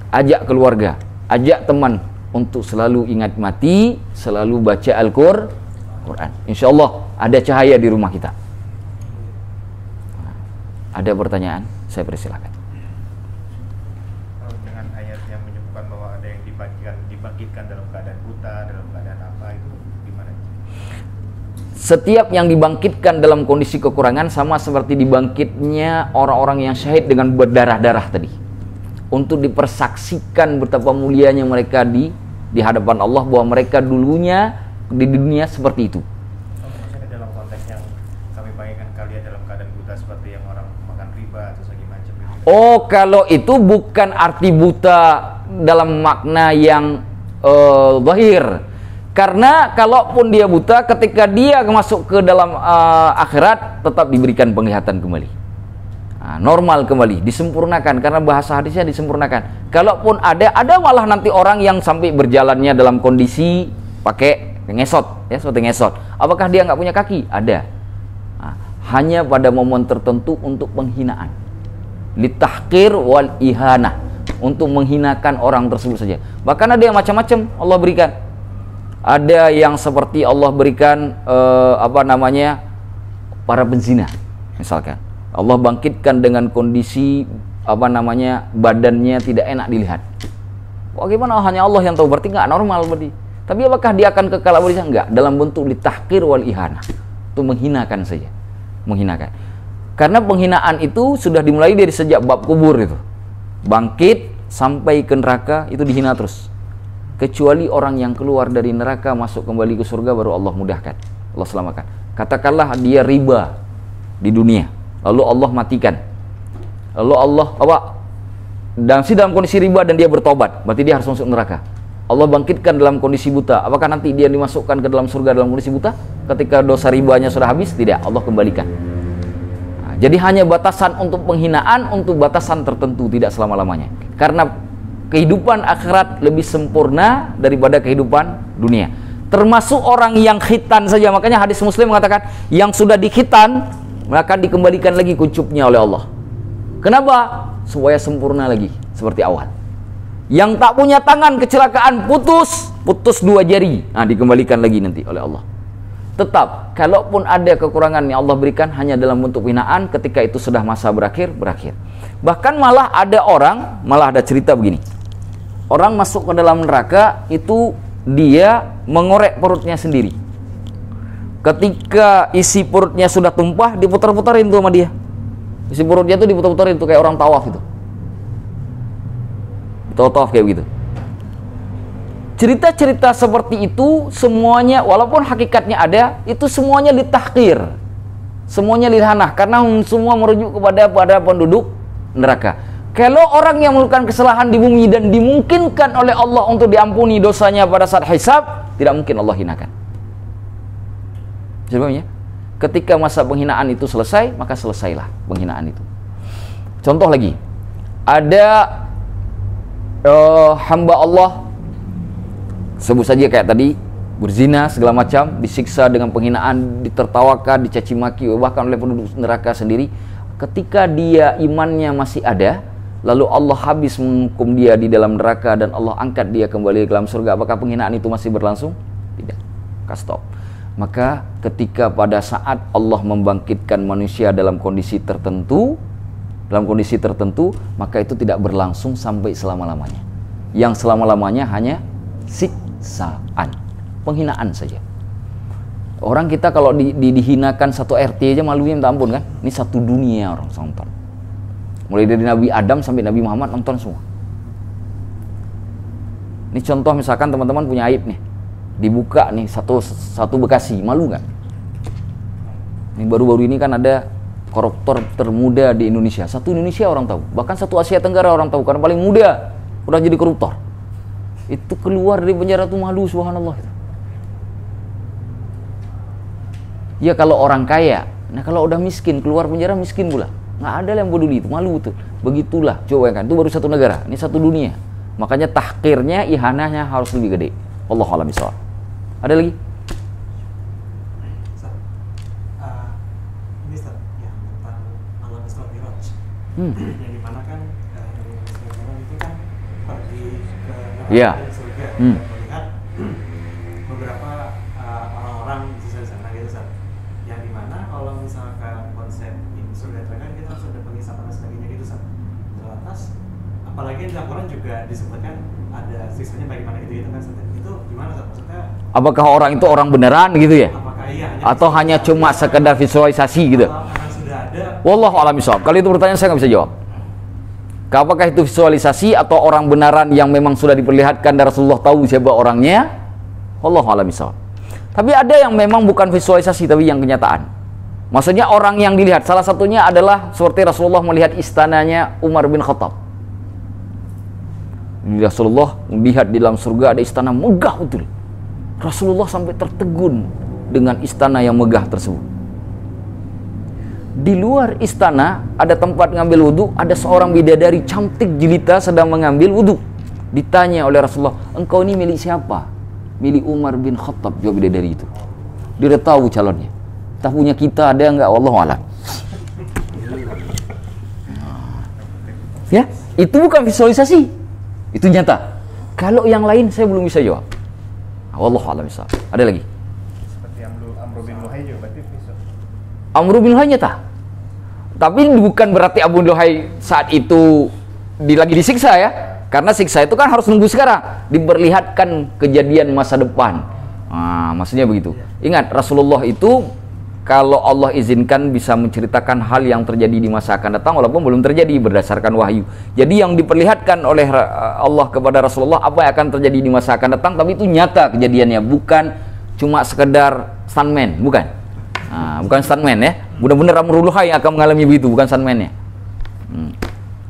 Ajak keluarga, ajak teman untuk selalu ingat mati, selalu baca Al-Quran. Insya Allah ada cahaya di rumah kita. Ada pertanyaan? Saya persilakan. Dengan ayat yang menyebutkan bahwa ada yang dibangkitkan dalam keadaan buta, dalam keadaan apa, itu gimana? Setiap yang dibangkitkan dalam kondisi kekurangan sama seperti dibangkitnya orang-orang yang syahid dengan berdarah-darah tadi. Untuk dipersaksikan betapa mulianya mereka di hadapan Allah, bahwa mereka dulunya di dunia seperti itu. Maksudnya dalam konteks yang kami bayangkan kalian dalam keadaan buta seperti yang orang makan riba atau segala macam itu. Oh, kalau itu bukan arti buta dalam makna yang zahir. Karena kalaupun dia buta, ketika dia masuk ke dalam akhirat tetap diberikan penglihatan kembali. Normal kembali, disempurnakan, karena bahasa hadisnya disempurnakan. Kalaupun ada malah nanti orang yang sampai berjalannya dalam kondisi pakai ngesot, ya seperti ngesot. Apakah dia nggak punya kaki? Ada. Nah, hanya pada momen tertentu untuk penghinaan, litahqir wal ihanah, untuk menghinakan orang tersebut saja. Bahkan ada yang macam-macam Allah berikan. Ada yang seperti Allah berikan para penzina, misalkan. Allah bangkitkan dengan kondisi badannya tidak enak dilihat. Bagaimana? Hanya Allah yang tahu, berarti nggak normal berarti. Tapi apakah dia akan kekal abadi? Enggak, dalam bentuk litahqir wal ihanah, itu menghinakan saja, menghinakan. Karena penghinaan itu sudah dimulai dari sejak bab kubur itu. Bangkit sampai ke neraka itu dihina terus. Kecuali orang yang keluar dari neraka masuk kembali ke surga baru Allah mudahkan, Allah selamatkan. Katakanlah dia riba di dunia, lalu Allah matikan. Lalu Allah dalam kondisi riba dan dia bertobat, berarti dia harus masuk neraka. Allah bangkitkan dalam kondisi buta. Apakah nanti dia dimasukkan ke dalam surga dalam kondisi buta? Ketika dosa ribanya sudah habis? Tidak, Allah kembalikan. Nah, jadi hanya batasan untuk penghinaan, untuk batasan tertentu, tidak selama-lamanya. Karena kehidupan akhirat lebih sempurna daripada kehidupan dunia. Termasuk orang yang khitan saja. Makanya hadis Muslim mengatakan, yang sudah dikhitan akan dikembalikan lagi kuncupnya oleh Allah. Kenapa? Supaya sempurna lagi seperti awal. Yang tak punya tangan kecelakaan putus 2 jari, nah dikembalikan lagi nanti oleh Allah. Tetap, kalaupun ada kekurangan yang Allah berikan hanya dalam bentuk hinaan, ketika itu sudah masa berakhir. Bahkan malah ada cerita begini. Orang masuk ke dalam neraka itu dia mengorek perutnya sendiri. Ketika isi perutnya sudah tumpah, diputar-putarin tuh sama dia. Isi perutnya tuh diputar-putarin tuh kayak orang tawaf itu. Tawaf kayak begitu. Cerita-cerita seperti itu semuanya, walaupun hakikatnya ada, itu semuanya litahqir, semuanya lihanah, karena semua merujuk kepada penduduk neraka. Kalau orang yang melakukan kesalahan di bumi dan dimungkinkan oleh Allah untuk diampuni dosanya pada saat hisab, tidak mungkin Allah hinakan. Sebabnya, ketika masa penghinaan itu selesai, maka selesailah penghinaan itu. Contoh lagi, ada hamba Allah, sebut saja kayak tadi, berzina segala macam, disiksa dengan penghinaan, ditertawakan, dicaci maki bahkan oleh penduduk neraka sendiri. Ketika dia imannya masih ada, lalu Allah habis menghukum dia di dalam neraka dan Allah angkat dia kembali ke dalam surga, apakah penghinaan itu masih berlangsung? Tidak, stop. Maka ketika pada saat Allah membangkitkan manusia dalam kondisi tertentu, maka itu tidak berlangsung sampai selama-lamanya. Yang selama-lamanya hanya siksaan, penghinaan saja. Orang kita kalau dihinakan satu RT aja malunya minta ampun kan? Ini satu dunia orang nonton. Mulai dari Nabi Adam sampai Nabi Muhammad nonton semua. Ini contoh misalkan teman-teman punya aib nih, dibuka nih satu Bekasi, malu nggak? Ini baru-baru ini kan ada koruptor termuda di Indonesia. Satu Indonesia orang tahu, bahkan satu Asia Tenggara orang tahu karena paling muda udah jadi koruptor. Itu keluar dari penjara tuh malu, subhanallah. Ya kalau orang kaya, nah kalau udah miskin keluar penjara miskin pula, nggak ada yang peduli, itu malu betul. Begitulah, coba kan, itu baru satu negara, ini satu dunia. Makanya tahqirnya, ihanahnya harus lebih gede. Wallahu a'lam bishawab. Ada lagi? Yang dimana kan itu kan pergi ke neraka dan surga, melihat beberapa orang-orang di sana gitu, yang dimana kalau misalkan konsep ini surga itu kan kita harus ada pengisapan dan sebagainya gitu, lantas apalagi di Al-Quran juga disebutkan ada siksanya bagaimana gitu kan, itu gimana maksudnya? Apakah orang itu orang beneran gitu ya? Apakah iya? Atau hanya cuma sekedar visualisasi gitu? Wallahu a'lam bishawab. Kalau itu pertanyaan saya nggak bisa jawab. Apakah itu visualisasi atau orang benaran yang memang sudah diperlihatkan dan Rasulullah tahu siapa orangnya? Wallahu a'lam bishawab. Tapi ada yang memang bukan visualisasi tapi yang kenyataan. Maksudnya orang yang dilihat, salah satunya adalah seperti Rasulullah melihat istananya Umar bin Khattab. Rasulullah melihat di dalam surga ada istana megah betul. Rasulullah sampai tertegun dengan istana yang megah tersebut. Di luar istana ada tempat ngambil wudhu, ada seorang bidadari cantik jelita sedang mengambil wudhu. Ditanya oleh Rasulullah, engkau ini milik siapa? Milih Umar bin Khattab, jawab bidadari itu. Dia udah tahu calonnya. Tak punya kita ada nggak? Wallahu a'lam. Ya, itu bukan visualisasi, itu nyata. Kalau yang lain saya belum bisa jawab. Wallahu a'lam bishawab. Ada lagi? Seperti Amr bin Luhai juga berarti bisa. Amr bin Luhai nyata. Tapi bukan berarti Abu Luhai saat itu lagi disiksa ya. Karena siksa itu kan harus nunggu sekarang. Diperlihatkan kejadian masa depan. Nah, maksudnya begitu. Ingat, Rasulullah itu kalau Allah izinkan bisa menceritakan hal yang terjadi di masa akan datang walaupun belum terjadi berdasarkan wahyu. Jadi yang diperlihatkan oleh Allah kepada Rasulullah apa yang akan terjadi di masa akan datang, tapi itu nyata kejadiannya, bukan cuma sekedar stuntman, bukan. Nah, bukan stuntman ya. Benar-benar Amr bin Luhai akan mengalami begitu, bukan stuntman-nya.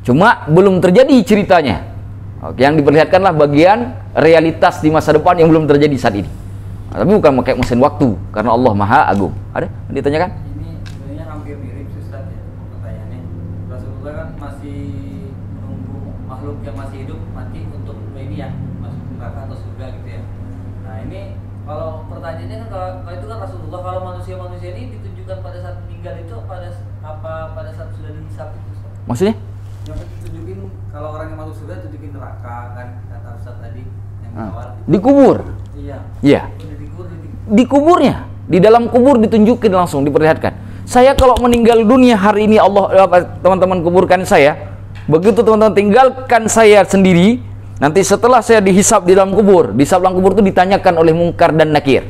Cuma belum terjadi ceritanya. Oke, yang diperlihatkanlah bagian realitas di masa depan yang belum terjadi saat ini. Nah, tapi bukan pakai mesin waktu, karena Allah Maha Agung. Ada? Ditanyakan? Ini sebenarnya hampir mirip Ustaz ya pertanyaannya. Rasulullah kan masih menunggu makhluk yang masih hidup mati untuk ini ya masuk neraka atau surga gitu ya. Nah ini kalau pertanyaannya kan kalau itu kan Rasulullah, kalau manusia-manusia ini ditunjukkan pada saat meninggal itu pada saat sudah dihisab itu Ustaz? Maksudnya? Yang ditunjukin kalau orang yang masuk surga tunjukin neraka kan kata Ustaz tadi yang awal. Dikubur. Iya. Iya. Di kuburnya, di dalam kubur ditunjukin langsung, diperlihatkan. Saya kalau meninggal dunia hari ini Allah teman-teman kuburkan saya. Begitu teman-teman tinggalkan saya sendiri, nanti setelah saya dihisab di dalam kubur, dihisab dalam kubur itu ditanyakan oleh Munkar dan Nakir.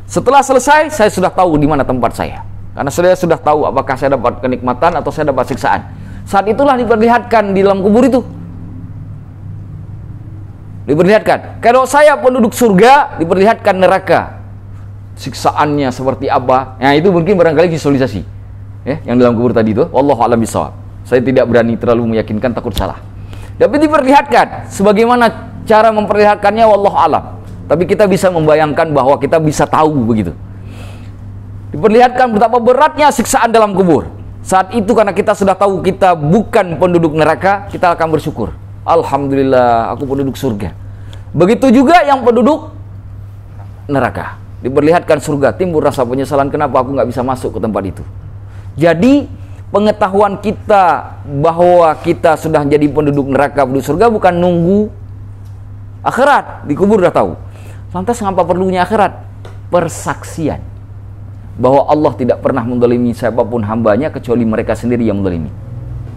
Setelah selesai, saya sudah tahu di mana tempat saya. Karena saya sudah tahu apakah saya dapat kenikmatan atau saya dapat siksaan. Saat itulah diperlihatkan di dalam kubur itu. Diperlihatkan. Kalau saya penduduk surga, diperlihatkan neraka. Siksaannya seperti apa? Nah, itu mungkin barangkali visualisasi. Ya, yang dalam kubur tadi itu. Wallahu a'lam bishawab. Saya tidak berani terlalu meyakinkan, takut salah. Tapi diperlihatkan. Sebagaimana cara memperlihatkannya, wallahu a'lam. Tapi kita bisa membayangkan bahwa kita bisa tahu begitu. Diperlihatkan betapa beratnya siksaan dalam kubur. Saat itu karena kita sudah tahu kita bukan penduduk neraka, kita akan bersyukur. Alhamdulillah, aku penduduk surga. Begitu juga yang penduduk neraka. Diperlihatkan surga, timbul rasa penyesalan, kenapa aku nggak bisa masuk ke tempat itu. Jadi pengetahuan kita bahwa kita sudah jadi penduduk neraka, penduduk surga bukan nunggu akhirat, di kubur udah tahu. Lantas ngapa perlunya akhirat? Persaksian bahwa Allah tidak pernah mendolimi siapapun hambanya kecuali mereka sendiri yang mendolimi.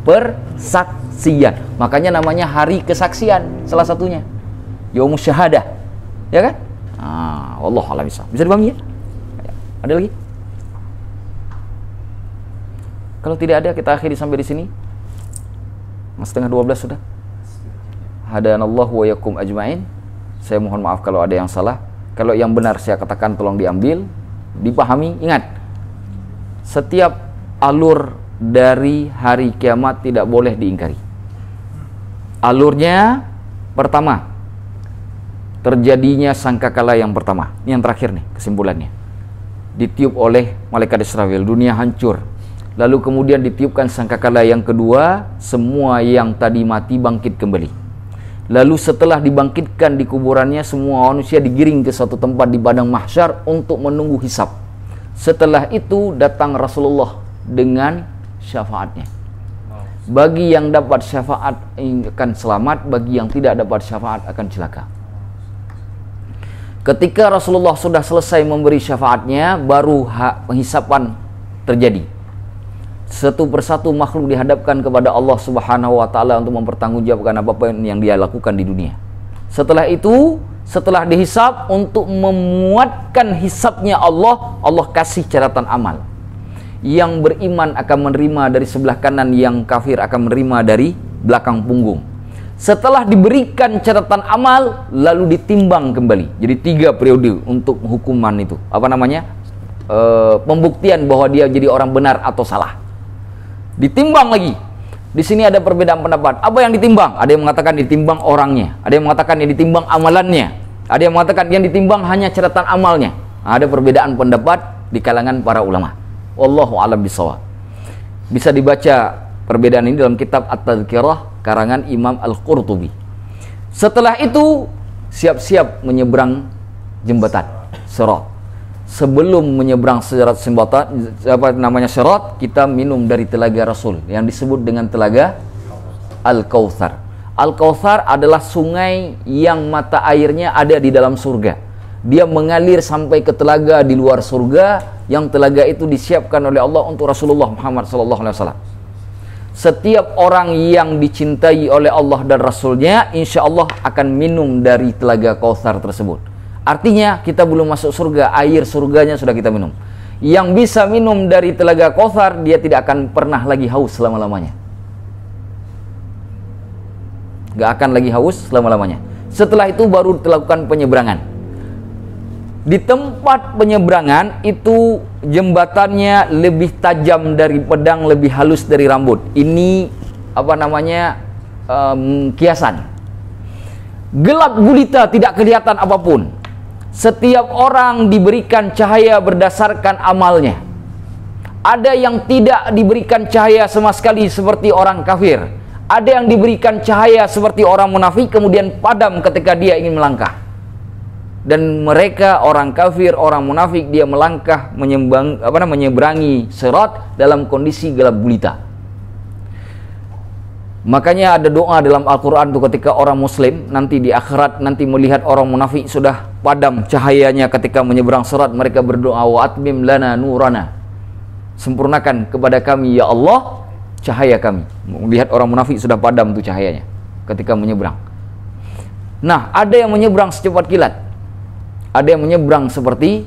Persaksian, makanya namanya hari kesaksian, salah satunya Yaumus Syahadah, ya kan? Wallahu a'lam bishawab. Bisa dipahami ya? Ada lagi? Kalau tidak ada, kita akhiri sampai di sini. 11:30 sudah. Hadanallahu wa yakum ajmain. Saya mohon maaf kalau ada yang salah. Kalau yang benar saya katakan tolong diambil, dipahami. Ingat, setiap alur dari hari kiamat tidak boleh diingkari. Alurnya pertama, terjadinya sangkakala yang pertama. Ini yang terakhir nih kesimpulannya. Ditiup oleh malaikat Israfil, dunia hancur. Lalu kemudian ditiupkan sangkakala yang kedua, semua yang tadi mati bangkit kembali. Lalu setelah dibangkitkan di kuburannya, semua manusia digiring ke suatu tempat di padang mahsyar untuk menunggu hisab. Setelah itu datang Rasulullah dengan syafaatnya. Bagi yang dapat syafaat akan selamat, bagi yang tidak dapat syafaat akan celaka. Ketika Rasulullah sudah selesai memberi syafaatnya, baru penghisapan terjadi. Satu persatu makhluk dihadapkan kepada Allah Subhanahu wa taala untuk mempertanggungjawabkan apa yang dia lakukan di dunia. Setelah itu, setelah dihisab, untuk memuatkan hisabnya Allah kasih catatan amal. Yang beriman akan menerima dari sebelah kanan, yang kafir akan menerima dari belakang punggung. Setelah diberikan catatan amal, lalu ditimbang kembali. Jadi 3 periode untuk hukuman itu. Apa namanya? Pembuktian bahwa dia jadi orang benar atau salah. Ditimbang lagi. Di sini ada perbedaan pendapat. Apa yang ditimbang? Ada yang mengatakan ditimbang orangnya. Ada yang mengatakan yang ditimbang amalannya. Ada yang mengatakan yang ditimbang hanya catatan amalnya. Ada perbedaan pendapat di kalangan para ulama. Wallahu a'lam bishawab. Bisa dibaca perbedaan ini dalam kitab At-Tadhkirah karangan Imam Al-Qurtubi. Setelah itu siap-siap menyeberang jembatan Sirat. Sebelum menyeberang Sirat, kita minum dari telaga Rasul yang disebut dengan telaga Al-Kautsar. Al-Kautsar adalah sungai yang mata airnya ada di dalam surga. Dia mengalir sampai ke telaga di luar surga, yang telaga itu disiapkan oleh Allah untuk Rasulullah Muhammad SAW. Setiap orang yang dicintai oleh Allah dan Rasulnya, insya Allah akan minum dari telaga Kautsar tersebut. Artinya kita belum masuk surga, air surganya sudah kita minum. Yang bisa minum dari telaga Kautsar, dia tidak akan pernah lagi haus selama-lamanya. Gak akan lagi haus selama-lamanya. Setelah itu baru dilakukan penyeberangan. Di tempat penyeberangan itu jembatannya lebih tajam dari pedang, lebih halus dari rambut. Ini kiasan. Gelap gulita, tidak kelihatan apapun. Setiap orang diberikan cahaya berdasarkan amalnya. Ada yang tidak diberikan cahaya sama sekali seperti orang kafir. Ada yang diberikan cahaya seperti orang munafik, kemudian padam ketika dia ingin melangkah. Dan mereka orang kafir, orang munafik, dia melangkah menyeberangi Sirat dalam kondisi gelap gulita. Makanya ada doa dalam Al-Quran tuh, ketika orang muslim nanti di akhirat nanti melihat orang munafik sudah padam cahayanya ketika menyeberang Sirat, mereka berdoa, wa atmim lana nurana, sempurnakan kepada kami ya Allah cahaya kami. Melihat orang munafik sudah padam tuh cahayanya ketika menyeberang. Nah, ada yang menyeberang secepat kilat, ada yang menyeberang seperti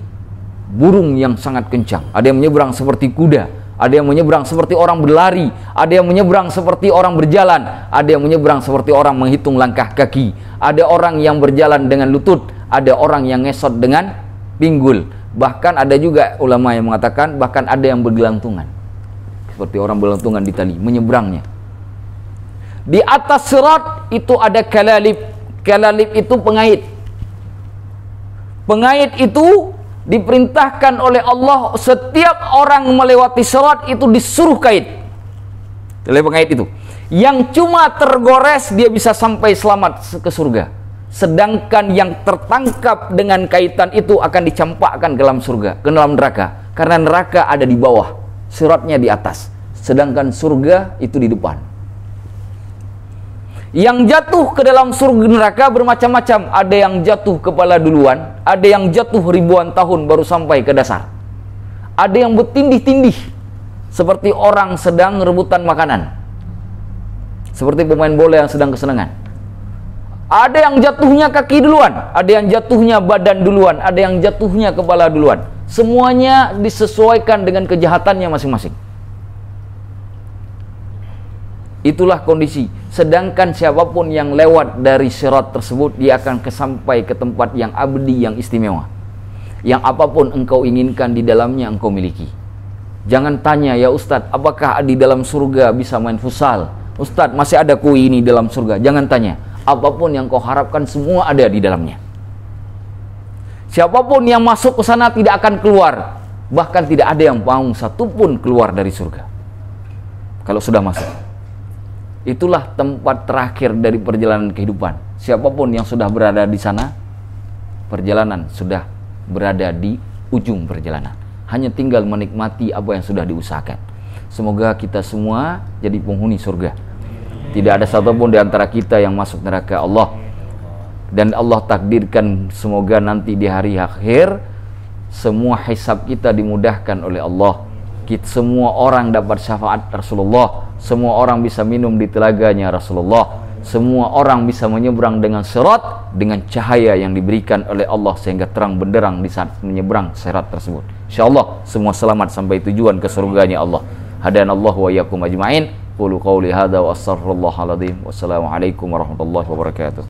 burung yang sangat kencang, ada yang menyeberang seperti kuda, ada yang menyeberang seperti orang berlari, ada yang menyeberang seperti orang berjalan, ada yang menyeberang seperti orang menghitung langkah kaki, ada orang yang berjalan dengan lutut, ada orang yang ngesot dengan pinggul. Bahkan ada juga ulama yang mengatakan bahkan ada yang bergelantungan, seperti orang bergelantungan di tali menyeberangnya. Di atas Sirat itu ada kalalib. Kalalib itu pengait. Pengait itu diperintahkan oleh Allah, setiap orang melewati Sirat itu disuruh kait oleh pengait itu. Yang cuma tergores dia bisa sampai selamat ke surga. Sedangkan yang tertangkap dengan kaitan itu akan dicampakkan ke dalam surga, ke dalam neraka. Karena neraka ada di bawah, Siratnya di atas. Sedangkan surga itu di depan. Yang jatuh ke dalam surga neraka bermacam-macam. Ada yang jatuh kepala duluan, ada yang jatuh ribuan tahun baru sampai ke dasar. Ada yang bertindih-tindih seperti orang sedang rebutan makanan, seperti pemain bola yang sedang kesenangan. Ada yang jatuhnya kaki duluan, ada yang jatuhnya badan duluan, ada yang jatuhnya kepala duluan. Semuanya disesuaikan dengan kejahatannya masing-masing. Itulah kondisi. Sedangkan siapapun yang lewat dari Sirat tersebut, dia akan sampai ke tempat yang abadi, yang istimewa, yang apapun engkau inginkan di dalamnya engkau miliki. Jangan tanya, ya Ustadz, apakah di dalam surga bisa main futsal? Ustadz, masih ada kue ini dalam surga? Jangan tanya. Apapun yang kau harapkan semua ada di dalamnya. Siapapun yang masuk ke sana tidak akan keluar. Bahkan tidak ada yang mau satupun keluar dari surga kalau sudah masuk. Itulah tempat terakhir dari perjalanan kehidupan. Siapapun yang sudah berada di sana, perjalanan sudah berada di ujung perjalanan. Hanya tinggal menikmati apa yang sudah diusahakan. Semoga kita semua jadi penghuni surga. Tidak ada satupun di antara kita yang masuk neraka Allah. Dan Allah takdirkan semoga nanti di hari akhir semua hisab kita dimudahkan oleh Allah. Semua orang dapat syafaat Rasulullah. Semua orang bisa minum di telaganya Rasulullah. Semua orang bisa menyeberang dengan Sirat dengan cahaya yang diberikan oleh Allah sehingga terang benderang di saat menyeberang Sirat tersebut. InsyaAllah semua selamat sampai tujuan ke surganya Allah. Hadanallahu wa iyyakum ajma'in. Qulu qawli hadza wa astaghfirullahal azim. Wassalamualaikum warahmatullahi wabarakatuh.